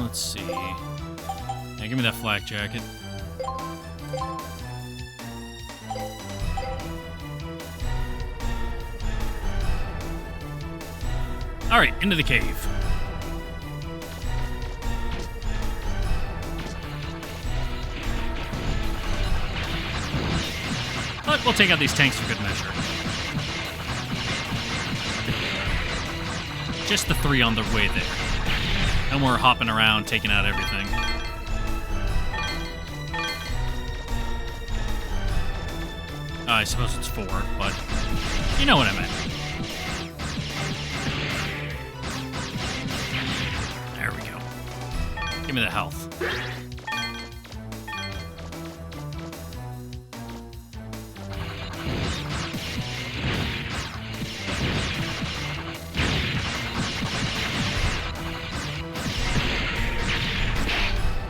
Let's see. Yeah, give me that flak jacket. All right, into the cave. But we'll take out these tanks for good measure. Just the 3 on their way there. No more hopping around, taking out everything. I suppose it's 4, but you know what I meant. There we go. Give me the health.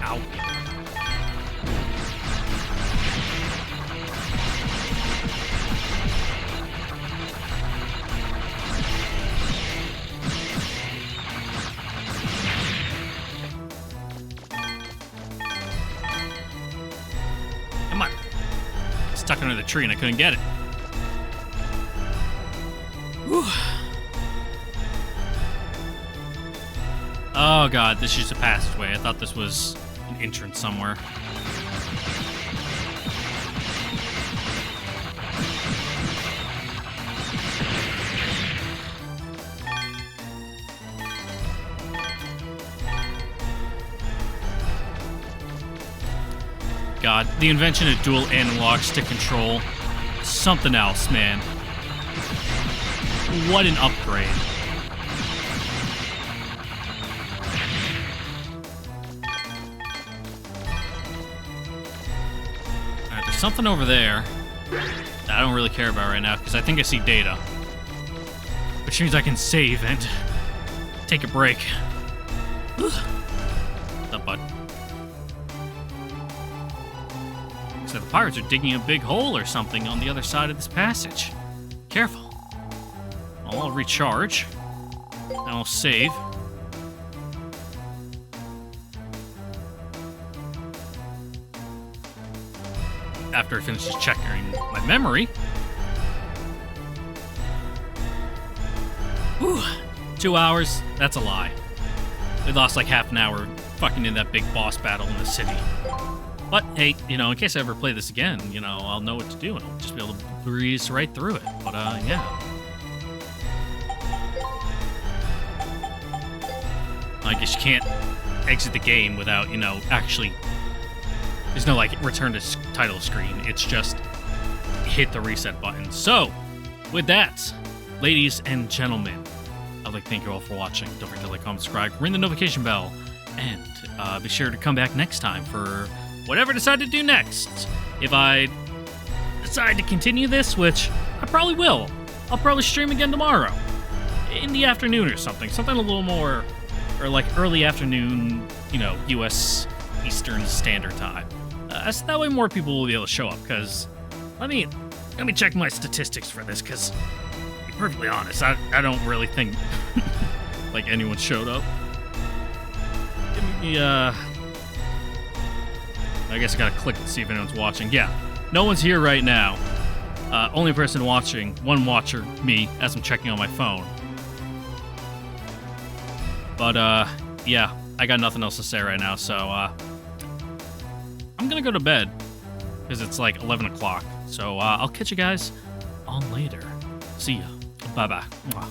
Ow. Come on. Stuck under the tree and I couldn't get it. Whew. Oh god, this is just a passageway. I thought this was an entrance somewhere. God, the invention of dual analog stick control, something else, man. What an upgrade. Alright, there's something over there that I don't really care about right now, because I think I see data. Which means I can save and take a break. What's up, bud? So the pirates are digging a big hole or something on the other side of this passage. Careful. I'll recharge. And I'll save. After it finishes checking my memory. Whew. 2 hours? That's a lie. We lost like half an hour fucking in that big boss battle in the city. But hey, you know, in case I ever play this again, you know, I'll know what to do and I'll just be able to breeze right through it. But yeah. I guess you can't exit the game without, you know, actually... There's no, like, return to title screen. It's just hit the reset button. So, with that, ladies and gentlemen, I'd like to thank you all for watching. Don't forget to like, comment, subscribe, ring the notification bell, and be sure to come back next time for whatever I decide to do next. If I decide to continue this, which I probably will, I'll probably stream again tomorrow. In the afternoon or something. Something a little more... Or like early afternoon, you know, U.S. Eastern Standard Time. So that way more people will be able to show up, because let me check my statistics for this, because to be perfectly honest, I don't really think like anyone showed up. Give me, I guess I gotta click to see if anyone's watching. Yeah, no one's here right now. Only person watching, one watcher, me, as I'm checking on my phone. But, yeah, I got nothing else to say right now, so, I'm gonna go to bed, because it's like 11 o'clock. So, I'll catch you guys on later. See ya. Bye-bye. Mwah.